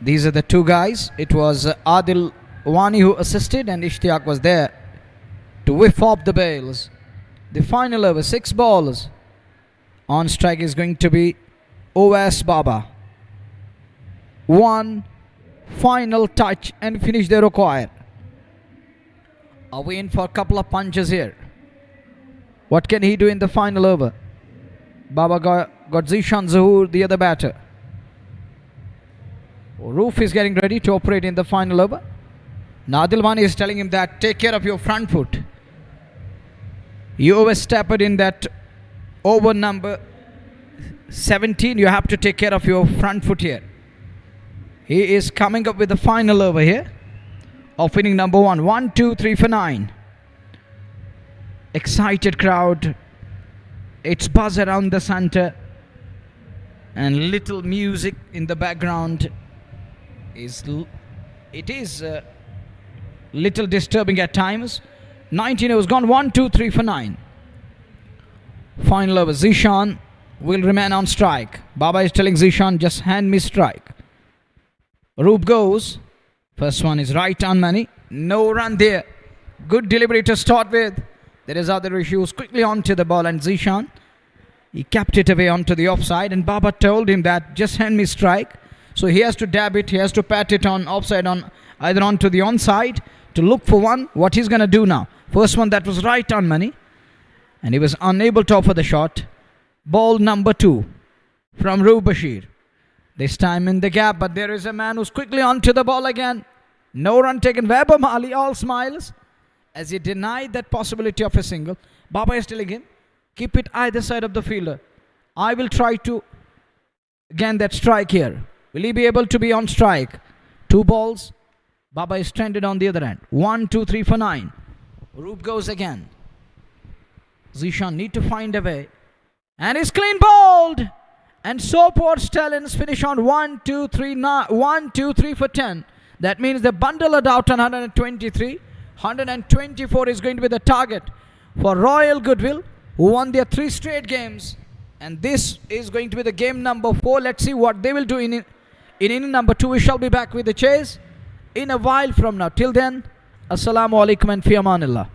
These are the two guys. It was Adil Wani who assisted, and Ishtiaq was there to whiff off the bails. The final over, 6 balls. On strike is going to be OS Baba. One final touch and finish they require. Are we in for a couple of punches here? What can he do in the final over? Baba got Zishan Zahoor, the other batter. Roof is getting ready to operate in the final over. Adil Wani is telling him that take care of your front foot. You overstepped in that over number 17. You have to take care of your front foot here. He is coming up with the final over here of inning number 1. 1, 2, 3 for 9. Excited crowd. It's buzz around the center, and little music in the background it is little disturbing at times. 19 overs gone. 1, 2, 3 for 9. Final over. Zishan will remain on strike. Baba is telling Zishan, just hand me strike. Roop goes. First one is right on money. No run there. Good delivery to start with. There is other issues. Quickly onto the ball, and Zishan, he kept it away onto the offside, and Baba told him that just hand me strike. So he has to dab it. He has to pat it on offside, on either onto the onside to look for one. What he's going to do now? First one that was right on money, and he was unable to offer the shot. Ball number 2 from Roof Bashir. This time in the gap, but there is a man who's quickly onto the ball again. No run taken. Weber Mali all smiles as he denied that possibility of a single. Baba is telling him, keep it either side of the fielder. I will try to gain that strike here. Will he be able to be on strike? 2 balls. Baba is stranded on the other end. 1, 2, 3 for 9. Roop goes again. Zishan need to find a way. And he's clean bowled. And Sopore Stallions finish on 1, 2, 3, 1, 2, 3 for 10. That means the bundle are out on 123. 124 is going to be the target for Royal Goodwill, who won their 3 straight games. And this is going to be the game number 4. Let's see what they will do in inning number 2. We shall be back with the chase in a while from now. Till then, Assalamu alaikum and fi amanillah.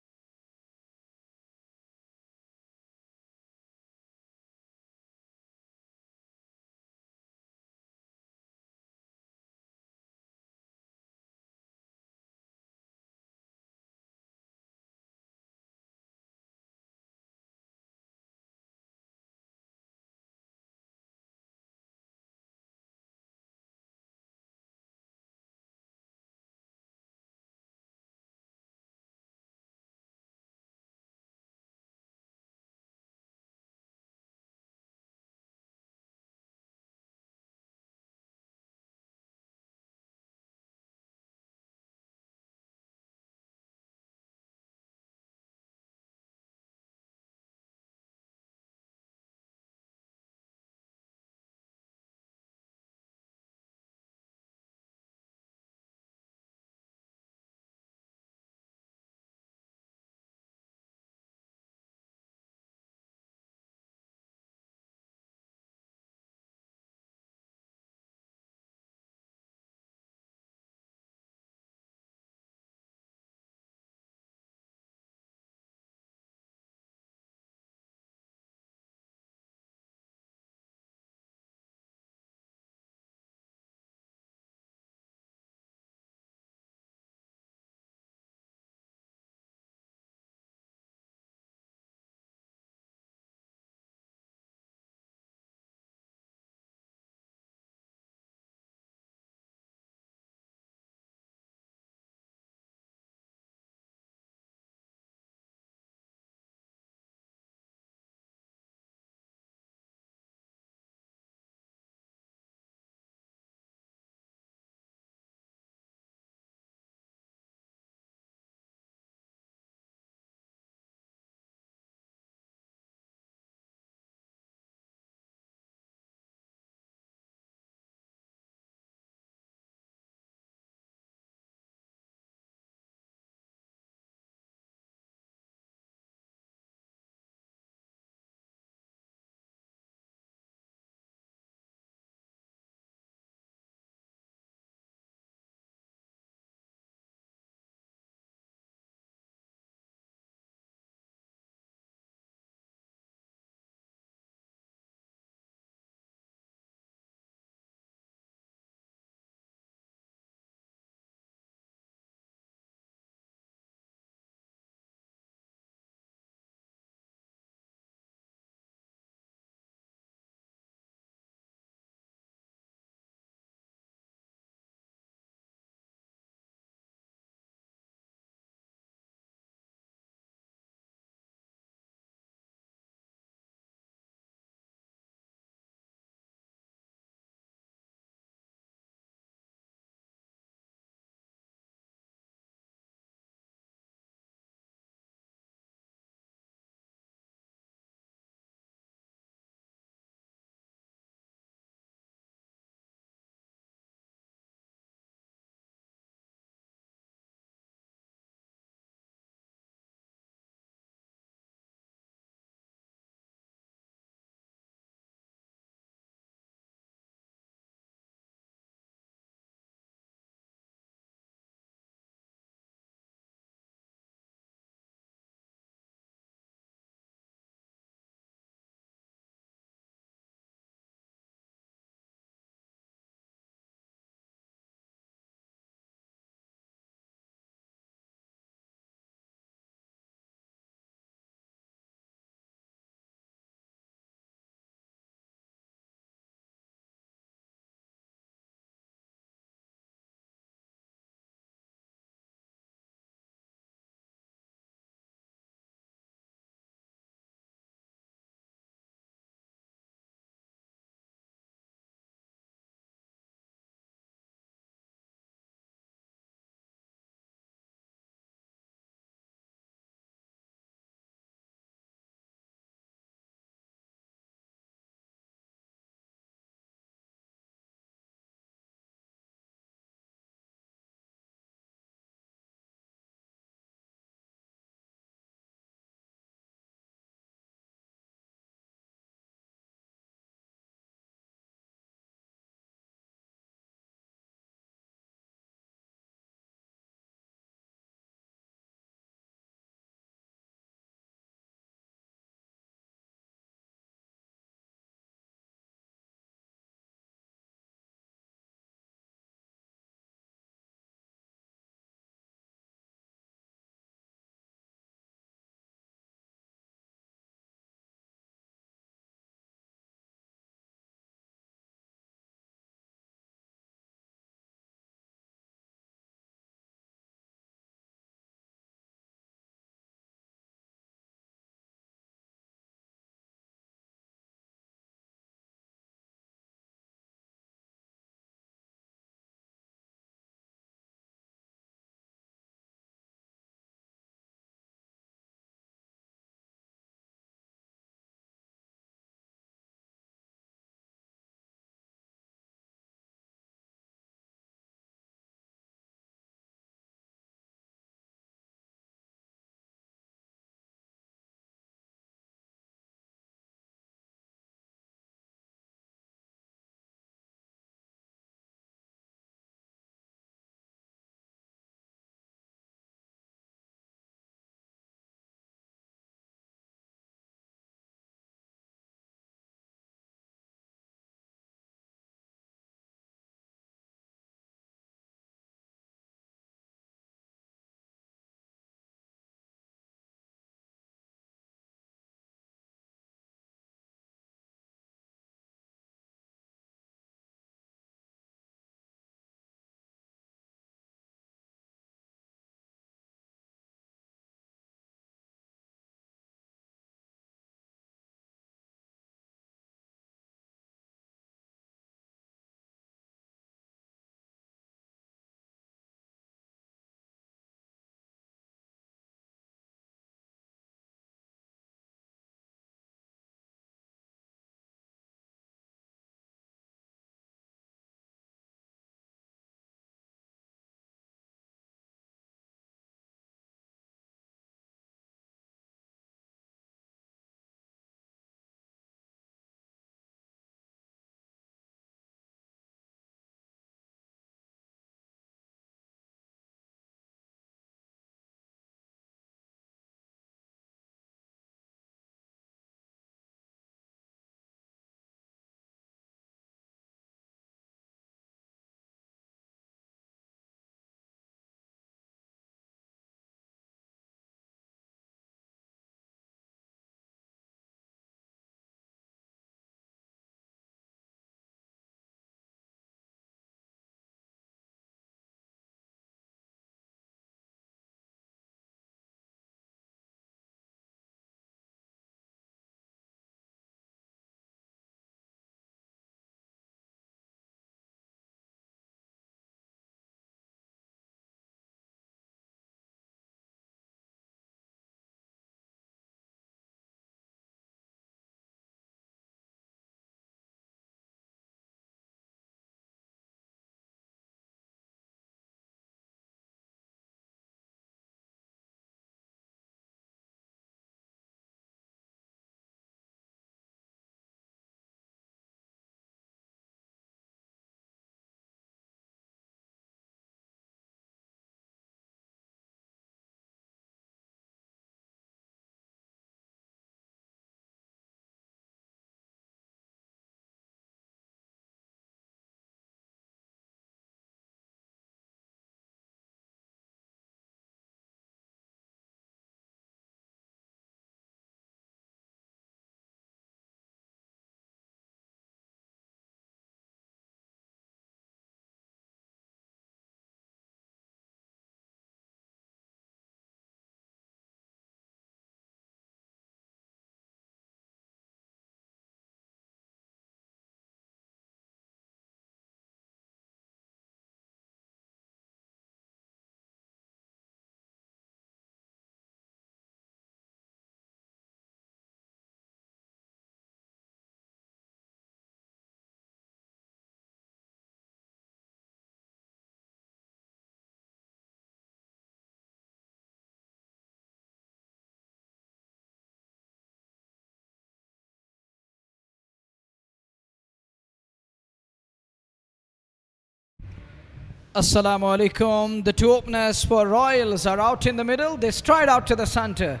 Assalamu alaikum. The two openers for Royals are out in the middle. They stride out to the center.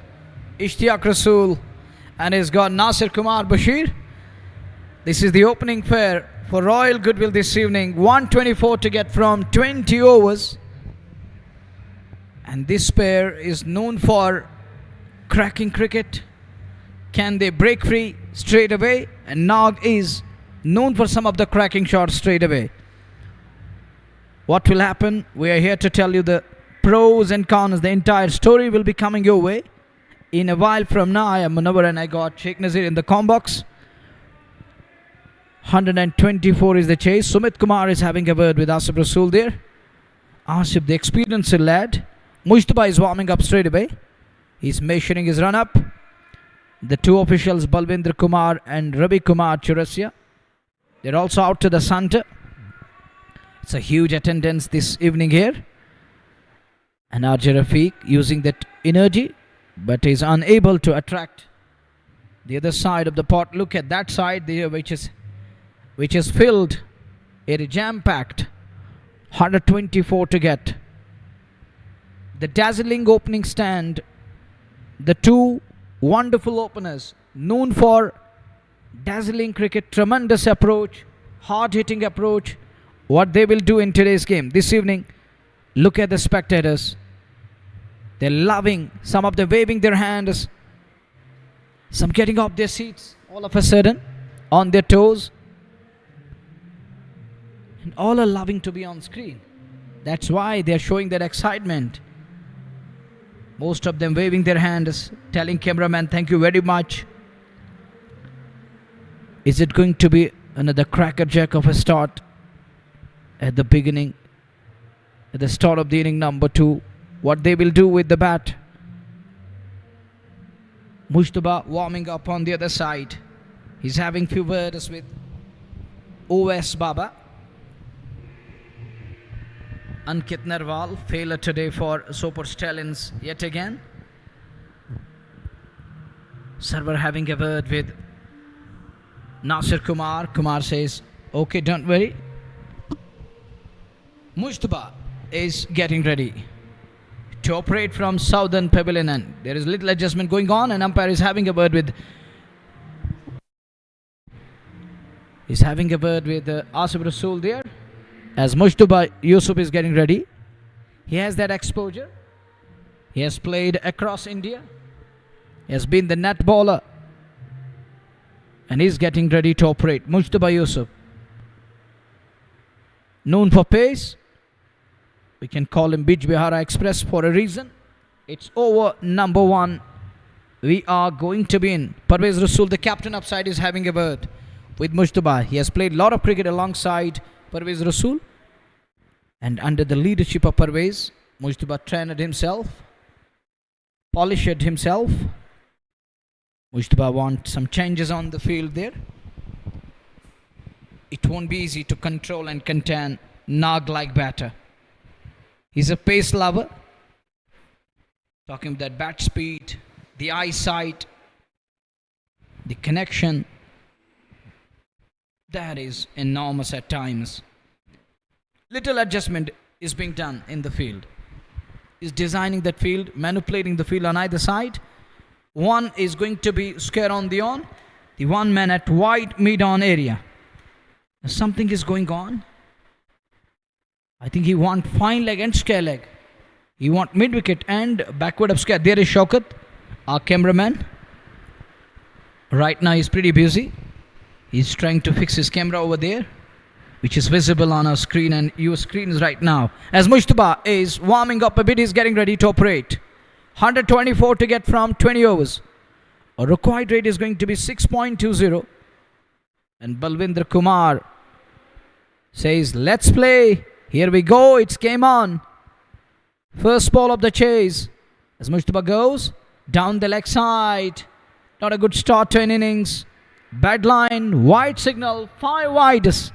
Ishtiyaq Rasool and he's got Nasir Kumar Bashir. This is the opening pair for Royal Goodwill this evening. 124 to get from 20 overs. And this pair is known for cracking cricket. Can they break free straight away? And Nag is known for some of the cracking shots straight away. What will happen? We are here to tell you the pros and cons. The entire story will be coming your way. In a while from now, I am Munawar and I got Sheikh Nazir in the com box. 124 is the chase. Sumit Kumar is having a word with Asif Rasool there. Asif, the experienced lad. Mujtaba is warming up straight away. He's measuring his run up. The two officials, Balwinder Kumar and Ravi Kumar Chaurasia, they're also out to the center. It's a huge attendance this evening here. And RJ Rafiq using that energy, but is unable to attract the other side of the pot. Look at that side there, which is filled, it is jam-packed. 124 to get. The dazzling opening stand. The two wonderful openers, known for dazzling cricket, tremendous approach, hard-hitting approach. What they will do in today's game this evening, look at the spectators. They're loving, some of them waving their hands, some getting off their seats all of a sudden, on their toes. And all are loving to be on screen. That's why they're showing that excitement. Most of them waving their hands, telling cameraman, thank you very much. Is it going to be another crackerjack of a start at the beginning, at the start of the inning number 2? What they will do with the bat. Mujtaba warming up on the other side. He's having few words with OS Baba. Ankit Narwal, failure today for Sopore Stallions yet again. Server having a word with Nasir Kumar. Kumar says, okay, don't worry. Mujtaba is getting ready to operate from Southern Pavilion end. There is little adjustment going on and umpire is having a word with Asif Rasool there. As Mujtaba Yusuf is getting ready. He has that exposure. He has played across India. He has been the net bowler. And he's getting ready to operate. Mujtaba Yusuf, known for pace. We can call him Bij Bihara Express for a reason. It's over number 1. We are going to be in. Parvez Rasool, the captain upside, is having a word with Mujtaba. He has played a lot of cricket alongside Parvez Rasool. And under the leadership of Parvez, Mujtaba trained himself, polished himself. Mujtaba wants some changes on the field there. It won't be easy to control and contain Nag-like batter. He's a pace lover. Talking about that bat speed, the eyesight, the connection. That is enormous at times. Little adjustment is being done in the field. He's designing that field, manipulating the field on either side. One is going to be square on the on. The one man at wide mid-on area. Something is going on. I think he wants fine leg and square leg. He wants mid-wicket and backward of square. There is Shaukat, our cameraman. Right now he's pretty busy. He's trying to fix his camera over there, which is visible on our screen and your screens right now. As Mujtaba is warming up a bit, he's getting ready to operate. 124 to get from 20 overs. A required rate is going to be 6.20. And Balwinder Kumar says, let's play. Here we go. It's game on. First ball of the chase. As Mujtaba goes down the leg side. Not a good start to an innings. Bad line. Wide signal. 5 wides.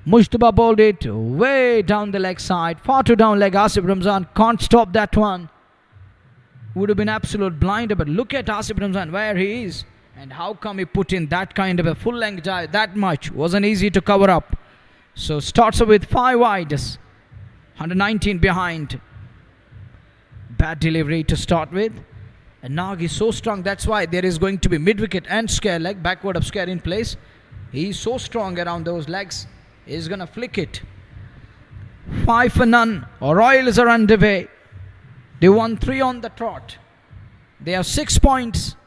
Mujtaba bowled it way down the leg side. Far too down leg. Asif Ramzan can't stop that one. Would have been absolute blinder. But look at Asif Ramzan where he is. And how come he put in that kind of a full length dive? That much wasn't easy to cover up. So starts with 5 wides. 119 behind. Bad delivery to start with. And Nag is so strong, that's why there is going to be mid-wicket and square leg, backward of square in place. He is so strong around those legs. He's going to flick it. 5 for none. Royals are underway. They won 3 on the trot. They have 6 points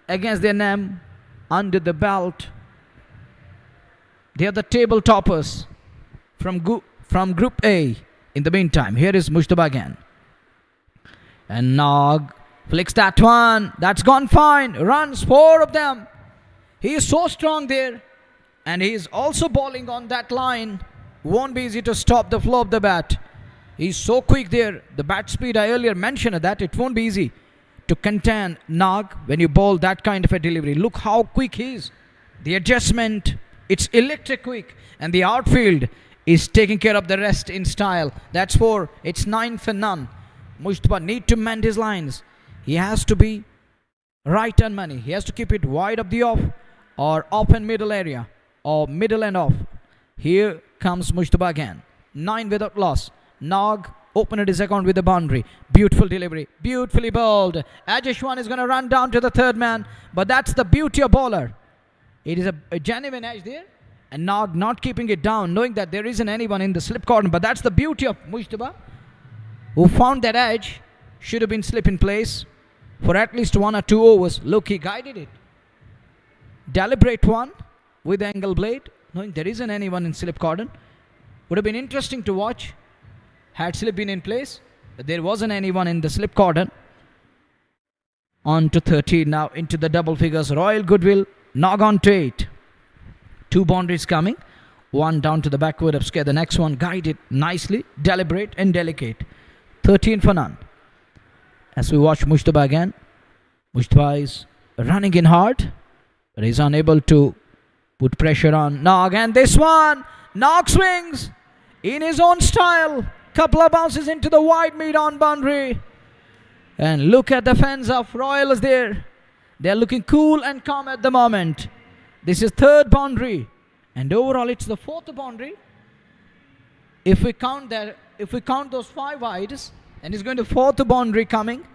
against their name under the belt. They are the table toppers from Group A. In the meantime, here is Mushtaba again. And Nag flicks that one. That's gone fine. Runs, 4 of them. He is so strong there. And he is also bowling on that line. Won't be easy to stop the flow of the bat. He's so quick there. The bat speed, I earlier mentioned that. It won't be easy to contain Nag when you bowl that kind of a delivery. Look how quick he is. The adjustment, it's electric quick. And the outfield is taking care of the rest in style. That's 4. It's 9 for none. Mushtaba need to mend his lines. He has to be right on money. He has to keep it wide of the off or open middle area or middle and off. Here comes Mushtaba again. 9 without loss. Nag opened his account with the boundary. Beautiful delivery. Beautifully bowled. Ajeshwan is going to run down to the third man. But that's the beauty of bowler. It is a genuine edge there. And Nag not keeping it down, knowing that there isn't anyone in the slip corner. But that's the beauty of Mushtaba, who found that edge. Should have been slip in place for at least 1 or 2 overs. Look, he guided it. Deliberate one with the angle blade, knowing there isn't anyone in slip cordon. Would have been interesting to watch had slip been in place, but there wasn't anyone in the slip cordon. On to 13 now, into the double figures. Royal Goodwill, Nag on to 8. 2 boundaries coming. 1 down to the backward of square. The next one guided nicely, deliberate and delicate. 13 for none. As we watch Mushtaba again. Mushtaba is running in hard, but he's unable to put pressure on Nag. And this one, Nag swings in his own style. Couple of bounces into the wide mid-on boundary. And look at the fans of Royals there. They're looking cool and calm at the moment. This is 3rd boundary. And overall it's the 4th boundary. If we count those 5 wides, and he's going to 4th boundary coming.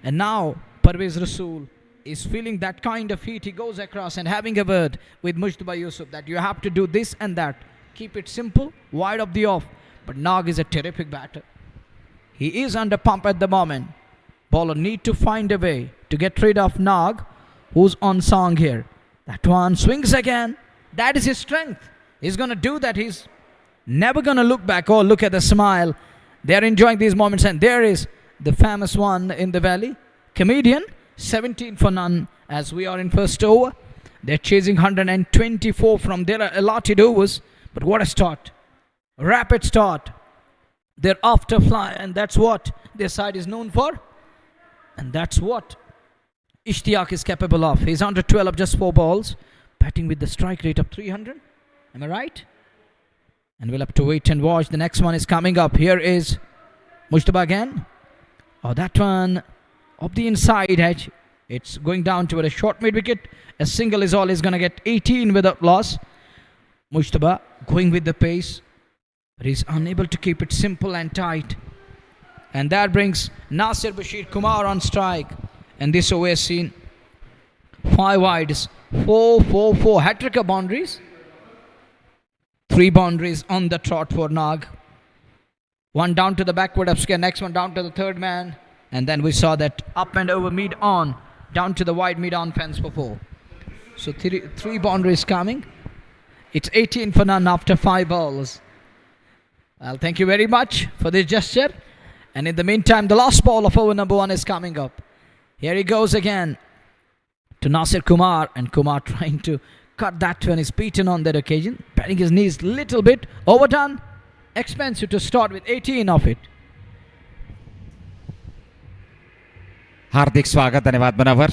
And now Parvez Rasool is feeling that kind of heat. He goes across and having a word with Mushtaba Yusuf that you have to do this and that. Keep it simple, wide of the off. But Nag is a terrific batter. He is under pump at the moment. Bowler need to find a way to get rid of Nag, who's on song here. That one swings again. That is his strength. He's going to do that. He's never going to look back. Oh, look at the smile. They're enjoying these moments. And there is the famous one in the valley. Comedian, 17 for none as we are in first over. They're chasing 124 from their allotted overs. But what a start. Rapid start. They're after fly, and that's what their side is known for. And that's what Ishtiaq is capable of. He's under 12 of just 4 balls. Batting with the strike rate of 300. Am I right? And we'll have to wait and watch. The next one is coming up. Here is Mushtaba again. Oh, that one up the inside edge. It's going down to a short mid-wicket. A single is all. He's going to get 18 without loss. Mushtaba going with the pace. But he's unable to keep it simple and tight. And that brings Nasir Bashir Kumar on strike. And this over has seen 5 wides. 4 hat-trick of boundaries. 3 boundaries on the trot for Nag. 1 down to the backward of square. Next one down to the third man. And then we saw that up and over mid-on. Down to the wide mid-on fence for 4. So 3 boundaries coming. It's 18 for none after 5 balls. Well, thank you very much for this gesture. And in the meantime, the last ball of over number 1 is coming up. Here he goes again to Nasir Kumar. And Kumar trying to cut that when he's beaten on that occasion. Patting his knees a little bit. Overdone. Expensive to start with 18 of it. हार्दिक स्वागत, धन्यवाद Munawwar.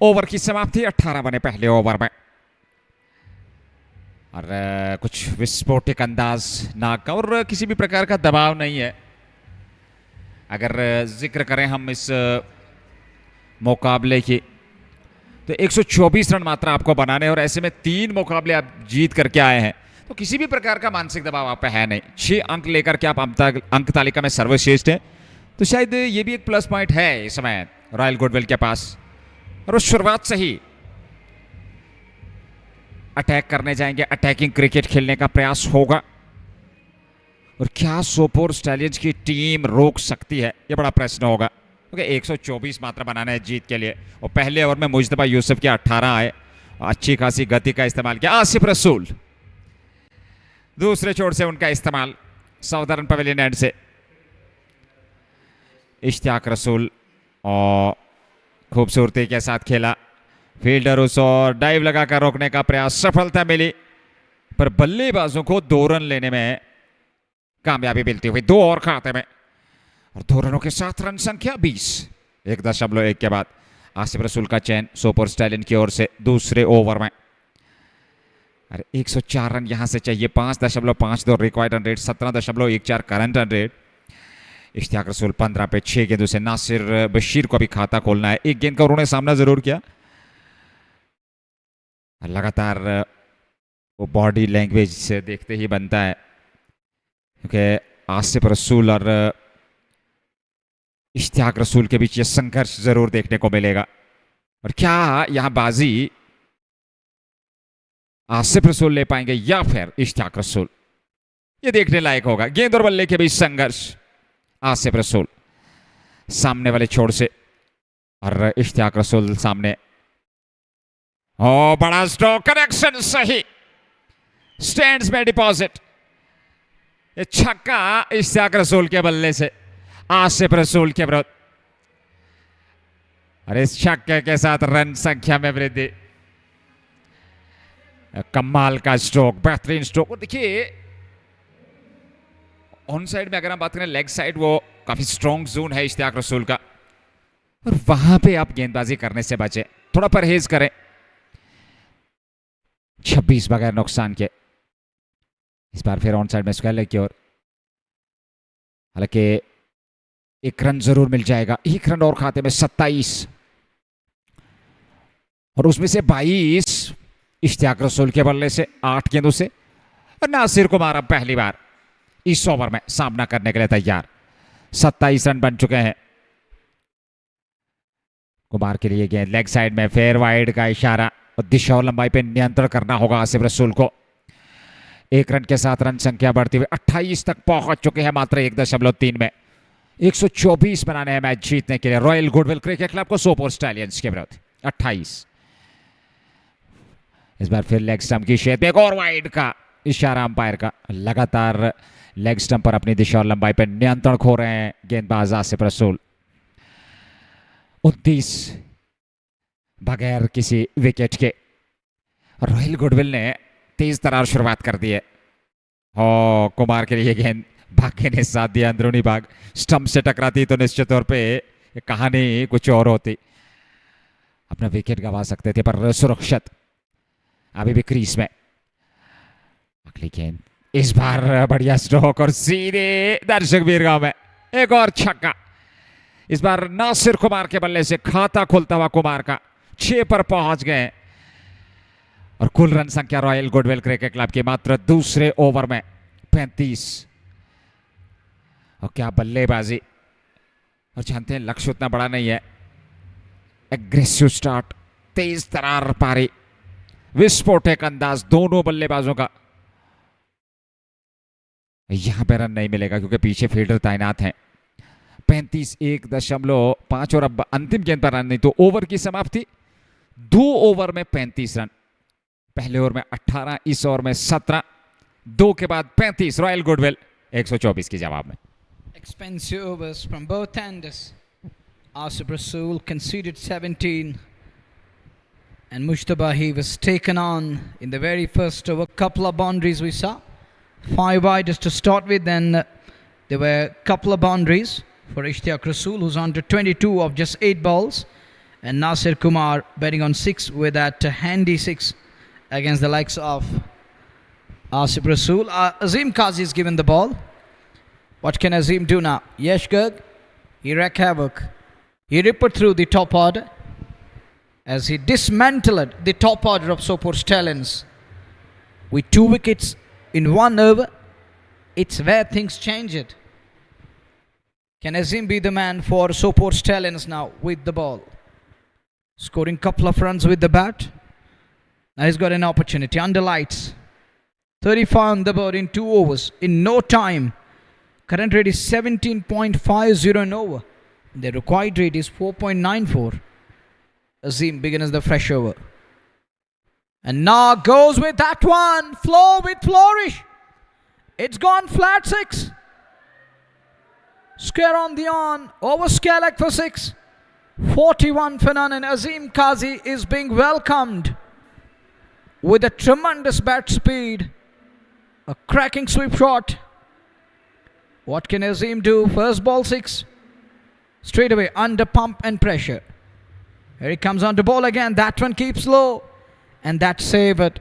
Over की समाप्ति 18 बने पहले over में और कुछ विस्फोटक अंदाज नाग का और किसी भी प्रकार का दबाव नहीं है। अगर जिक्र करें हम इस मुकाबले की तो 124 रन मात्र आपको बनाने और ऐसे में 3 मुकाबले आप जीत करके आए हैं। तो किसी भी प्रकार का मानसिक दबाव आप पे है नहीं। 6 अंक लेकर के आप अंक तालिका में सर्वश्रेष्ठ है, तो शायद ये भी एक प्लस पॉइंट है इस समय रॉयल गुडविल के पास। और वो शुरुआत से ही अटैक करने जाएंगे, अटैकिंग क्रिकेट खेलने का प्रयास होगा। और क्या सोपोर स्टैलियंस की टीम रोक सकती है, ये बड़ा प्रश्न होगा, क्योंकि 124 मात्र बनाना है जीत के लिए। और पहले ओवर में मुजतबा यूसुफ के 18 आए, अच्छी खासी गति का इस्तेमाल किया। आसिफ रसूल दूसरे छोर से उनका इस्तेमाल साउदर्न पवेलियन एंड से। इश्तियाक रसूल और खूबसूरती के साथ खेला, फील्डर उस और डाइव लगाकर रोकने का प्रयास, सफलता मिली, पर बल्लेबाजों को 2 रन लेने में कामयाबी मिलती हुई 2 और खाते में। और 2 रनों के साथ रन संख्या 20। 1.1 के बाद आसिफ रसूल का चयन सोपोर स्टैलियन की ओर से दूसरे ओवर में। अरे 104 रन यहां से चाहिए, 5.52 required run rate, 17.14 current run rate. Ishtiyaq Rasool 15 पे 6 गेंदों से। नासिर बशीर को भी खाता खोलना है, 1 गेंद का उन्होंने सामना जरूर किया। लगातार वो बॉडी लैंग्वेज से देखते ही बनता है, क्योंकि आसिफ रसूल और इश्तियाक रसूल के बीच ये संघर्ष जरूर देखने को मिलेगा। और क्या यहां बाजी आसिफ रसूल ले पाएंगे या फिर इश्तियाक रसूल, ये देखने लायक होगा। गेंद और बल्ले के बीच संघर्ष, आसिफ रसूल सामने वाले छोर से और इश्तियाक रसूल सामने। ओ बड़ा स्ट्रोक, कनेक्शन सही, स्टैंड्स में डिपॉजिट। ये छक्का इश्तियाक रसूल के बल्ले से आसिफ रसूल के विरुद्ध, और इस छक्के के साथ रन संख्या में वृद्धि। कमाल का स्ट्रोक, बेहतरीन स्ट्रोक। और देखिए ऑन साइड में अगर हम बात करें, लेग साइड, वो काफी स्ट्रॉन्ग जोन है इश्तियाक रसूल का, और वहां पे आप गेंदबाजी करने से बचे, थोड़ा परहेज करें। 26 बगैर नुकसान के। इस बार फिर ऑन साइड में स्क्वायर लेग की ओर, हालांकि 1 रन जरूर मिल जाएगा। 1 रन और खाते में 27, और उसमें से 22 इश्तियाक रसूल के बल्ले से 8 गेंदों से। और नासिर कुमार अब पहली बार इस ओवर में सामना करने के लिए तैयार। 27 रन बन चुके हैं कुमार के लिए। गेंद लेग साइड में, फेयर वाइड का इशारा, और दिशा और लंबाई पे नियंत्रण करना होगा आसिफ रसूल को। 1 रन के साथ रन संख्या बढ़ती हुई 28 तक पहुंच चुके हैं, मात्र 1.3 में। 124 बनाने हैं मैच जीतने के लिए रॉयल गुडविल क्रिकेट क्लब को सोपोर स्टैलियंस के विरुद्ध। 28। इस बार फिर लेग स्टंप की शेप, एक और वाइड का इशारा अंपायर का। लगातार लेग स्टंप पर अपनी दिशा और लंबाई पर नियंत्रण खो रहे हैं गेंदबाज आसिफ रसूल। 29 बगैर किसी विकेट के। रॉयल गुडविल ने तेज तरार शुरुआत कर दी है। और कुमार के लिए गेंद, भाग्य ने साथ दिया, अंदरूनी भाग स्टंप से टकराती तो निश्चित तौर पे कहानी कुछ और होती, अपना विकेट गंवा सकते थे, पर सुरक्षित अभी भी क्रीज में। अगली गेंद, इस बार बढ़िया स्ट्रोक और सीधे दर्शक वीरगांव में एक और छक्का। इस बार नासिर कुमार के बल्ले से खाता खुलता हुआ कुमार का 6 पर पहुंच गए। और कुल रन संख्या रॉयल गुडविल क्रिकेट क्लब की मात्र दूसरे ओवर में 35। और क्या बल्लेबाजी, और जानते हैं लक्ष्य उतना बड़ा नहीं है। एग्रेसिव स्टार्ट, तेज तरार पारी, विस्फोटक अंदाज दोनों बल्लेबाजों का। यहां पे रन नहीं मिलेगा क्योंकि पीछे फील्डर तैनात हैं। 35, 1.5 और अब अंतिम गेंद पर रन नहीं, तो ओवर की समाप्ति। 2 ओवर में 35 रन, पहले ओवर में 18, इस ओवर में 17, 2 के बाद 35। रॉयल गुडविल 124 की जवाब में। Expensive overs from both ends. Asif Rasool conceded 17, and Mujtaba, he was taken on in the very first over. Couple of boundaries we saw, 5 wide just to start with. Then there were a couple of boundaries for Ishtiaq Rasool, who's under 22 of just 8 balls, and Nasir Kumar betting on 6 with that handy 6 against the likes of Asif Rasool. Azim Qazi is given the ball. What can Azim do now? Yesh Garg, he wreaked havoc. He ripped through the top order as he dismantled the top order of Sopore Stallions with 2 wickets in 1 over, it's where things change it. Can Azim be the man for Sopore Stallions now with the ball? Scoring couple of runs with the bat. Now he's got an opportunity under lights. 35 on the board in 2 overs. In no time. Current rate is 17.50 an over. The required rate is 4.94. Azim begins the fresh over. And now goes with that one. Flow with flourish. It's gone flat 6. Square on the on. Over scale leg for 6. 41 for none. And Azim Kazi is being welcomed with a tremendous bat speed. A cracking sweep shot. What can Azim do? First ball 6. Straight away under pump and pressure. Here he comes on to ball again. That one keeps low. And that save at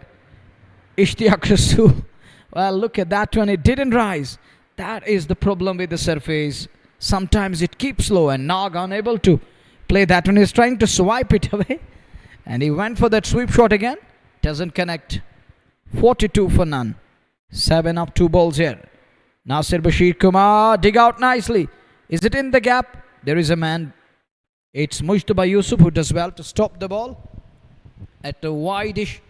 Ishtiyaq Rasool. Well, look at that one. It didn't rise. That is the problem with the surface. Sometimes it keeps low and Nag unable to play that one. He's trying to swipe it away. And he went for that sweep shot again. Doesn't connect. 42 for none. 7 up, 2 balls here. Nasir Bashir Kumar dig out nicely. Is it in the gap? There is a man. It's Mujtaba Yusuf who does well to stop the ball at a wide-ish,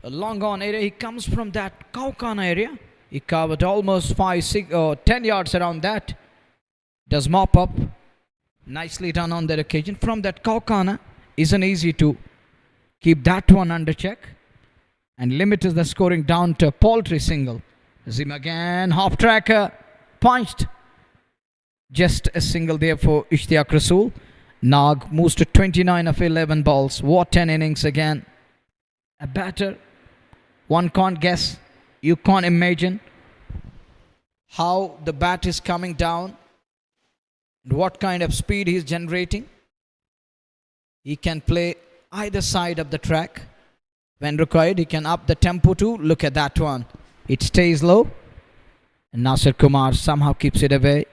a long on area. He comes from that Kaukana area. He covered almost 5, 6 or 10 yards around that. Does mop up. Nicely done on that occasion. From that Kaukana, isn't easy to keep that one under check and limits the scoring down to a paltry single. Azim again, half tracker, punched. Just a single there for Ishtiyaq Rasool. Nag moves to 29 of 11 balls. What 10 innings again. A batter. One can't guess. You can't imagine how the bat is coming down. What kind of speed he's generating. He can play either side of the track. When required, he can up the tempo too. Look at that one. It stays low. And Nasir Kumar somehow keeps it away.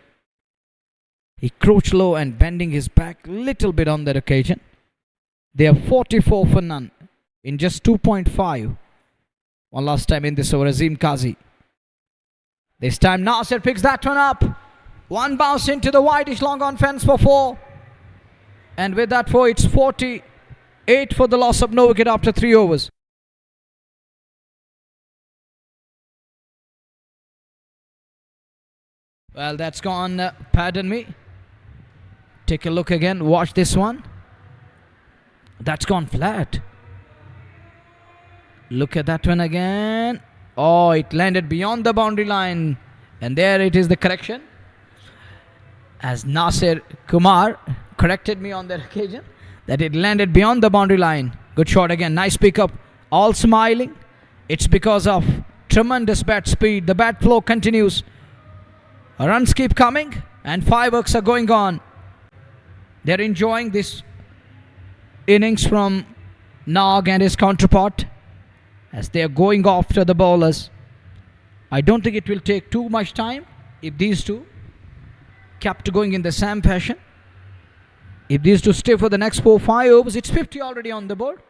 He crouched low and bending his back little bit on that occasion. They are 44 for none in just 2.5. One last time in this over, Azim Kazi. This time Nasir picks that one up. One bounce into the wideish long on fence for 4. And with that 4, it's 48 for the loss of no wicket after 3 overs. Well, that's gone, pardon me. Take a look again, watch this one. That's gone flat. Look at that one again. Oh, it landed beyond the boundary line. And there it is, the correction. As Nasir Kumar corrected me on that occasion, that it landed beyond the boundary line. Good shot again, nice pickup. All smiling. It's because of tremendous bat speed. The bat flow continues. Runs keep coming and fireworks are going on. They're enjoying this innings from Nag and his counterpart as they are going after the bowlers. I don't think it will take too much time if these two kept going in the same fashion. If these two stay for the next 4-5 overs, it's 50 already on the board.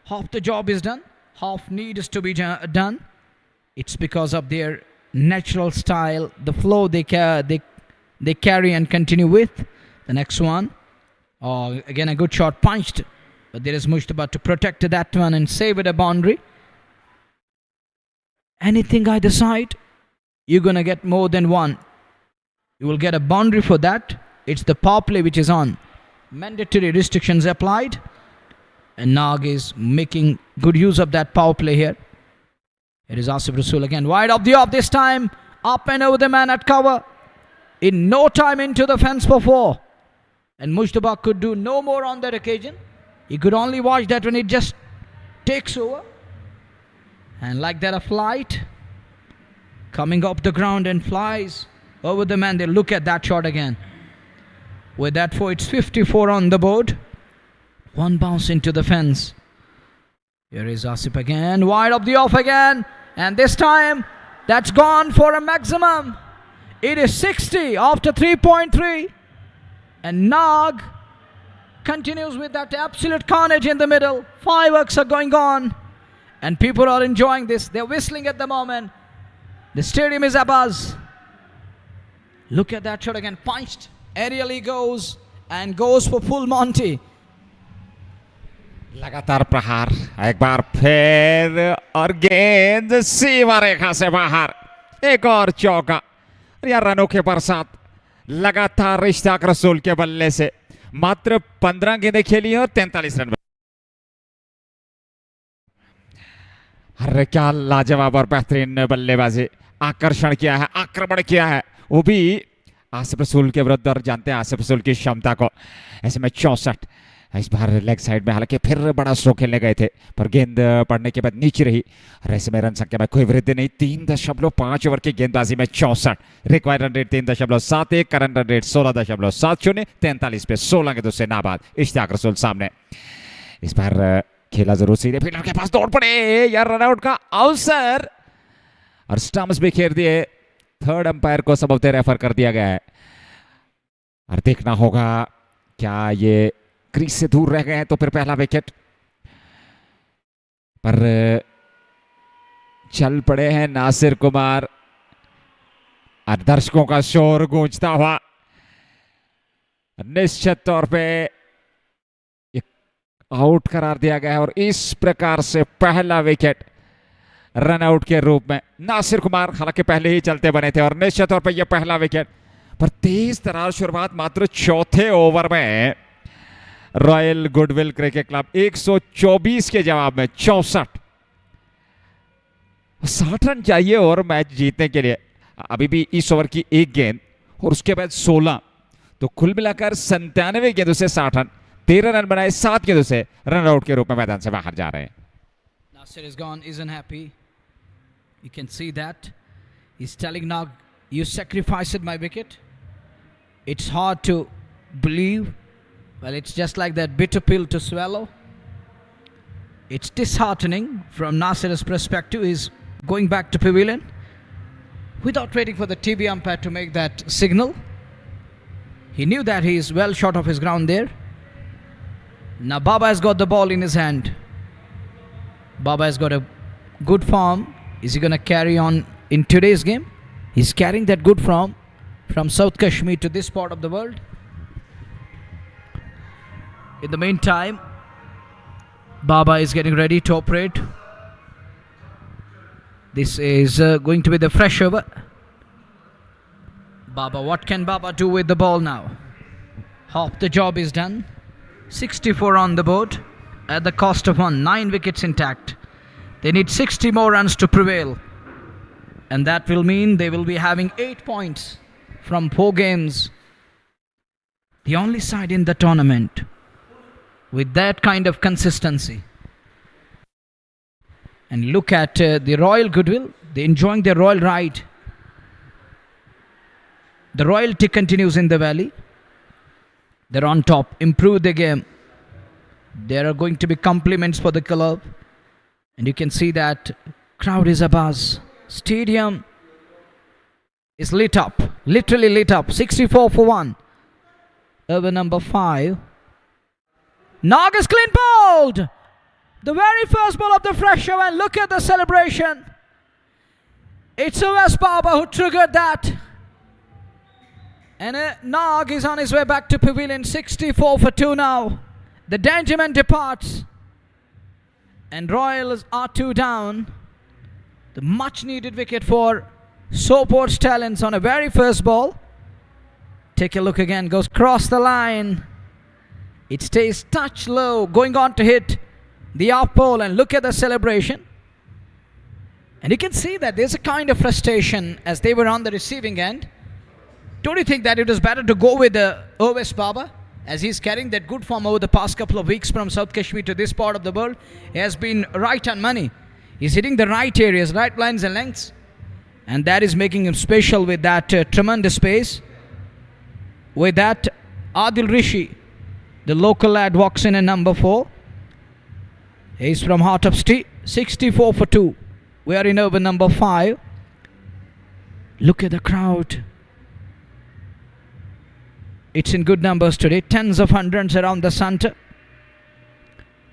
Half the job is done. Half needs to be done. It's because of their natural style, the flow they carry and continue with. The next one. Oh, again a good shot punched. But there is Mujtaba to protect that one and save it a boundary. Anything either side, you're going to get more than one. You will get a boundary for that. It's the power play which is on. Mandatory restrictions applied. And Nag is making good use of that power play here. It is Asif Rasool again. Wide of the off this time. Up and over the man at cover. In no time into the fence for 4. And Mujtaba could do no more on that occasion. He could only watch that when it just takes over. And like that a flight. Coming up the ground and flies over the man. They look at that shot again. With that 4, it's 54 on the board. One bounce into the fence. Here is Asif again. Wide of the off again. And this time, that's gone for a maximum. It is 60 after 3.3. And Nag continues with that absolute carnage in the middle. Fireworks are going on. And people are enjoying this. They're whistling at the moment. The stadium is abuzz. Look at that shot again. Punched. Aerially goes and goes for full Monty. लगातार प्रहार, एक बार फिर और गेंद सीमा रेखा से बाहर, एक और चौका। या रनों के बरसात लगातार इश्ताक रसूल के बल्ले से मात्र 15 गेंदें खेली और 43 रन। अरे क्या लाजवाब और बेहतरीन बल्लेबाजी, आकर्षण किया है, आक्रमण किया है, वो भी आसिफ रसूल के विरुद्ध। और जानते हैं आसिफ रसूल की क्षमता को। ऐसे में 64 इस बार लेग साइड में, हालांकि फिर बड़ा स्ट्रोक खेलने गए थे पर गेंद पड़ने के बाद नीचे रही। और ऐसे में रन संख्या में कोई वृद्धि नहीं। 3.5 ओवर की गेंदबाजी में 64। Required run rate 3.71, current run rate 16.70, 43 पे 16 गेंदों से नाबाद इश्ताक रसूल सामने। इस बार खेला जरूर सीधे फील्डर के पास, दौड़ पड़े या रनआउट का अवसर और स्टंप्स भी खेल दिए। थर्ड अंपायर को सबसे रेफर कर दिया गया है और देखना होगा क्या ये क्रीज से दूर रह गए हैं तो फिर पहला विकेट पर चल पड़े हैं नासिर कुमार और दर्शकों का शोर गूंजता हुआ। निश्चित तौर पे आउट करार दिया गया है और इस प्रकार से पहला विकेट रन आउट के रूप में नासिर कुमार, हालांकि पहले ही चलते बने थे और निश्चित तौर पे यह पहला विकेट। पर तेज तरार शुरुआत मात्र चौथे ओवर में रॉयल गुडविल क्रिकेट क्लब 124 के जवाब में 64। 60 रन चाहिए और मैच जीतने के लिए। अभी भी इस ओवर की एक गेंद और उसके बाद 16, तो कुल मिलाकर 97 गेंदों से 60 रन, 13 रन बनाए, 7 गेंदों से रन आउट के रूप में मैदान से बाहर जा रहे हैं। Nasir is gone, isn't happy. You can see that. He's telling now, you sacrificed my wicket. It's hard to believe. Well, it's just like that bitter pill to swallow. It's disheartening from Nasir's perspective. He's going back to pavilion without waiting for the TV umpire to make that signal. He knew that he is well short of his ground there. Now Baba has got the ball in his hand. Baba has got a good form. Is he going to carry on in today's game? He's carrying that good form from South Kashmir to this part of the world. In the meantime, Baba is getting ready to operate. This is going to be the fresh over. Baba, what can Baba do with the ball now? Half the job is done. 64 on the board at the cost of 9 wickets intact. They need 60 more runs to prevail. And that will mean they will be having 8 points from 4 games. The only side in the tournament with that kind of consistency. And look at the Royal Goodwill. They're enjoying their royal ride. The royalty continues in the valley. They're on top. Improve the game. There are going to be compliments for the club. And you can see that crowd is abuzz. Stadium is lit up. Literally lit up. 64 for 1. Over number 5. Nag is clean bowled. The very first ball of the fresh show, and look at the celebration. It's West Baba who triggered that. And Nag is on his way back to pavilion. 64 for 2 now. The Dangerman departs. And Royals are 2 down. The much needed wicket for Sopore Stallions on a very first ball. Take a look again. Goes across the line. It stays touch low. Going on to hit the off pole. And look at the celebration. And you can see that there's a kind of frustration as they were on the receiving end. Don't you think that it was better to go with the West Baba, as he's carrying that good form over the past couple of weeks from South Kashmir to this part of the world? He has been right on money. He's hitting the right areas, right lines and lengths. And that is making him special with that tremendous pace. With that, Adil Rishi, the local lad, walks in at number 4. He's from Heart of Street. 64 for 2. We are in over number 5. Look at the crowd. It's in good numbers today. Tens of hundreds around the center.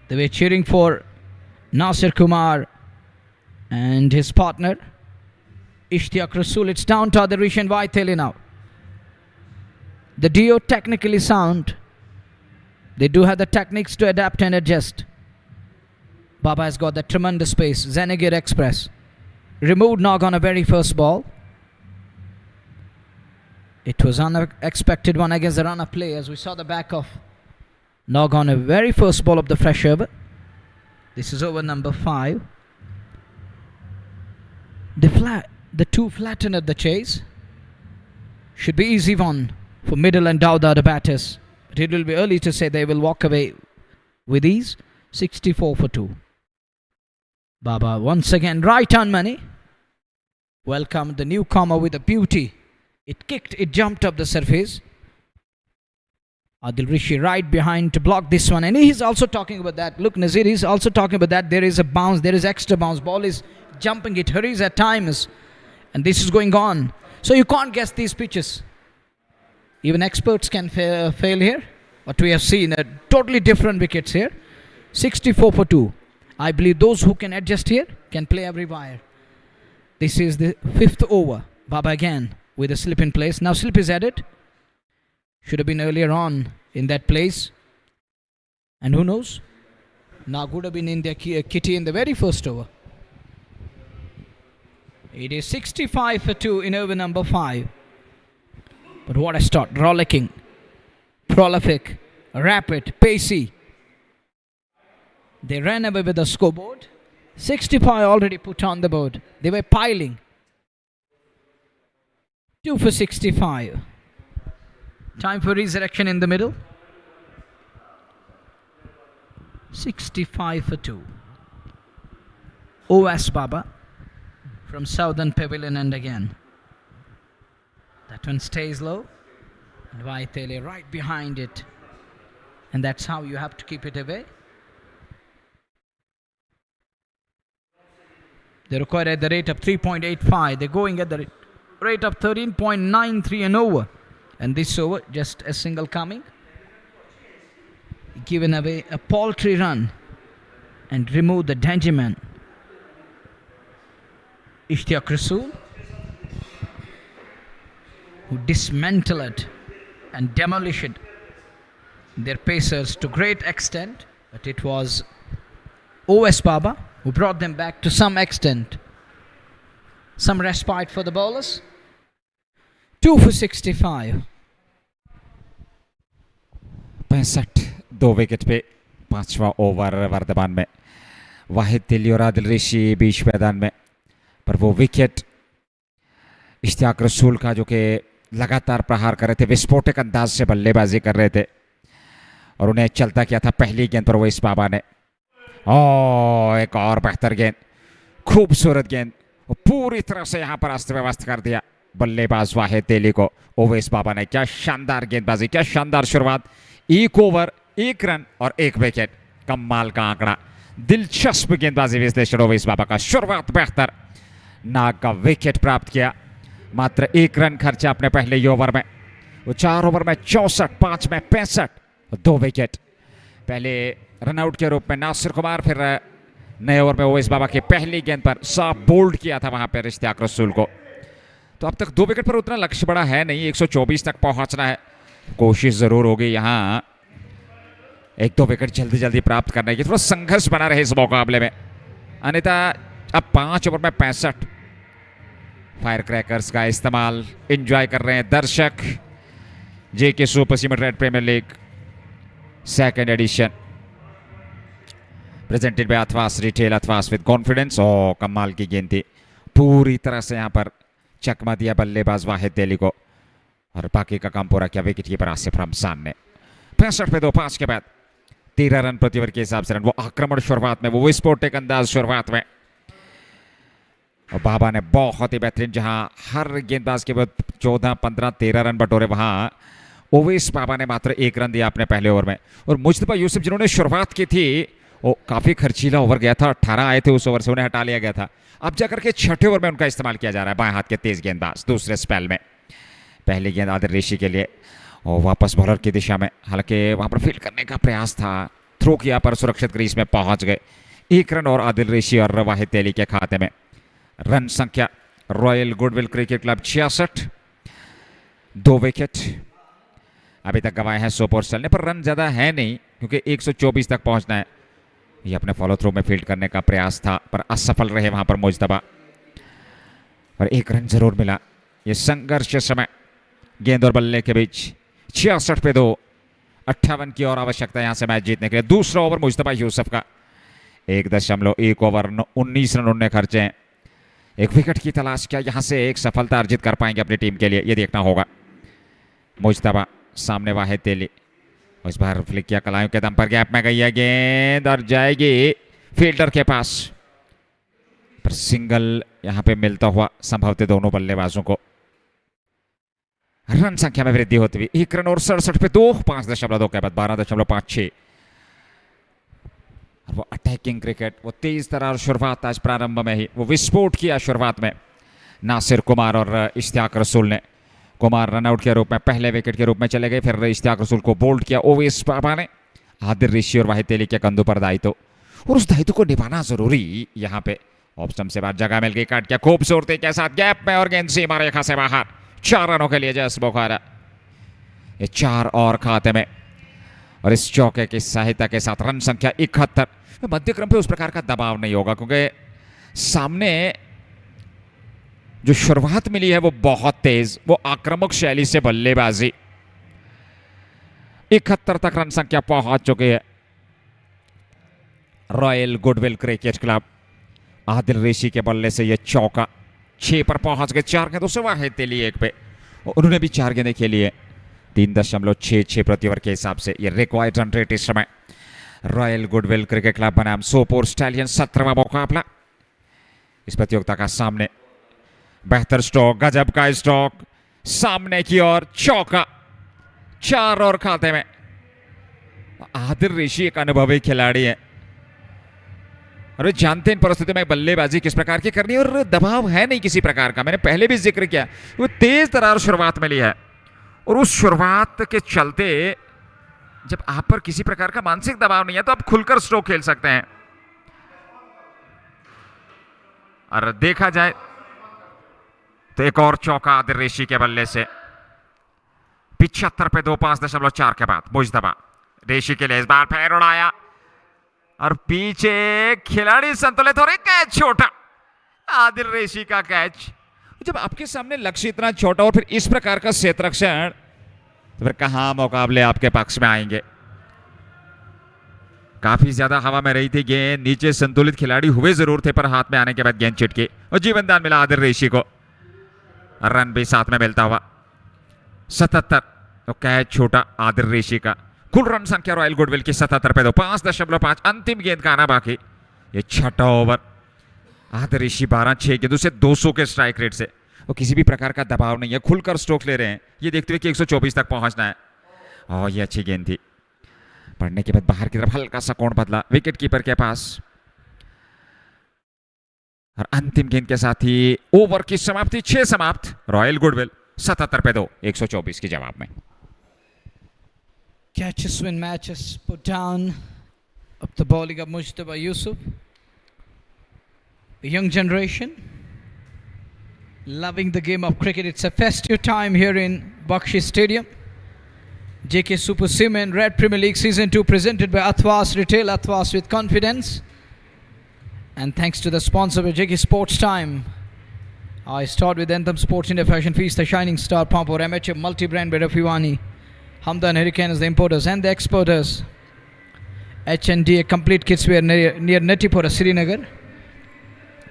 They were cheering for Nasir Kumar and his partner. Ishtiaq Rasool. It's down to Adil Rishi and Vaiteli now. The duo technically sound. They do have the techniques to adapt and adjust. Baba has got that tremendous pace. Srinagar Express. Removed Nog on a very first ball. It was unexpected one against the run-up players. We saw the back of Nog on a very first ball of the fresh over. This is over number 5. The two flatten at the chase. Should be easy one for Middle and Dauda, the batters. But it will be early to say they will walk away with ease. 64 for 2. Baba once again right on money. Welcome the newcomer with a beauty. It kicked, it jumped up the surface. Adil Rishi right behind to block this one. And he's also talking about that. Look, Nazir is also talking about that. There is a bounce, there is extra bounce. Ball is jumping, it hurries at times. And this is going on. So you can't guess these pitches. Even experts can fail here. But we have seen totally different wickets here. 64 for 2. I believe those who can adjust here can play every wire. This is the 5th over. Baba again with a slip in place. Now slip is added. Should have been earlier on in that place. And who knows? Now would have been in their kitty in the very first over. It is 65 for 2 in over number 5. But what a start. Rollicking, prolific, rapid, pacey. They ran away with the scoreboard. 65 already put on the board. They were piling. 2 for 65. Time for resurrection in the middle. 65 for 2. OS Baba from Southern Pavilion and again. That one stays low. And Vaiteli right behind it. And that's how you have to keep it away. They require at the rate of 3.85. They're going at the rate of 13.93 and over. And this over, just a single coming. Given away a paltry run. And remove the danger man. Ishtiaq Rasool, who dismantled and demolished their pacers to great extent. But it was OS Baba who brought them back to some extent. Some respite for the bowlers. 2 for 65. 65 2 wicket पे 5वां over Varthaman में वाहिद तिली और आदिल ऋषि बीच मैदान में पर वो wicket Ishtiyaq रसूल का जो कि लगातार प्रहार कर रहे थे विस्फोटक अंदाज से बल्लेबाजी कर रहे थे और उन्हें चलता किया था पहली गेंद पर ओवैस बाबा ने एक और बेहतर गेंद खूबसूरत गेंद पूरी तरह से यहाँ पर अस्त व्यवस्थ कर दिया बल्लेबाज वाहिद तेली को ओवैस बाबा ने क्या शानदार गेंदबाजी क्या शानदार शुरुआत 1 ओवर 1 रन और 1 विकेट कमाल का आंकड़ा दिलचस्प गेंदबाजी विश्लेषण ओवैस बाबा का शुरुआत बेहतर नाग का विकेट प्राप्त किया मात्र 1 रन खर्चा अपने पहले ही ओवर में वो 4 ओवर में 64 5 में 65 2 विकेट पहले रनआउट के रूप में नासिर कुमार फिर नए ओवर में ओवैस बाबा की पहली गेंद पर साफ बोल्ड किया था वहां पर इश्तियाक रसूल को तो अब तक 2 विकेट पर उतना लक्ष्य बड़ा है नहीं 124 तक पहुंचना है कोशिश जरूर होगी यहाँ 1-2 विकेट जल्दी जल्दी प्राप्त करने की थोड़ा संघर्ष बना रहे इस मुकाबले में अन्यथा अब 5 ओवर में 65 फायर क्रैकर्स का इस्तेमाल एंजॉय कर रहे हैं दर्शक JK super cement red premier league second edition presented by Athwas retail Athwas with confidence और कमाल की गेंद थी पूरी तरह से यहाँ पर चकमा दिया बल्लेबाज वाहिद तेली को और बाकी का काम पूरा किया विकेट कीपर आसिफ रमजान ने 65 पे 2-5 के बाद 13 रन प्रति ओवर के हिसाब से रन वो आक्रमण शुरुआत में वो विस्फोटक अंदाज शुरुआत में और बाबा ने बहुत ही बेहतरीन जहां हर गेंदबाज के बाद 14 15 13 रन बटोरे वहां ओवैस बाबा ने मात्र 1 रन दिया अपने पहले ओवर में और मुस्तफा यूसुफ जिन्होंने शुरुआत की थी वो काफी खर्चीला ओवर गया था 18 आए थे उस ओवर से उन्हें हटा लिया गया था अब जाकर के 6ठे ओवर में उनका इस्तेमाल किया जा रहा है बाएं हाथ के तेज गेंदबाज दूसरे स्पेल में पहली गेंद आदिल ऋषि के लिए और वापस बॉलर की दिशा में हालांकि वहां पर फील्ड करने का प्रयास था थ्रो किया पर सुरक्षित क्रीज में पहुंच गए 1 रन और आदिल ऋषि और वाहिद तेली के खाते में रन संख्या royal goodwill cricket club 66, 2 wicket अभी तक गवाए हैं सोपोर स्टालियन पर रन ज़्यादा है नहीं क्योंकि 124 तक पहुंचना है। ये अपने फॉलो थ्रू में फील्ड करने का प्रयास था पर असफल रहे वहां पर मुजतबा, और 1 रन जरूर मिला। ये संघर्ष समय गेंद और बल्ले के बीच 66 पे 2, 58 की और आवश्यकता यहां से मैच जीतने के लिए। दूसरा ओवर मुजतबा यूसुफ का, 1.1 ओवर 19 रन उन्होंने खर्चे हैं। 1 विकेट की तलाश, क्या यहां से एक सफलता अर्जित कर पाएंगे अपनी टीम के लिए, ये देखना होगा। मुजतबा सामने वाहिद तेली, उस बार फ्लिक किया कलायों के दम पर, गैप में गई है गेंद और जाएगी फील्डर के पास, पर सिंगल यहां पे मिलता हुआ संभवतः दोनों बल्लेबाजों को। रन संख्या में वृद्धि होती हुई 1 रन और 67 पे 2, 5.2 के बाद 12.56। और वो अटैकिंग क्रिकेट, वो तेज तरार शुरुआत आज प्रारंभ में ही, वो विस्फोट किया शुरुआत में नासिर कुमार और इश्तियाक रसूल ने। कुमार रनआउट के रूप में पहले विकेट के रूप में चले गए, फिर इश्तियाक रसूल को बोल्ड किया ओवेस बाबा ने। आदिल ऋषि और वाहिद तेली के कंधों पर दायित्व, और उस दायित्व को निभाना जरूरी। यहाँ पे ऑप्शन से बाद जगह मिल गई, काट किया खूबसूरती के साथ गैप में और गेंद सीमा रेखा से बाहर। 4 रनों के लिए जस बुखारा, ये 4 और खाते में, और इस चौके की सहायता के साथ रन संख्या 71। मध्यक्रम पे उस प्रकार का दबाव नहीं होगा क्योंकि सामने जो शुरुआत मिली है वो बहुत तेज, वो आक्रामक शैली से बल्लेबाजी। 71 तक रन संख्या पहुंच चुकी है royal goodwill cricket club. Adil Rishi के बल्ले से ये चौका, 6 पर पहुंच गए। 4 गेंदों से वाहिद तेली 1 पे, उन्होंने भी 4 गेंदें खेली है। 3.66 प्रति ओवर के हिसाब से ये रिक्वायर्ड रन रेट इस समय रॉयल गुडविल क्रिकेट क्लब बनाम सोपोर स्टैलियन 17वां मुकाबला इस प्रतियोगिता का। सामने बेहतर स्ट्रोक, गजब का स्ट्रोक, सामने की ओर चौका, 4 और खाते में। आदिल ऋषि एक अनुभवी खिलाड़ी है और वे जानते हैं इन परिस्थितियों में बल्लेबाजी किस प्रकार की करनी है, और दबाव है नहीं किसी प्रकार का। मैंने पहले भी जिक्र किया, वो तेज तरार शुरुआत मिली है, और उस शुरुआत के चलते जब आप पर किसी प्रकार का मानसिक दबाव नहीं है तो आप खुलकर स्ट्रोक खेल सकते हैं। और देखा जाए तो एक और चौका आदिल ऋषि के बल्ले से, 75 पे 2, 5.4 के बाद मुजतबा ऋषि के लिए इस बार पैर उड़ाया और पीछे खिलाड़ी संतुलित हो रहे, कैच छोटा, आदिल ऋषि का कैच। जब आपके सामने लक्ष्य इतना छोटा और फिर इस प्रकार का क्षेत्ररक्षण, तो फिर कहां मुकाबले आपके पक्ष में आएंगे। काफी ज्यादा हवा में रही थी गेंद, नीचे संतुलित खिलाड़ी हुए जरूर थे पर हाथ में आने के बाद गेंद चिटकी और जीवनदान मिला आदिल ऋषि को, रन भी साथ में मिलता हुआ। 77 तो कैच छोटा आदिल ऋषि का। कुल रन संख्या रॉयल गुडविल की 77 पे 2, 5.5। अंतिम गेंद का आना बाकी। ये 6ठा ओवर, आदिल ऋषि 12-6 गेंदों से 200 के स्ट्राइक रेट से, और किसी भी प्रकार का दबाव नहीं है, खुलकर स्ट्रोक ले रहे हैं। ये देखते हुए कि 124 तक पहुंचना है। और ये अच्छी गेंद थी, पड़ने के बाद बाहर की तरफ हल्का सा कोण बदला विकेट कीपर के पास, और अंतिम गेंद के साथ ही ओवर की समाप्ति। 6 समाप्त, रॉयल गुडविल 77 पे 2, 124 के जवाब में। Catches win matches put down up the bowling of Mujtaba Yusuf. The young generation loving the game of cricket. It's a festive time here in Bakshi Stadium. JK Super Cement Red Premier League Season 2 presented by Athwas Retail, Athwas with confidence. And thanks to the sponsor of JK Sports Time. I start with Anthem Sports India Fashion Feast, the Shining Star Pump or amateur multi-brand by Rafiwani. Hamdan Hurricane is the importers and the exporters. H&D a complete kids wear near Netipura, Srinagar.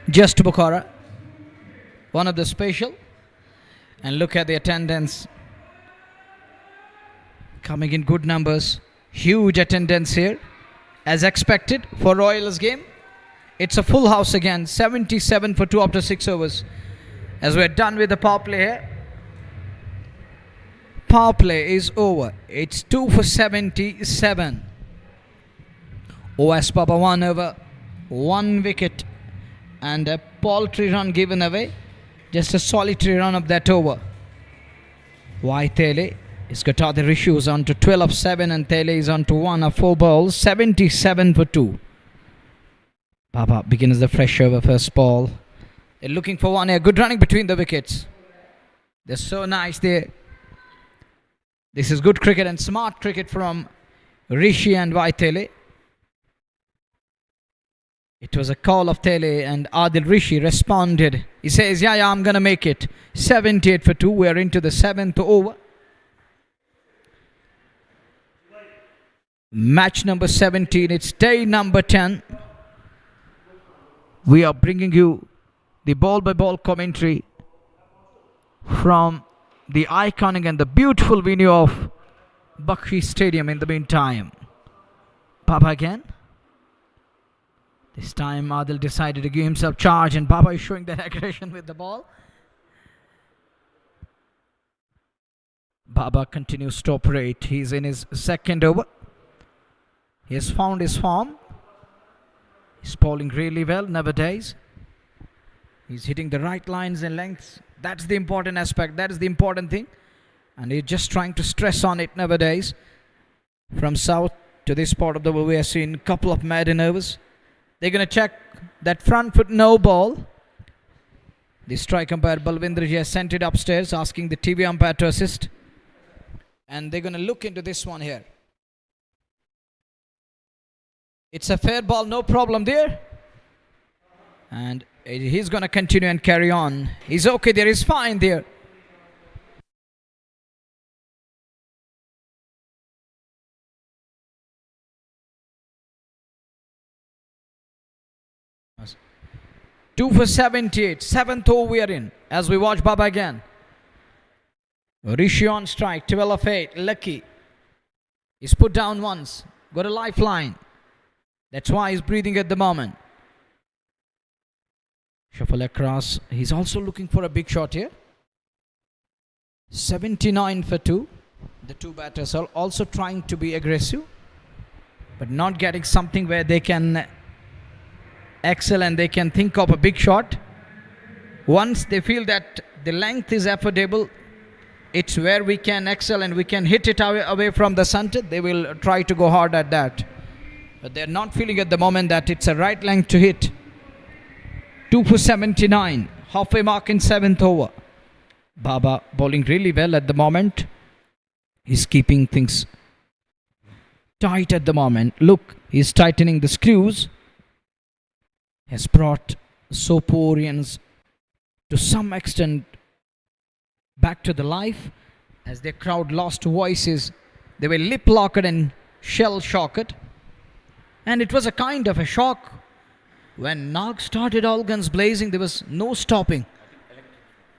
Just Bukhara. One of the special. And look at the attendance. Coming in good numbers. Huge attendance here. As expected for Royals game. It's a full house again. 77 for 2 after 6 overs. As we're done with the power play here. Power play is over. It's 2 for 77. OS Papa 1 over, 1 wicket, and a paltry run given away. Just a solitary run of that over. Why Tele is got other issues on to 12 of 7, and Tele is on to 1 of 4 balls. 77 for 2. Baba begins the fresh over first ball. They're looking for one here. Good running between the wickets. They're so nice there. This is good cricket and smart cricket from Rishi and Vaitele. It was a call of Tele and Adil Rishi responded. He says, yeah, I'm going to make it. 78 for 2. We're into the 7th over. Match number 17. It's day number 10. We are bringing you the ball-by-ball commentary from the iconic and the beautiful venue of Bakshi Stadium in the meantime. Baba again. This time Adil decided to give himself charge and Baba is showing that aggression with the ball. Baba continues to operate. He's in his second over. He has found his form. He's bowling really well nowadays. He's hitting the right lines and lengths. That's the important aspect. That is the important thing. And he's just trying to stress on it nowadays. From south to this part of the world, we have seen a couple of maiden overs. They're going to check that front foot no ball. The strike umpire Balvindraji has sent it upstairs, asking the TV umpire to assist. And they're going to look into this one here. It's a fair ball, no problem there. And he's going to continue and carry on. He's okay there, he's fine there. Two for 78. 7th over we are in. As we watch Baba again. Rishi on strike. 12 of 8. Lucky. He's put down once. Got a lifeline. That's why he's breathing at the moment. Shuffle across. He's also looking for a big shot here. 79 for 2. The two batters are also trying to be aggressive, but not getting something where they can excel and they can think of a big shot. Once they feel that the length is affordable, it's where we can excel and we can hit it away from the center, they will try to go hard at that. But they're not feeling at the moment that it's a right length to hit. 2 for 79. Halfway mark in 7th over. Baba bowling really well at the moment. He's keeping things tight at the moment. Look, he's tightening the screws. Has brought Soporeans to some extent back to the life. As their crowd lost voices, they were lip-locked and shell-shocked. And it was a kind of a shock. When Nag started all guns blazing, there was no stopping.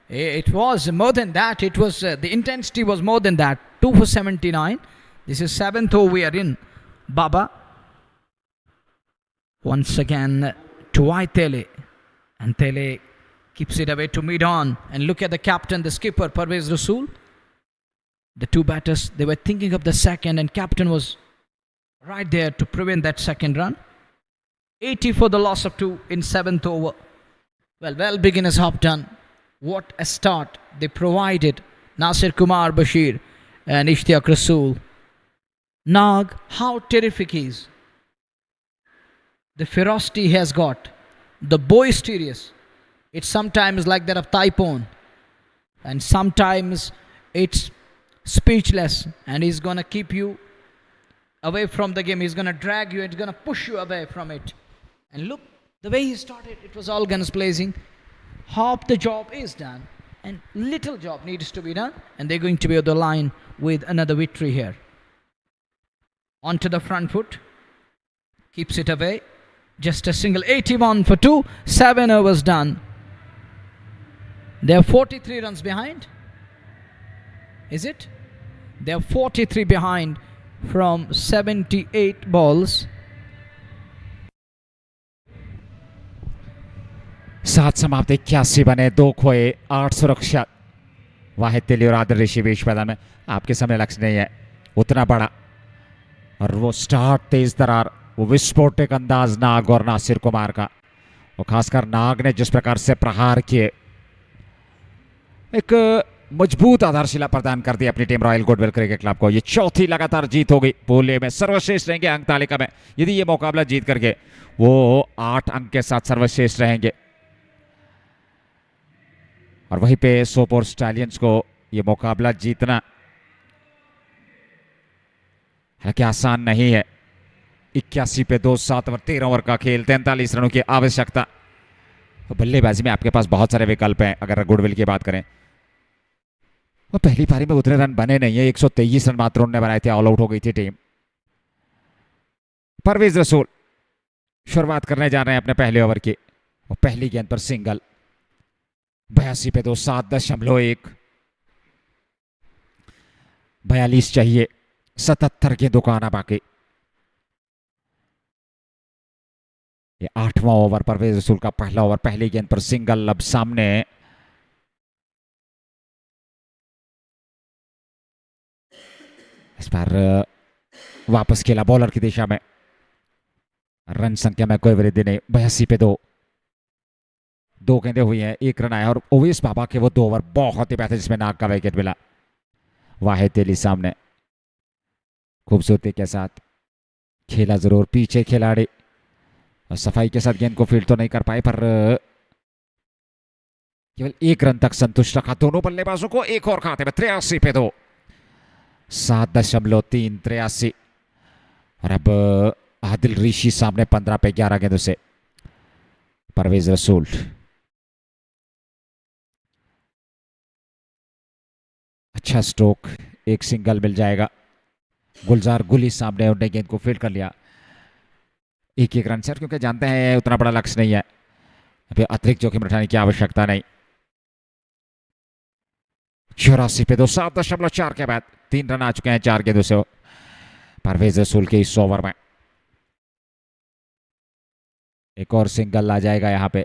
It was more than that. It was the intensity was more than that. 2 for 79. This is 7th over we are in. Baba once again to Vaitele, and Tele keeps it away to mid-on. And look at the captain, the skipper, Parvez Rasool. The two batters, they were thinking of the second, and captain was right there to prevent that second run. 80 for the loss of 2 in 7th over. Well, beginners have done. What a start they provided. Nasir Kumar Bashir and Ishtiyaq Rasool. Nag, how terrific he is. The ferocity he has got. The boisterous. It's sometimes like that of Typhoon. And sometimes it's speechless. And he's going to keep you away from the game. He's going to drag you. He's going to push you away from it. And look, the way he started, it was all guns blazing. Half the job is done. And little job needs to be done. And they're going to be on the line with another victory here. Onto the front foot. Keeps it away. Just a single. 81 for 2. 7 overs done. They are 43 runs behind. Is it? They are 43 behind from 78 balls. सात समाप्त 81 बने, 2 खोए, 8 सुरक्षा. वाहिद तेली और आदिल ऋषि बीच मैदान में. आपके सामने लक्ष्य नहीं है उतना बड़ा. और वो स्टार्ट तेज दरार, वो विस्फोटक अंदाज नाग और नासिर कुमार का. और खासकर नाग ने जिस प्रकार से प्रहार किए, एक मजबूत आधारशिला प्रदान कर दी अपनी team royal goodwill cricket club को. ये चौथी लगातार जीत होगी. पूल में सर्वश्रेष्ठ रहेंगे अंक तालिका में. यदि ये मुकाबला जीत करके वो 8 अंक के साथ सर्वश्रेष्ठ रहेंगे. और वहीं पे सोपोर स्टैलियंस को ये मुकाबला जीतना हालांकि आसान नहीं है। 81 पे 2, 7 ओवर 13 ओवर का खेल, 43 रनों की आवश्यकता। तो बल्लेबाजी में आपके पास बहुत सारे विकल्प हैं। अगर गुडविल की बात करें वो पहली पारी में उतने रन बने नहीं है, 123 रन मात्र उन्होंने बनाए थे, ऑल आउट हो गई थी टीम। परवेज रसूल शुरुआत करने जा रहे हैं अपने पहले ओवर की। वो पहली गेंद पर सिंगल, 82 पे 2, 7.1, 42 चाहिए, 77 गेंदों का आना बाकी। ये 8वां ओवर परवेज रसूल का पहला ओवर, पहली गेंद पर सिंगल। अब सामने इस बार वापस खेला बॉलर की दिशा में, रन संख्या में कोई वृद्धि नहीं। 82 पे 2, 2 गेंदें हुई हैं, 1 रन आया। और ओवेस बाबा के वो 2 ओवर बहुत ही बेहतर जिसमें नाग का विकेट मिला। वाहिद तेली सामने खूबसूरती के साथ खेला, जरूर पीछे खिलाड़ी और सफाई के साथ गेंद को फील्ड तो नहीं कर पाए, पर केवल 1 रन तक संतुष्ट रखा दोनों बल्लेबाजों को। एक और खाते में 83 पे 2, 7.3, 83। और अब आदिल ऋषि सामने 15 पे 11 गेंदों से। परवेज रसूल अच्छा स्ट्रोक, एक सिंगल मिल जाएगा। गुलजार गुली सामने, उन्होंने गेंद को फील्ड कर लिया। एक रन से, क्योंकि जानते हैं उतना बड़ा लक्ष्य नहीं है, अभी अतिरिक्त जोखिम उठाने की आवश्यकता नहीं। 84 पे 2, 7.4 के बाद 3 रन आ चुके हैं 4 गेंदों से परवेज रसूल के इस ओवर में। एक और सिंगल आ जाएगा यहाँ पे।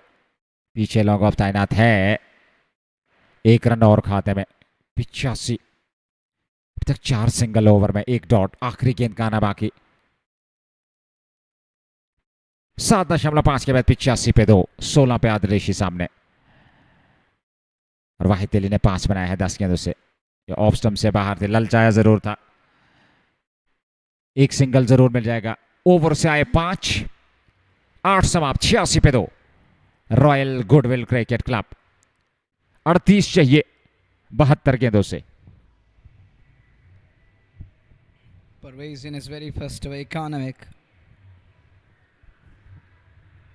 पीछे लॉन्ग ऑफ तैनात है, 1 रन और खाते में। 85, अभी तक 4 सिंगल ओवर में 1 डॉट, आखिरी गेंद का आना बाकी। 7.5 के बाद 85 पे 2, 16 पे आदिल ऋषि सामने। और वाहिद तेली ने 5 बनाया है 10 गेंदों से। ये ऑफ स्टंप से बाहर थे, ललचाया जरूर था। एक सिंगल जरूर मिल जाएगा। ओवर से आए 5, 8 समाप्त, 86 पे 2। रॉयल गुडविल क्रिकेट क्लब 38 चाहिए 72 गेंदों से। Parvez in his very first over, economic.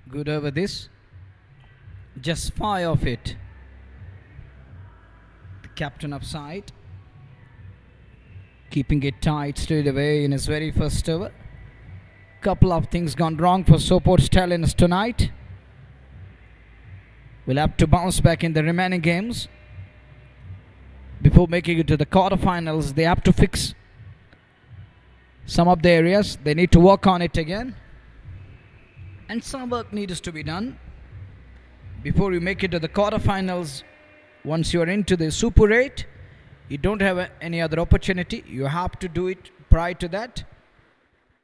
Good over this. Just 5 of it. The captain upside. Keeping it tight straight away in his very first over. Couple of things gone wrong for Sopore Stallions tonight. Will have to bounce back in the remaining games. Before making it to the quarterfinals, they have to fix some of the areas. They need to work on it again. And some work needs to be done before you make it to the quarterfinals. Once you are into the Super 8, you don't have any other opportunity. You have to do it prior to that.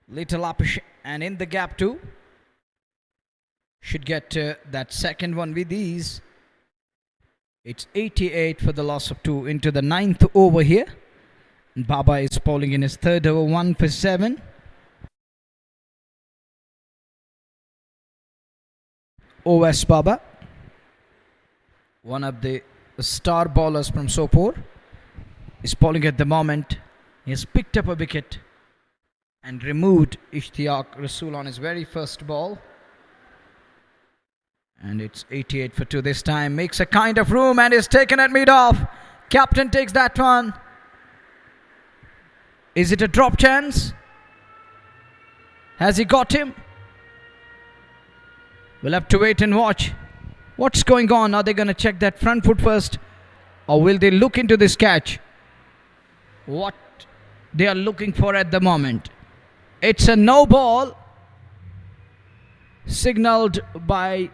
Little up and in the gap too. Should get that second one with ease. It's 88 for the loss of 2 into the 9th over here. And Baba is bowling in his third over, 1 for 7. OS Baba, one of the star bowlers from Sopore, is bowling at the moment. He has picked up a wicket and removed Ishtiaq Rasool on his very first ball. And it's 88 for 2 this time. Makes a kind of room and is taken at mid-off. Captain takes that one. Is it a drop chance? Has he got him? We'll have to wait and watch. What's going on? Are they going to check that front foot first? Or will they look into this catch? What they are looking for at the moment. It's a no ball. Signaled by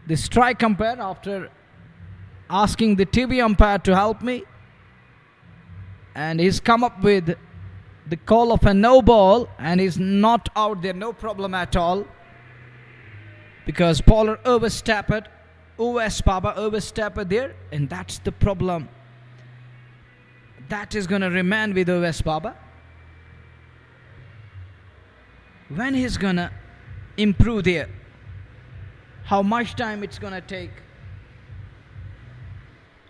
the strike umpire after asking the TV umpire to help me. And he's come up with the call of a no ball and he's not out there, no problem at all. Because bowler overstepped, OS Baba overstepped there, and that's the problem. That is going to remain with OS Baba. When he's going to improve there, how much time it's going to take.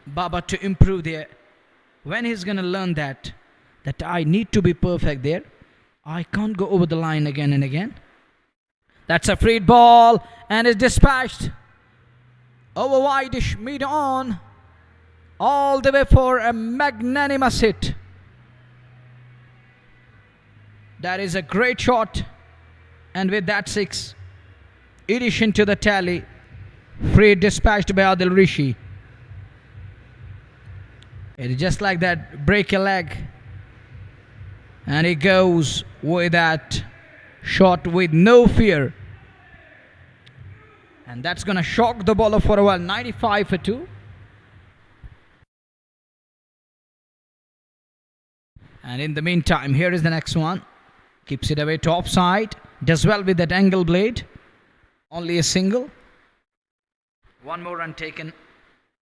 Baba to improve there. When he's going to learn that I need to be perfect there. I can't go over the line again and again. That's a free ball and is dispatched over wide-ish mid on. All the way for a magnanimous hit. That is a great shot. And with that 6, addition to the tally. Free dispatched by Adil Rishi. It is just like that, break a leg. And he goes with that shot with no fear. And that's going to shock the bowler for a while. 95 for 2. And in the meantime, here is the next one. Keeps it away top side. Does well with that angle blade. Only a single. One more run taken.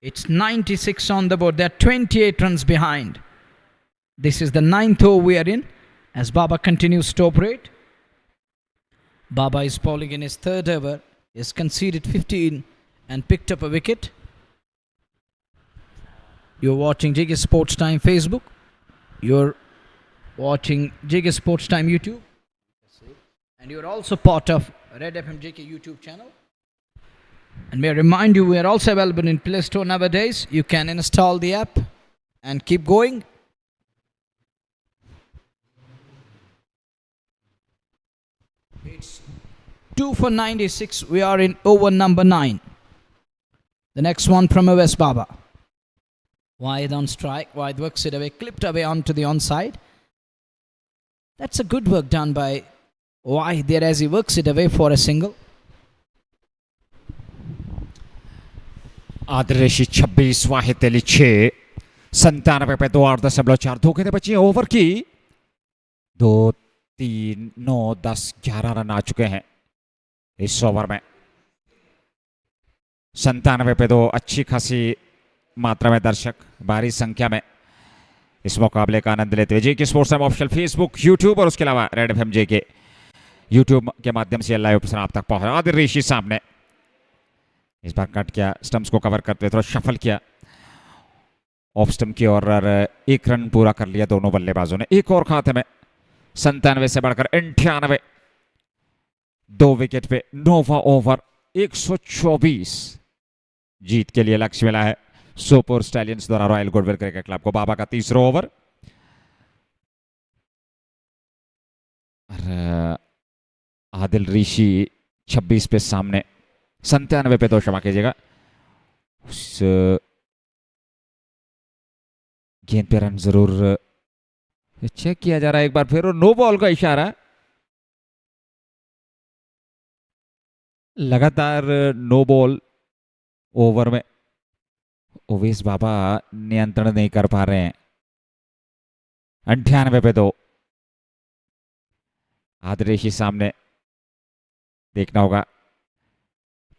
It's 96 on the board. They're 28 runs behind. This is the 9th over we are in. As Baba continues to operate. Baba is bowling in his 3rd over. He's conceded 15 and picked up a wicket. You're watching JK Sports Time Facebook. You're watching JK Sports Time YouTube. And you're also part of Red FM JK YouTube channel. And may I remind you, we are also available in Play Store nowadays. You can install the app and keep going. It's 2 for 96. We are in over number 9. The next one from West Baba. Wide on strike. Wide works it away. Clipped away onto the onside. That's a good work done by Wide there as he works it away for a single. आदर्शी 26 वाहिद तेली 6 97 पे 2.8.4 धोखे थे बच्चे over की 2 3 9 10 11 run आ चुके हैं इस over में 97 पे 2 अच्छी खासी मात्रा में दर्शक भारी संख्या में इस मुकाबले का आनंद लेते हुए JK sports time official Facebook YouTube और उसके अलावा रेड एफएम जेके यूट्यूब के माध्यम से लाइव प्रसारण आप तक पहुंचा। आदर्शी सामने इस बार कट किया स्टंप्स को कवर करते हुए थोड़ा शफल किया ऑफ स्टंप की और 1 रन पूरा कर लिया दोनों बल्लेबाजों ने। एक और खाते में 97 से बढ़कर 98 2 विकेट पे नोवा ओवर 124 जीत के लिए लक्ष्य मिला है सोपोर स्टैलियंस द्वारा रॉयल गुडविल क्रिकेट क्लब को। बाबा का तीसरा ओवर आदिल ऋषि 26 पे सामने 97 पे 2 क्षमा कीजिएगा उस गेंद पे रन जरूर चेक किया जा रहा है एक बार फिर और नो बॉल का इशारा लगातार नो बॉल ओवर में ओवेस बाबा नियंत्रण नहीं कर पा रहे हैं। 98 पे 2 आदरेशी सामने देखना होगा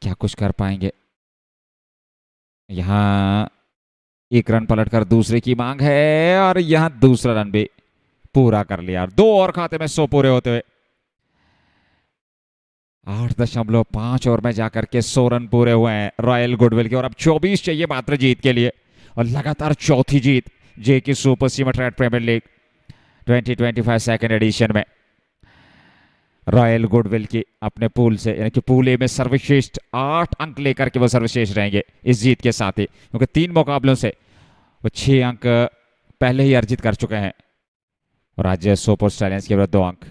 क्या कुछ कर पाएंगे। यहां 1 रन पलटकर दूसरे की मांग है और यहां दूसरा रन भी पूरा कर लिया। 2 और खाते में 100 पूरे होते हुए 8.5 ओवर में जाकर के 100 रन पूरे हुए हैं रॉयल गुडविल के और अब 24 चाहिए मात्र जीत के लिए और लगातार चौथी जीत JK super cement red premier league 2025 second edition में रॉयल गुडविल की अपने पूल से यानी कि पूल ए में सर्वश्रेष्ठ 8 अंक लेकर के वो सर्वश्रेष्ठ रहेंगे इस जीत के साथ ही क्योंकि 3 मुकाबलों से वो 6 अंक पहले ही अर्जित कर चुके हैं और आज सोपोर स्टैलियंस के विरुद्ध 2 अंक।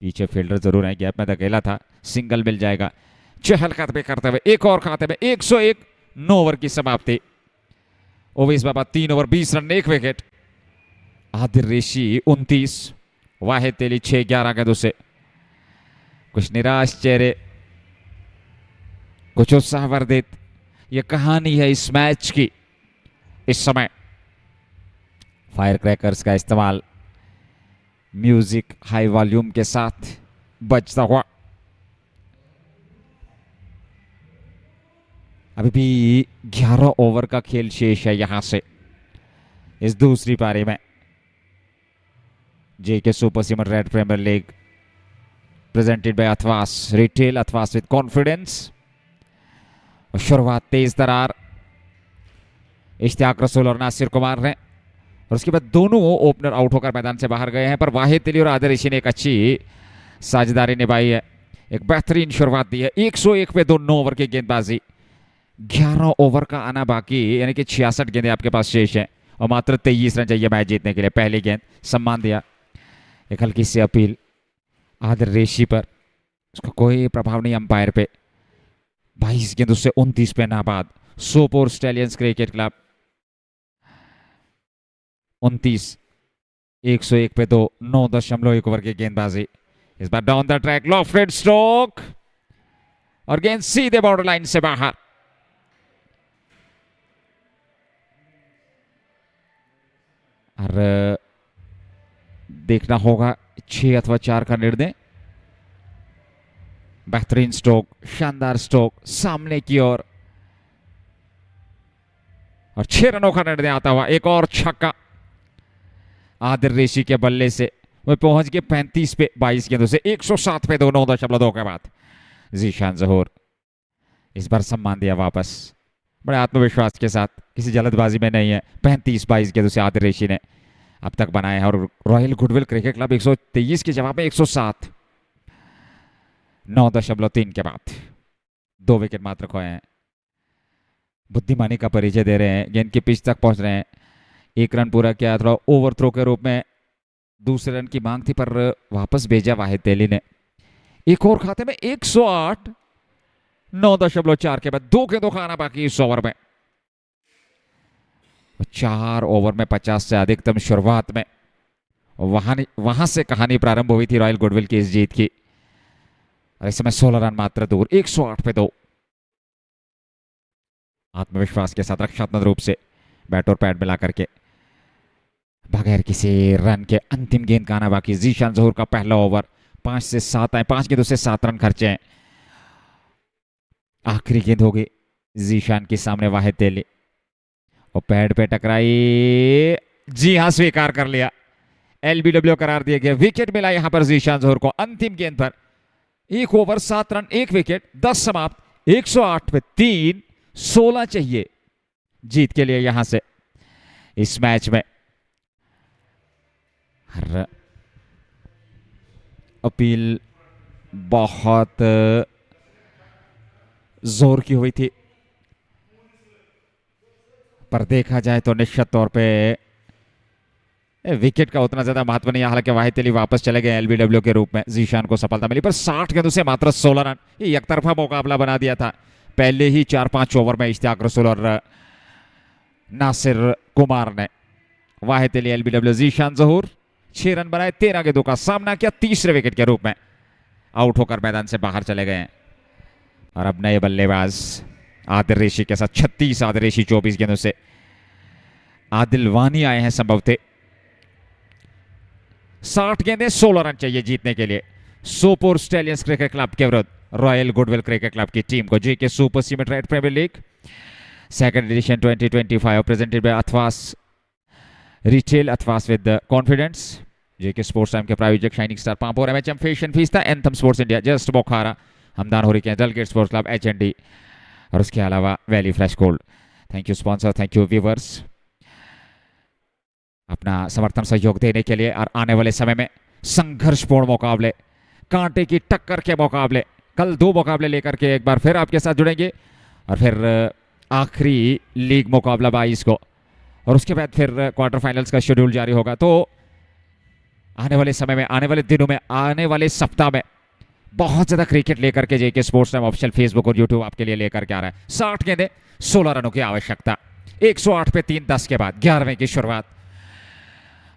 पीछे फील्डर जरूर है गैप में अकेला था सिंगल मिल जाएगा। चहल कदमी करते हुए एक और खाते में 101 9 ओवर की समाप्ति। ओवेस बाबा 3 ओवर 20 रन 1 विकेट। आदिल ऋषि 29 वाहिद तेली 6-11 गेंदों से। कुछ निराश चेहरे कुछ उत्साहवर्धित ये कहानी है इस मैच की। इस समय फायर क्रैकर्स का इस्तेमाल म्यूजिक हाई वॉल्यूम के साथ बजता हुआ अभी भी 11 ओवर का खेल शेष है यहां से इस दूसरी पारी में। JK super cement red premier league presented by Athwas retail Athwas with confidence. शुरुआत तेज तरार इश्तियाक रसूल और नासिर कुमार ने। और उसके बाद दोनों ओपनर आउट होकर मैदान से बाहर गए हैं, पर वाहिद अली और आदिल ऋषि ने एक अच्छी साझेदारी निभाई है, एक बेहतरीन शुरुआत दी है। 101 पे 2 9 ओवर की गेंदबाजी, 11 ओवर का आना बाकी, यानी कि 66 गेंदें आपके पास शेष हैं और मात्र 23 रन चाहिए मैच जीतने के लिए। पहली गेंद सम्मान दिया, एक हल्की सी अपील आदिल ऋषि पर, उसका कोई प्रभाव नहीं अंपायर पे। 22 गेंदों से 29 पे नाबाद सोपोर स्टैलियंस क्रिकेट क्लब। 29 101 पे 2 9.1 ओवर की गेंदबाजी। इस बार down the track lofted stroke और गेंद सीधे बॉर्डर लाइन से बाहर। और देखना होगा 6 अथवा 4 का निर्णय। बेहतरीन स्ट्रोक, शानदार स्ट्रोक सामने की ओर और 6 रनों का निर्णय आता हुआ। एक और छक्का आदिल ऋषि के बल्ले से, वह पहुंच गए 35 पे 22 गेंदों से। 107 पे 2 9.2 के बाद जीशान ज़हूर इस बार सम्मान दिया वापस, बड़े आत्मविश्वास के साथ, किसी जल्दबाजी में नहीं है। 35-22 गेंदों से आदिल ऋषि ने अब तक बनाए हैं और रॉयल गुडविल क्रिकेट क्लब 123 के जवाब में 107 9.3 के बाद 2 विकेट मात्र खोए हैं। बुद्धिमानी का परिचय दे रहे हैं, गेंद के पिच तक पहुंच रहे हैं। 1 रन पूरा किया, थोड़ा ओवर थ्रो के रूप में दूसरे रन की मांग थी, पर वापस भेजा वाहिद अली ने। एक और खाते में 108 9.4 के बाद 2 गेंदों का आना बाकी इस ओवर में। 4 ओवर में 50 से अधिकतम शुरुआत में, वहां से कहानी प्रारंभ हुई थी रॉयल गुडविल की इस जीत की। और इस समय 16 रन मात्र दूर। 108 पे 2 आत्मविश्वास के साथ रक्षात्मक रूप से बैट और पैड मिला करके बगैर किसी रन के अंतिम गेंद का आना बाकी। जीशान ज़हूर का पहला ओवर 5 से 7 आए, 5 गेंदों से 7 रन खर्चे हैं। आखिरी गेंद होगी जीशान के सामने वाहिद अली और पैड पे टकराई, जी हां स्वीकार कर लिया, एलबीडब्ल्यू करार दिया गया। विकेट मिला यहां पर जीशान ज़हूर को अंतिम गेंद पर। 1 ओवर 7 रन 1 विकेट, 10 समाप्त। 108 पे 3 16 चाहिए जीत के लिए यहां से इस मैच में। अपील बहुत जोर की हुई थी, पर देखा जाए तो निश्चित तौर पे विकेट का उतना ज्यादा महत्व नहीं है। हालांकि वाहिद अली वापस चले गए एलबीडब्ल्यू के रूप में। जीशान को सफलता मिली, पर 60 गेंदों से मात्र 16 रन, ये एकतरफा मुकाबला बना दिया था पहले ही 4-5 ओवर में इश्तियाक रसूल और नासिर कुमार ने। वाहिद अली एलबीडब्ल्यू, जीशान ज़हूर 6 रन बनाए, 13 गेंदों का सामना किया, तीसरे विकेट के रूप में आउट होकर मैदान से बाहर चले गए। और अब नए बल्लेबाज आदिल ऋषि के साथ 36, आदिल ऋषि 24 गेंदों से। आदिल वानी आए हैं संभवतः। 60 गेंदें 16 रन चाहिए जीतने के लिए सोपोर स्टैलियंस क्रिकेट क्लब के विरुद्ध रॉयल गुडविल क्रिकेट क्लब की टीम को। JK super cement red premier league second edition 2025 presented by Athwas retail, Athwas with confidence. JK sports time के प्रायोजक shining star Pampore, MHM fashion fiesta, anthem sports India, just Bokhara, Hamdan हो रही है Dalgate sports club, एचएनडी और उसके अलावा valley flash gold. Thank you sponsor, thank you viewers अपना समर्थन सहयोग देने के लिए। और आने वाले समय में संघर्षपूर्ण मुकाबले, कांटे की टक्कर के मुकाबले, कल 2 मुकाबले लेकर के एक बार फिर आपके साथ जुड़ेंगे और फिर आखिरी लीग मुकाबला 22 को, और उसके बाद फिर क्वार्टर फाइनल्स का शेड्यूल जारी होगा। तो आने वाले समय में, आने वाले दिनों में, आने वाले सप्ताह में बहुत ज्यादा क्रिकेट लेकर के जेके स्पोर्ट्स टाइम ऑफिशियल फेसबुक और यूट्यूब आपके लिए लेकर के आ रहा है। 60 गेंदें 16 रनों की आवश्यकता। 108 पे 3 10 के बाद 11वें की शुरुआत,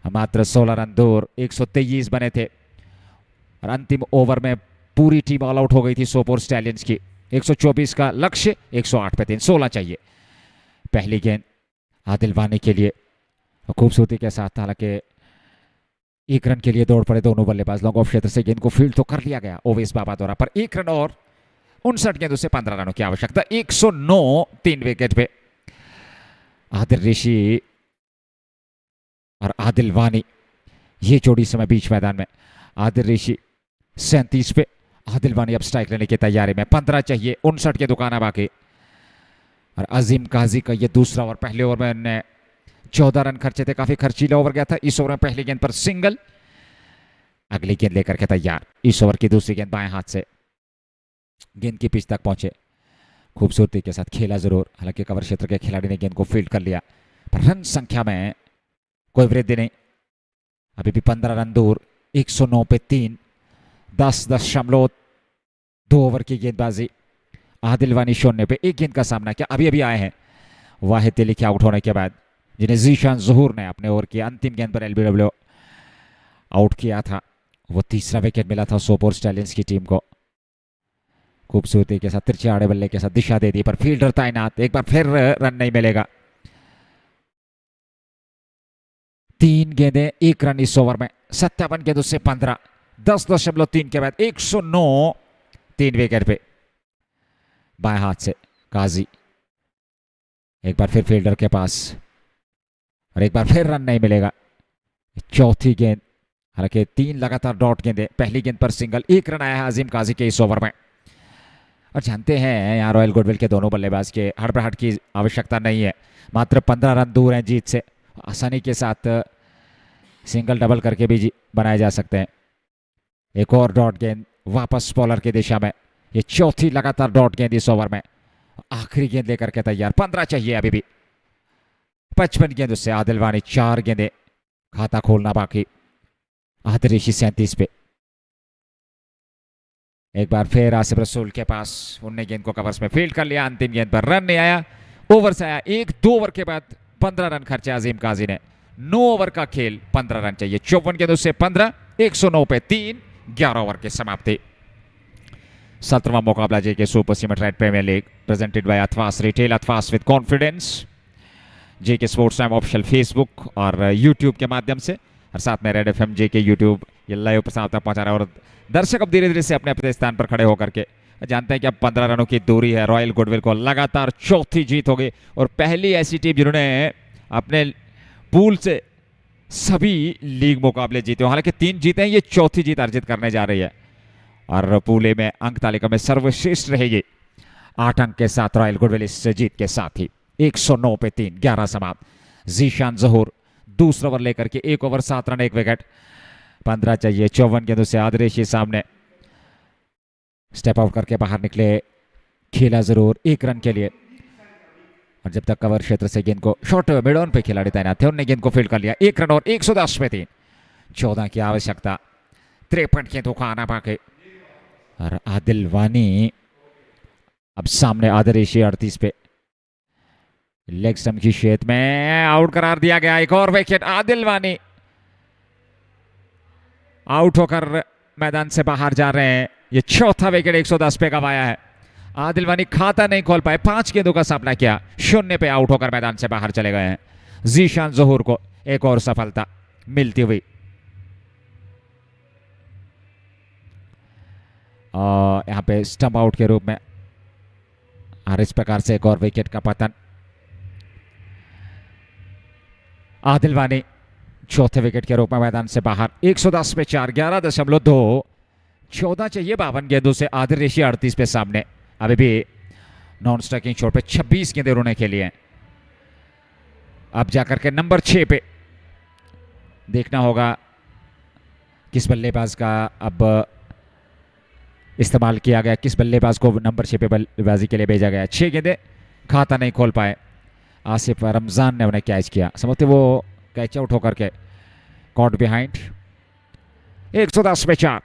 मात्र 16 रन दूर। 123 बने थे और अंतिम ओवर में पूरी टीम ऑल आउट हो गई थी सोपोर स्टैलियंस की। 124 का लक्ष्य, 108 पे 3 16 चाहिए। पहली गेंद आदिल वानी के लिए खूबसूरती के साथ, हालांकि 1 रन के लिए दौड़ पड़े दोनों बल्लेबाज। लॉन्ग ऑफ क्षेत्र से गेंद को फील्ड तो कर लिया गया ओवेस बाबा द्वारा, पर 1 रन और 59 गेंदों से 15 रनों की आवश्यकता। 109 3 विकेट पे आदिल ऋषि और आदिल वानी, ये जोड़ी समय बीच मैदान में। आदिल ऋषि 37 पे, आदिल वानी अब स्ट्राइक लेने की तैयारी में। 15 चाहिए, 59 के दुकाना बाकी। और अजीम काजी का ये दूसरा ओवर, पहले ओवर में उन्होंने 14 रन खर्चे थे, काफी खर्चीला ओवर गया था। इस ओवर में पहली गेंद पर सिंगल, अगली गेंद लेकर के तैयार। इस ओवर की दूसरी गेंद बाएं हाथ से गेंद की पिच तक पहुंचे, खूबसूरती के साथ खेला जरूर, हालांकि कवर क्षेत्र के खिलाड़ी ने गेंद को फील्ड कर लिया, पर रन संख्या में कोई वृद्धि नहीं, अभी भी 15 रन दूर। 109 पे 3, 10.2 ओवर की गेंदबाजी। आदिल वानी 0 पे 1 गेंद का सामना किया, अभी अभी आए हैं वाहिद अली के आउट होने के बाद, जिन्हें जीशान ज़हूर ने अपने ओवर की अंतिम गेंद पर एलबीडब्ल्यू आउट किया था। वो तीसरा विकेट मिला था सोपोर स्टैलियंस की टीम को। खूबसूरती के साथ तिरछे आड़े बल्ले के साथ दिशा दे दी, पर फील्डर तैनात, एक बार फिर रन नहीं मिलेगा। 3 गेंदें 1 रन इस ओवर में, 57 गेंदों से 15, 10.3 के बाद 109, 3 विकेट पे। बाएं हाथ से काजी, एक बार फिर फील्डर के पास, और एक बार फिर रन नहीं मिलेगा। चौथी गेंद, हालांकि 3 लगातार डॉट गेंदें, पहली गेंद पर सिंगल, 1 रन आया है अजीम काजी के इस ओवर में। और जानते हैं यहाँ रॉयल गुडविल के दोनों बल्लेबाज के हड़बड़ाहट की आवश्यकता नहीं है, मात्र 15 रन दूर हैं जीत से, आसानी के साथ सिंगल डबल करके भी बनाए जा सकते हैं। एक और डॉट गेंद वापस बॉलर की दिशा में, ये चौथी लगातार डॉट गेंद इस ओवर में। आखिरी गेंद लेकर के तैयार, 15 चाहिए अभी भी। 55 गेंद उससे आदिल वानी, 4 गेंदें, खाता खोलना बाकी। आदिल ऋषि 37 पे, एक बार फिर आसिफ रसूल के पास, उनने गेंद को कवर्स में फील्ड कर लिया। अंतिम गेंद पर रन नहीं आया, ओवर से आया 1-2 ओवर के बाद 15 रन खर्चे अजीम काजी ने। 9 ओवर का खेल, 15 रन चाहिए। 54 गेंदों से 15, 109 पे 3, 11 ओवर की समाप्ति। 17वां मुकाबला JK super cement premier league presented by Athwas retail, Athwas with confidence, JK sports time official Facebook और यूट्यूब के माध्यम से, और साथ में रेड एफएम जेके यूट्यूब ये लाइव प्रसारण तक पहुंचा रहा है। और दर्शक अब धीरे धीरे से अपने अपने स्थान पर खड़े होकर के जानते हैं कि अब 15 रनों की दूरी है रॉयल गुडविल को, लगातार चौथी जीत हो गई, और पहली ऐसी टीम जिन्होंने अपने पूल से सभी लीग मुकाबले जीते हो। हालांकि 3 जीते हैं, ये चौथी जीत अर्जित करने जा रही है, और पूल ए में अंक तालिका में सर्वश्रेष्ठ रहेगी 8 अंक के साथ रॉयल गुडविल इस जीत के साथ ही। 109 पे 3, 11 समाप्त। जीशान ज़हूर दूसरा ओवर लेकर के 1 ओवर 7 रन 1 विकेट, 15 चाहिए। 54 गेंदों से आदरेशी सामने स्टेप आउट करके बाहर निकले, खेला जरूर 1 रन के लिए, और जब तक कवर क्षेत्र से गेंद को शॉर्ट मिड ऑन पे खिलाड़ी तैनात थे, उन्होंने गेंद को फील्ड कर लिया। 1 रन और 110 पे 3, 14 की आवश्यकता, 53 गेंदों का आना बाकी। और आदिल वानी अब सामने, आदरेशी 38 पे, लेग स्टंप की शेत में आउट करार दिया गया। एक और विकेट, आदिल वानी आउट होकर मैदान से बाहर जा रहे हैं। ये चौथा विकेट 110 पे गवाया है। आदिल वानी खाता नहीं खोल पाए, 5 गेंदों का सामना किया, 0 पे आउट होकर मैदान से बाहर चले गए हैं। जीशान ज़हूर को एक और सफलता मिलती हुई, और यहां पे स्टंप आउट के रूप में, और इस प्रकार से एक और विकेट का पतन। आदिल वानी चौथे विकेट के रूप में मैदान से बाहर। 110 पे 4, 11.2, 14 चाहिए 52 गेंदों से। आदिल ऋषि 38 पे सामने, अभी भी नॉन स्ट्राइकिंग छोड़ पे 26 गेंदें उन्होंने खेली हैं। अब जाकर के नंबर 6 पे देखना होगा किस बल्लेबाज का अब इस्तेमाल किया गया, किस बल्लेबाज को नंबर 6 पे बल्लेबाजी के लिए भेजा गया। 6 गेंदें, खाता नहीं खोल पाए। आसिफ रमजान ने उन्हें कैच किया, समझते वो कैच आउट होकर के कॉट बिहाइंड। 110 पे 4,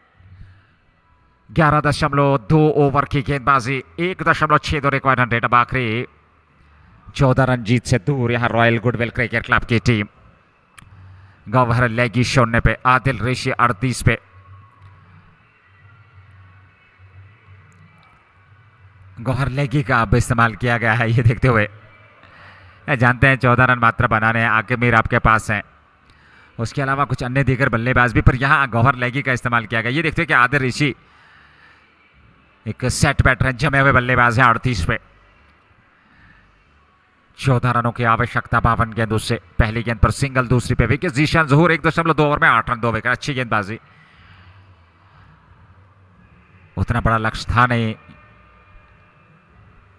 11.2 ओवर की गेंदबाजी, 1.62 रिक्वायर्ड रन। अब आखिरी 14 रन जीत से दूर यहां रॉयल गुडविल क्रिकेट क्लब की टीम। गौहर लेगी 0 पे, आदिल ऋषि 38 पे। गौहर लेगी का अब इस्तेमाल किया गया है, ये देखते हुए जानते हैं 14 रन मात्र बनाने हैं, आगे मीर आपके पास हैं, उसके अलावा कुछ अन्य दीगर बल्लेबाज भी, पर यहां गौहर लेगी का इस्तेमाल किया गया। ये देखते हैं कि आदिल ऋषि एक सेट बैटर जमे हुए बल्लेबाज है 38 पे। 14 रनों की आवश्यकता 52 गेंदों से। पहली गेंद पर सिंगल, दूसरी पे विकेट। जीशान ज़हूर 1.2 ओवर में 8 रन 2 विकेट, अच्छी गेंदबाजी। उतना बड़ा लक्ष्य था नहीं,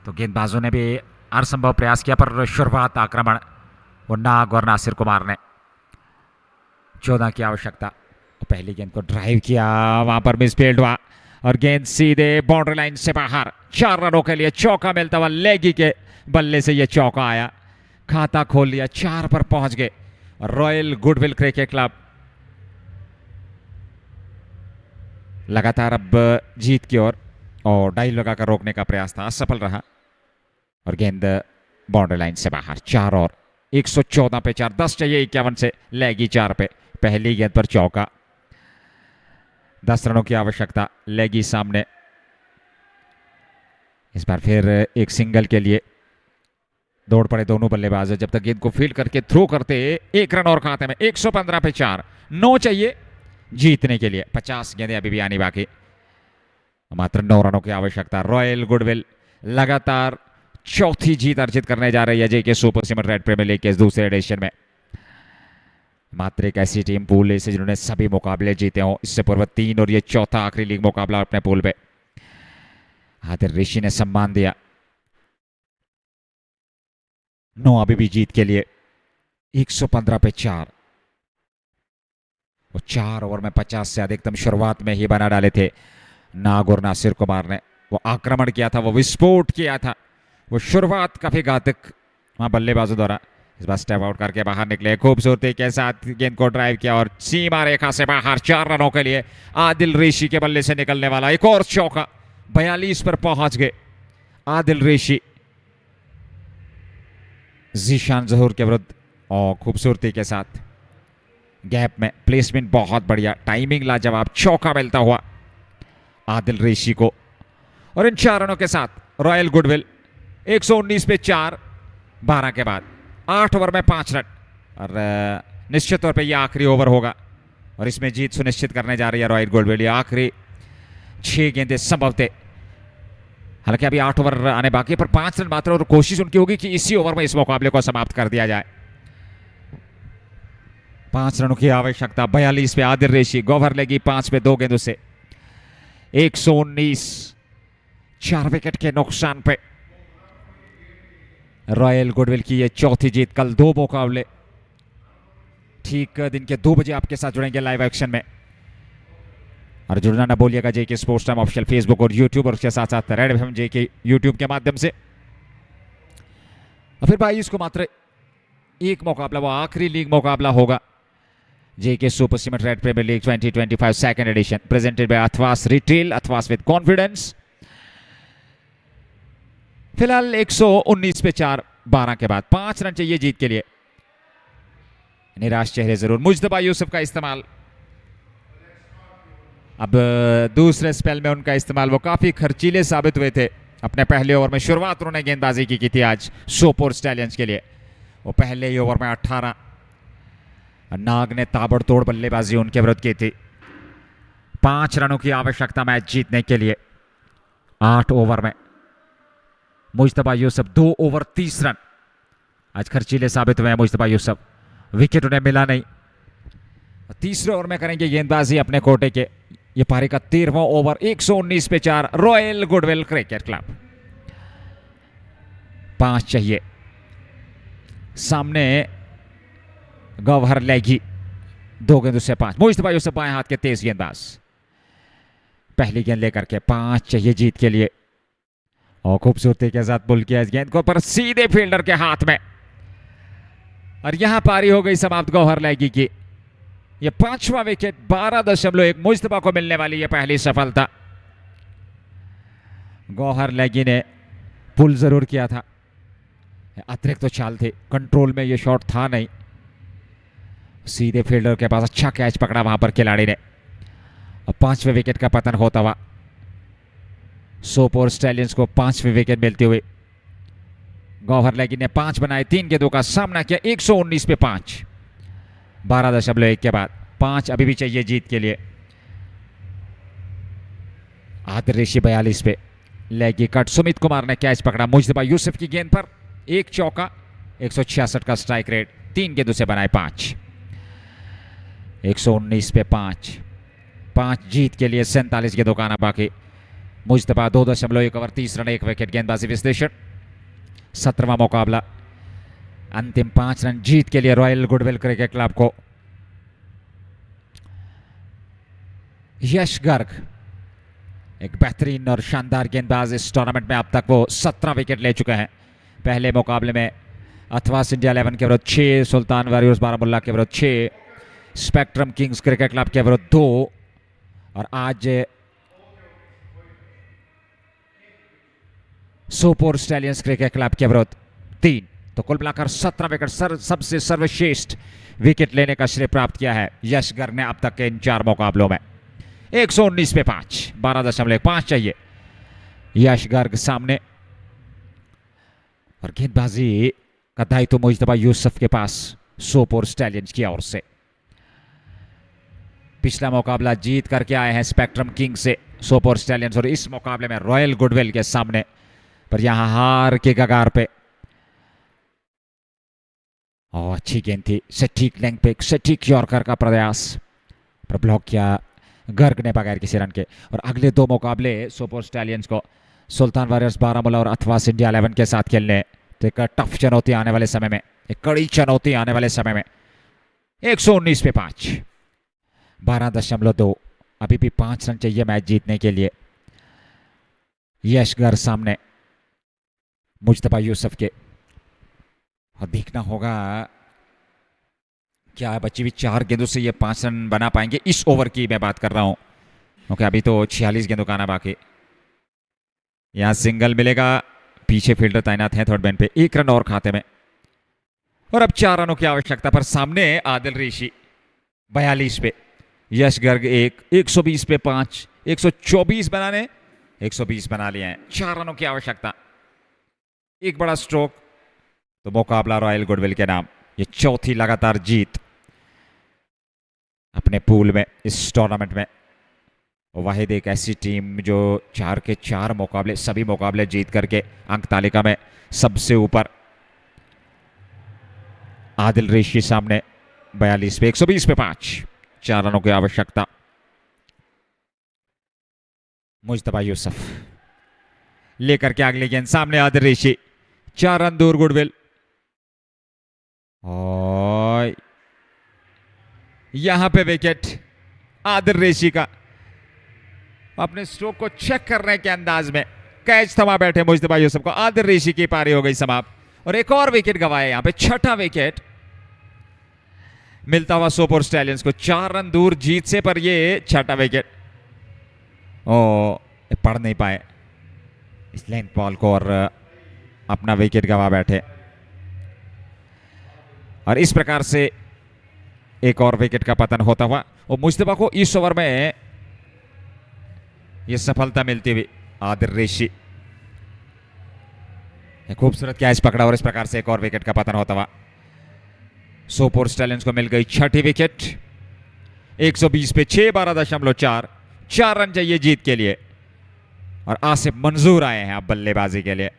तो गेंदबाजों ने भी हर संभव प्रयास किया, पर शुरुआत आक्रमण वो नाग और नासिर कुमार ने 14 की आवश्यकता। पहली गेंद को ड्राइव किया, वहां पर मिसफील्ड हुआ और गेंद सीधे बाउंड्री लाइन से बाहर। 4 रनों के लिए चौका मिलता हुआ लेगी के बल्ले से यह चौका आया, खाता खोल लिया, 4 पर पहुंच गए रॉयल गुडविल क्रिकेट क्लब। लगातार अब जीत की ओर और डाई लगाकर रोकने का प्रयास था, असफल रहा और गेंद बाउंड्री लाइन से बाहर। 4 और 114 पे 4, 10 चाहिए 51 से, लेगी 4 पे। पहली गेंद पर चौका, 10 रनों की आवश्यकता, लेगी सामने। इस बार फिर एक सिंगल के लिए दौड़ पड़े दोनों बल्लेबाज, जब तक गेंद को फील्ड करके थ्रो करते 1 रन और खाते में। 115 पे 4, 9 चाहिए जीतने के लिए। 50 गेंदें अभी भी आनी बाकी, मात्र 9 रनों की आवश्यकता। रॉयल गुडविल लगातार चौथी जीत अर्जित करने जा रही है J K super cement red premier league के इस दूसरे एडिशन में। मात्र एक ऐसी टीम पूल ए से जिन्होंने सभी मुकाबले जीते हों, इससे पूर्व 3 और ये चौथा आखिरी लीग मुकाबला अपने पूल पे। आदिल ऋषि ने सम्मान दिया। 9 अभी भी जीत के लिए। 115 पे 4, वो 4 ओवर में 50 से अधिकतम शुरुआत में ही बना डाले थे नाग और नासिर कुमार ने। वो आक्रमण किया था, वो विस्फोट किया था, वो शुरुआत काफी घातक वहां बल्लेबाजों द्वारा। इस बार स्टेप आउट करके बाहर निकले, खूबसूरती के साथ गेंद को ड्राइव किया और सीमा रेखा से बाहर। 4 रनों के लिए आदिल ऋषि के बल्ले से निकलने वाला एक और चौका। 42 पर पहुंच गए आदिल ऋषि जीशान जहूर के विरुद्ध और खूबसूरती के साथ गैप में प्लेसमेंट बहुत बढ़िया, टाइमिंग लाजवाब, चौका मिलता हुआ आदिल ऋषि को। और इन 4 रनों के साथ रॉयल गुडविल 119 पे 4, 12 के बाद 8 ओवर में 5 रन। और निश्चित तौर पे यह आखिरी ओवर होगा और इसमें जीत सुनिश्चित करने जा रही है रॉयल गुडविल। ये आखिरी 6 गेंदें संभव थे, हालांकि अभी 8 ओवर आने बाकी है, पर 5 रन मात्र और कोशिश उनकी होगी कि इसी ओवर में इस मुकाबले को समाप्त कर दिया जाए। 5 रनों की आवश्यकता। 42 पे आदिल ऋषि, गौहर लेगी 5 पे 2 गेंदों से। 119, 4 विकेट के नुकसान पे रॉयल गुडविल की यह चौथी जीत। कल 2 मुकाबले ठीक दिन के 2 बजे आपके साथ जुड़ेंगे लाइव एक्शन में। और जुड़ना ना बोलिएगा जेके स्पोर्ट्स टाइम ऑफिशियल फेसबुक और यूट्यूब, और उसके साथ साथ रेड एफएम जेके यूट्यूब के माध्यम से। और फिर 22 को मात्र एक मुकाबला, वो आखिरी लीग मुकाबला होगा JK super cement red premier league 2025 second edition, presented by Athwas retail, Athwas with confidence. फिलहाल 119 पे 4, 12 के बाद 5 रन चाहिए जीत के लिए। निराश चेहरे जरूर। मुजतबा यूसुफ का इस्तेमाल, अब दूसरे स्पेल में उनका इस्तेमाल, वो काफी खर्चीले साबित हुए थे। अपने पहले ओवर में शुरुआत उन्होंने गेंदबाजी की थी आज सोपोर स्टैलियंस के लिए। वो पहले ही ओवर में 18, नाग ने ताबड़तोड़ बल्लेबाजी उनके विरुद्ध की थी। 5 रनों की आवश्यकता मैच जीतने के लिए। 8 ओवर में मुजतबा यूसुफ 2 ओवर 30 रन। आज खर्चीले साबित हुए हैं मुजतबा यूसुफ, विकेट उन्हें मिला नहीं। तीसरे ओवर में करेंगे गेंदबाजी अपने कोटे के। ये पारी का 13वां ओवर। 119 पे 4, रॉयल गुडविल क्रिकेट क्लब। 5 चाहिए। सामने गौहर लेगी 2 गेंदों से 5। मुजतबा यूसुफ बाएं हाथ के तेज गेंदबाज, पहली गेंद लेकर के 5 चाहिए जीत के लिए। और खूबसूरती के साथ पुल किया इस गेंद को, पर सीधे फील्डर के हाथ में। और यहां पारी हो गई समाप्त गौहर लेगी की। ये 5वां विकेट। 12.1 मुजतबा को मिलने वाली ये पहली सफलता। गौहर लेगी ने पुल जरूर किया था, अतिरिक्त तो चाल थी, कंट्रोल में ये शॉट था नहीं। सीधे फील्डर के पास अच्छा कैच पकड़ा वहां पर खिलाड़ी ने। और 5वें विकेट का पतन होता हुआ सोपोर स्टैलियंस को 5वें विकेट मिलती हुई। गौहर लेगी ने 5 बनाए, 3 गेंदों का सामना किया। 119 पे 5, 12.1 के बाद 5 अभी भी चाहिए जीत के लिए। आदिल ऋषि 42 पे, लेगी कट। सुमित कुमार ने कैच पकड़ा मुजतबा यूसुफ की गेंद पर, एक चौका। 166 का स्ट्राइक रेट, 3 गेंदों से बनाए 5। 119 पे 5, 5 जीत के लिए। 47 गेंदों का आना बाकी। मुजतबा 2.1 ओवर 30 रन, 1 विकेट। गेंदबाजी विश्लेषण 17वां मुकाबला। अंतिम 5 रन जीत के लिए रॉयल गुडविल क्रिकेट क्लब को। यश गर्ग एक बेहतरीन और शानदार गेंदबाज। इस टूर्नामेंट में अब तक वो 17 विकेट ले चुके हैं। पहले मुकाबले में अथवास इंडिया 11 के विरुद्ध 6, सुल्तान वॉरियर्स बारामुल्ला के विरुद्ध 6, स्पेक्ट्रम किंग्स क्रिकेट क्लब के विरुद्ध 2 और आज सोपोर स्टैलियंस क्रिकेट क्लब के विरुद्ध 3। तो कुल मिलाकर 17 विकेट सबसे सर्वश्रेष्ठ विकेट लेने का श्रेय प्राप्त किया है यश गर्ग ने अब तक के इन 4 मुकाबलों में। 119 पे 5, 12.5 चाहिए यश गर्ग सामने। और गेंदबाजी का दायित्व मुजतबा यूसुफ के पास सोपोर स्टैलियंस की ओर से। पिछला मुकाबला जीत करके आए हैं स्पेक्ट्रम किंग से सोपोर स्टैलियंस और इस मुकाबले में रॉयल गुडविल के सामने, पर यहां हार के कगार पे। और अच्छी गेंद थी, सटीक लेंथ पे एक सटीक यॉर्कर का प्रयास, पर ब्लॉक किया गर्ग ने बगैर किसी रन के। और अगले 2 मुकाबले सोपोर स्टैलियंस को सुल्तान वॉरियर्स बारामुल्ला और अथवास इंडिया 11 के साथ खेलने। तो एक टफ चुनौती आने वाले समय में, एक कड़ी चुनौती आने वाले समय में। 119 पे 5, 12.2। अभी भी 5 रन चाहिए मैच जीतने के लिए यश गर्ग सामने मुजतबा यूसुफ के। और देखना होगा क्या बच्ची भी 4 गेंदों से ये 5 रन बना पाएंगे। इस ओवर की मैं बात कर रहा हूं, क्योंकि अभी तो 46 गेंदों का आना बाकी। यहां सिंगल मिलेगा, पीछे फील्डर तैनात हैं थर्ड मैन पे। 1 रन और खाते में और अब 4 रनों की आवश्यकता। पर सामने आदिल ऋषि 42 पे, यश गर्ग 120 पे 5, 124 बनाने, 120 बना लिए हैं। 4 रनों की आवश्यकता, एक बड़ा स्ट्रोक तो मुकाबला रॉयल गुडविल के नाम। ये चौथी लगातार जीत अपने पूल में इस टूर्नामेंट में। वाहिद एक ऐसी टीम जो 4 के 4 मुकाबले, सभी मुकाबले जीत करके अंक तालिका में सबसे ऊपर। आदिल ऋषि सामने 42 पे, 120 पे 5, 4 रनों की आवश्यकता। मुजतबा यूसुफ लेकर के अगली गेंद, सामने आदिल ऋषि, 4 रन दूर गुडविल। और यहां पे विकेट आदिल ऋषि का। अपने स्ट्रोक को चेक करने के अंदाज में कैच थमा बैठे मुजतबा यूसुफ को। आदिल ऋषि की पारी हो गई समाप्त और एक और विकेट गवाए। यहां पे 6ठा विकेट मिलता हुआ सोपोर स्टैलियंस को 4 रन दूर जीत से, पर ये 6ठा विकेट पढ़ नहीं पाए इस लेंथ बॉल को और अपना विकेट गवा बैठे। और इस प्रकार से एक और विकेट का पतन होता हुआ और मुजतबा को इस ओवर में यह सफलता मिलती हुई। आदिल ऋषि खूबसूरत कैच पकड़ा और इस प्रकार से एक और विकेट का पतन होता हुआ। सोपोर स्टैलियंस को मिल गई 6ठी विकेट। 120 पे 6, 12.4, 4 रन चाहिए जीत के लिए। और आसिफ मंजूर आए हैं अब बल्लेबाजी के लिए।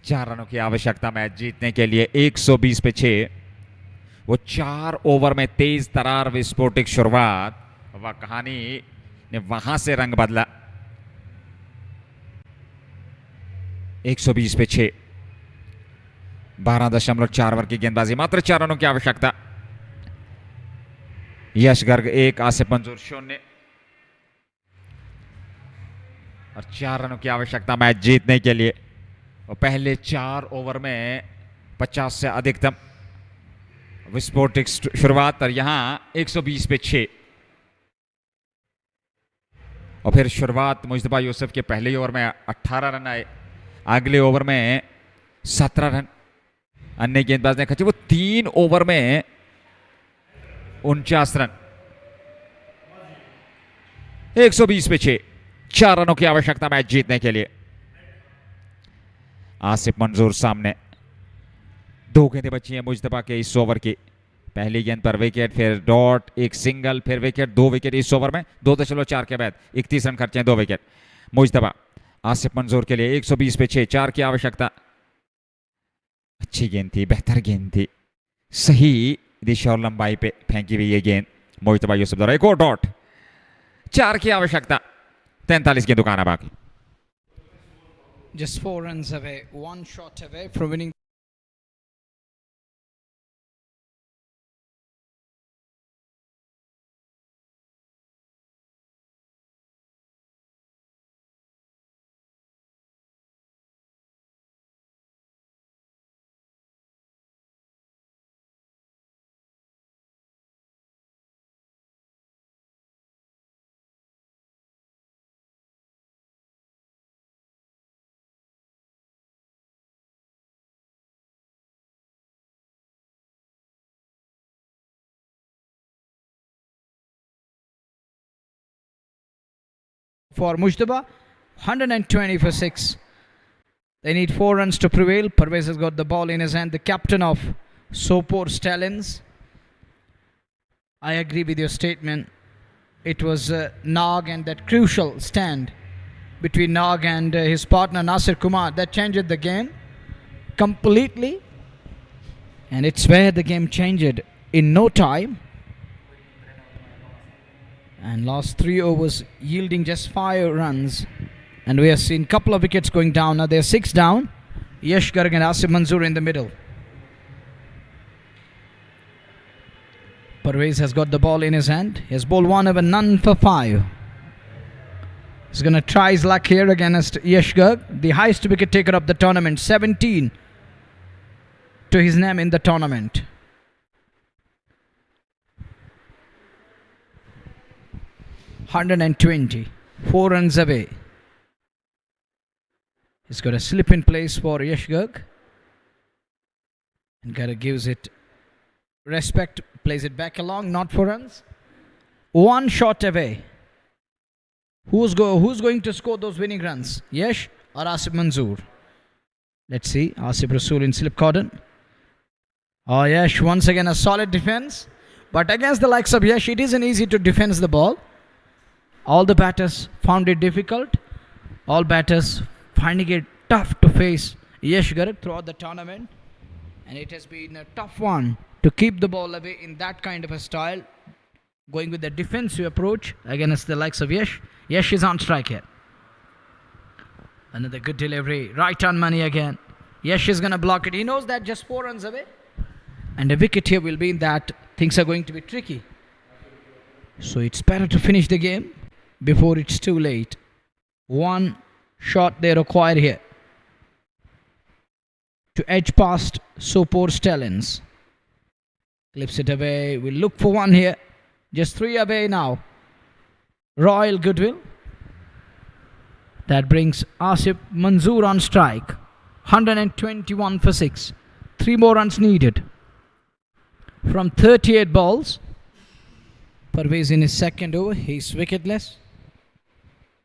4 रनों की आवश्यकता मैच जीतने के लिए। 120 पे 6, वो 4 ओवर में तेज तरार विस्फोटक शुरुआत, वह कहानी ने वहां से रंग बदला। 120 पे 6, 12.4 ओवर की गेंदबाजी, मात्र 4 रनों की आवश्यकता। यश गर्ग 1, आसिफ मंजूर 0 और 4 रनों की आवश्यकता मैच जीतने के लिए। और पहले 4 ओवर में 50 से अधिकतम विस्फोटक शुरुआत और यहां 120 पे 6। और फिर शुरुआत मुजतबा यूसुफ के पहले ओवर में 18 रन आए, अगले ओवर में 17 रन अन्य गेंदबाज ने खींचे। वो 3 ओवर में 49 रन। 120 पे 6, 4 रनों की आवश्यकता मैच जीतने के लिए। आसिफ मंजूर सामने, 2 गेंदें बची हैं मुजतबा के इस ओवर की। पहली गेंद पर विकेट, फिर डॉट, एक सिंगल, फिर विकेट, 2 विकेट इस ओवर में। 2.4 के बाद 31 रन खर्चे हैं, 2 विकेट। मुजतबा आसिफ मंजूर के लिए 120 पे 6, 4 की आवश्यकता। अच्छी गेंद थी, बेहतर गेंद थी, सही दिशा और लंबाई पे फेंकी हुई ये गेंद मुजतबा यूसुफ द्वारा। एक और डॉट, 4 की आवश्यकता। 43 गेंदों का आना बाकी। Just 4 runs away, 1 shot away from winning. For Mujtaba, 120 for 6. They need 4 runs to prevail. Parvez has got the ball in his hand, the captain of Sopore Stallions. I agree with your statement. It was Nag and that crucial stand between Nag and his partner Nasir Kumar that changed the game completely. And it's where the game changed in no time. And last 3 overs yielding just 5 runs. And we have seen a couple of wickets going down. Now they're 6 down. Yash Garg and Asif Manzoor in the middle. Parvez has got the ball in his hand. He has bowled 1 over, none for 5. He's going to try his luck here against Yash Garg, the highest wicket taker of the tournament. 17 to his name in the tournament. (120), 4 runs away. He's got a slip in place for Yash Garg. And Garg gives it respect, plays it back along, not 4 runs. 1 shot away. Who's going to score those winning runs? Yash or Asif Manzoor? Let's see. Asif Rasool in slip cordon. Oh, Yash once again a solid defense. But against the likes of Yash, it isn't easy to defend the ball. All the batters found it difficult. All batters finding it tough to face Yash Garg throughout the tournament. And it has been a tough one to keep the ball away in that kind of a style. Going with the defensive approach against the likes of Yash. Yash is on strike here. Another good delivery. Right on money again. Yash is going to block it. He knows that just 4 runs away. And a wicket here will mean that things are going to be tricky. So it's better to finish the game before it's too late. 1 shot they require here to edge past Sopore Stallions. Clips it away. We'll look for 1 here. Just 3 away now. Royal Goodwill. That brings Asif Manzoor on strike. 121 for 6. 3 more runs needed. From 38 balls. Parvez in his second over. He's wicketless.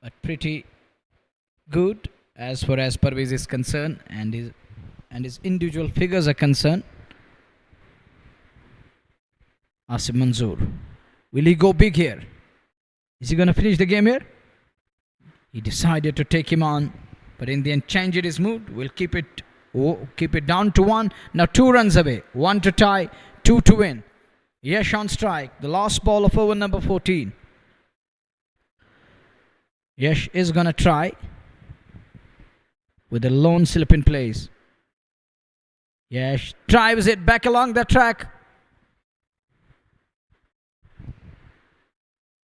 But pretty good as far as Parvez is concerned and his individual figures are concerned. Asif Manzoor. Will he go big here? Is he going to finish the game here? He decided to take him on, but in the end changed his mood. We'll keep it down to 1. Now 2 runs away. 1 to tie, 2 to win. Yash on strike. The last ball of over number 14. Yash is going to try with a lone slip in place. Yash drives it back along the track.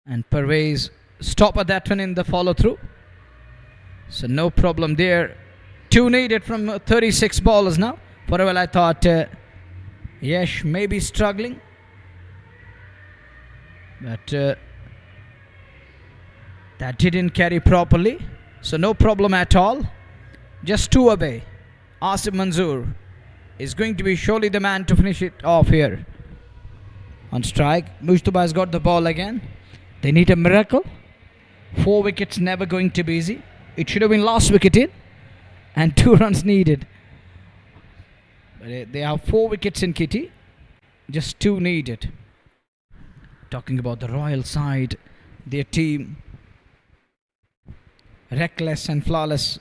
And Parvez stop at that one in the follow through. So no problem there. 2 needed from 36 ballers now. For a while I thought Yash may be struggling. But that didn't carry properly. So no problem at all. Just 2 away. Asif Manzoor is going to be surely the man to finish it off here. On strike. Mujtaba has got the ball again. They need a miracle. 4 wickets never going to be easy. It should have been last wicket in. And 2 runs needed. But they have 4 wickets in kitty. Just 2 needed. Talking about the Royal side. Their team. Reckless and flawless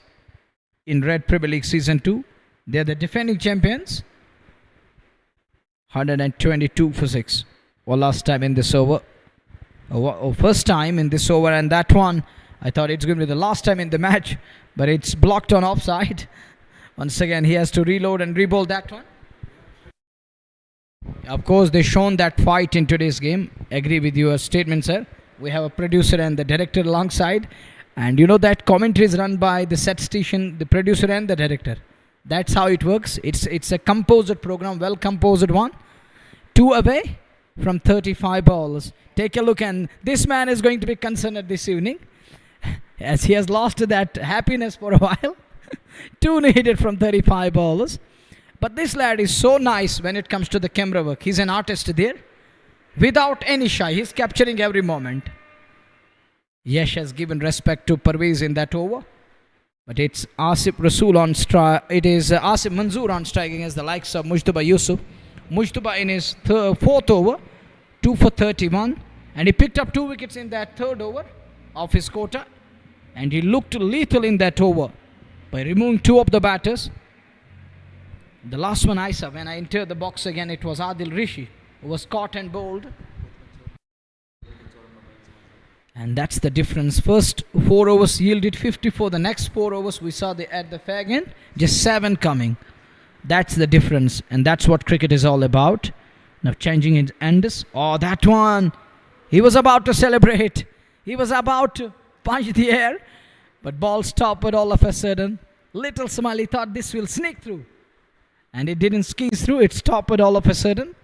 in Red Premier League Season 2. They are the defending champions. 122 for 6. Well, last time in this over. First time in this over, and that one I thought it's going to be the last time in the match, but it's blocked on offside. Once again, he has to reload and re-bowl that one. Of course, they've shown that fight in today's game. Agree with your statement, sir. We have a producer and the director alongside. And you know that commentary is run by the set station, the producer and the director. That's how it works. It's a composed program, well composed one. 2 away from 35 balls. Take a look, and this man is going to be concerned this evening as he has lost that happiness for a while. 2 needed from 35 balls. But this lad is so nice when it comes to the camera work. He's an artist there. Without any shy, he's capturing every moment. Yash has given respect to Parvez in that over. But it's Asif Rasool on strike. It is Asif Manzoor on strike against the likes of Mujtaba Yusuf. Mujtaba in his 4th over, 2 for 31. And he picked up 2 wickets in that 3rd over of his quota. And he looked lethal in that over by removing 2 of the batters. The last one I saw when I entered the box again, it was Adil Rishi who was caught and bowled. And that's the difference. First 4 overs yielded 54. The next 4 overs we saw at the fag end, just 7 coming. That's the difference. And that's what cricket is all about. Now changing his ends. Oh, that one. He was about to celebrate. He was about to punch the air. But ball stopped all of a sudden. Little Smiley thought this will sneak through. And it didn't squeeze through. It stopped all of a sudden.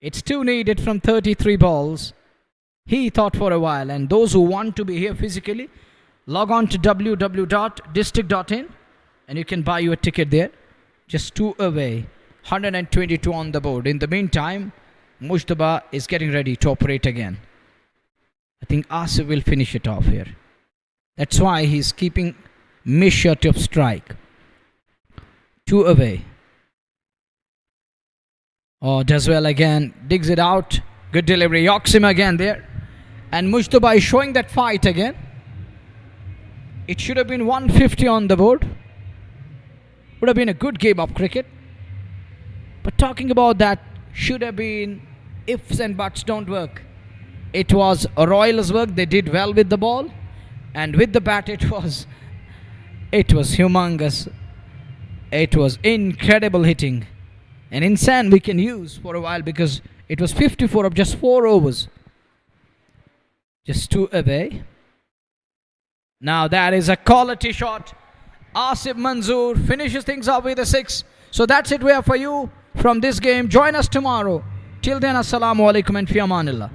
It's 2 needed from 33 balls. He thought for a while. And those who want to be here physically, log on to www.district.in and you can buy you a ticket there. Just 2 away. 122 on the board. In the meantime, Mujtaba is getting ready to operate again. I think Asif will finish it off here. That's why he's keeping mid-shot of strike. 2 away. Oh, does well again. Digs it out. Good delivery. Yokes him again there. And Mujtaba is showing that fight again. It should have been 150 on the board. Would have been a good game of cricket. But talking about that, should have been ifs and buts don't work. It was Royals' work. They did well with the ball. And with the bat, it was humongous. It was incredible hitting. And insane we can use for a while because it was 54 of just 4 overs. Just 2 away. Now that is a quality shot. Asif Manzoor finishes things off with a 6. So that's it we have for you from this game. Join us tomorrow. Till then, Assalamu alaikum and fi amanillah.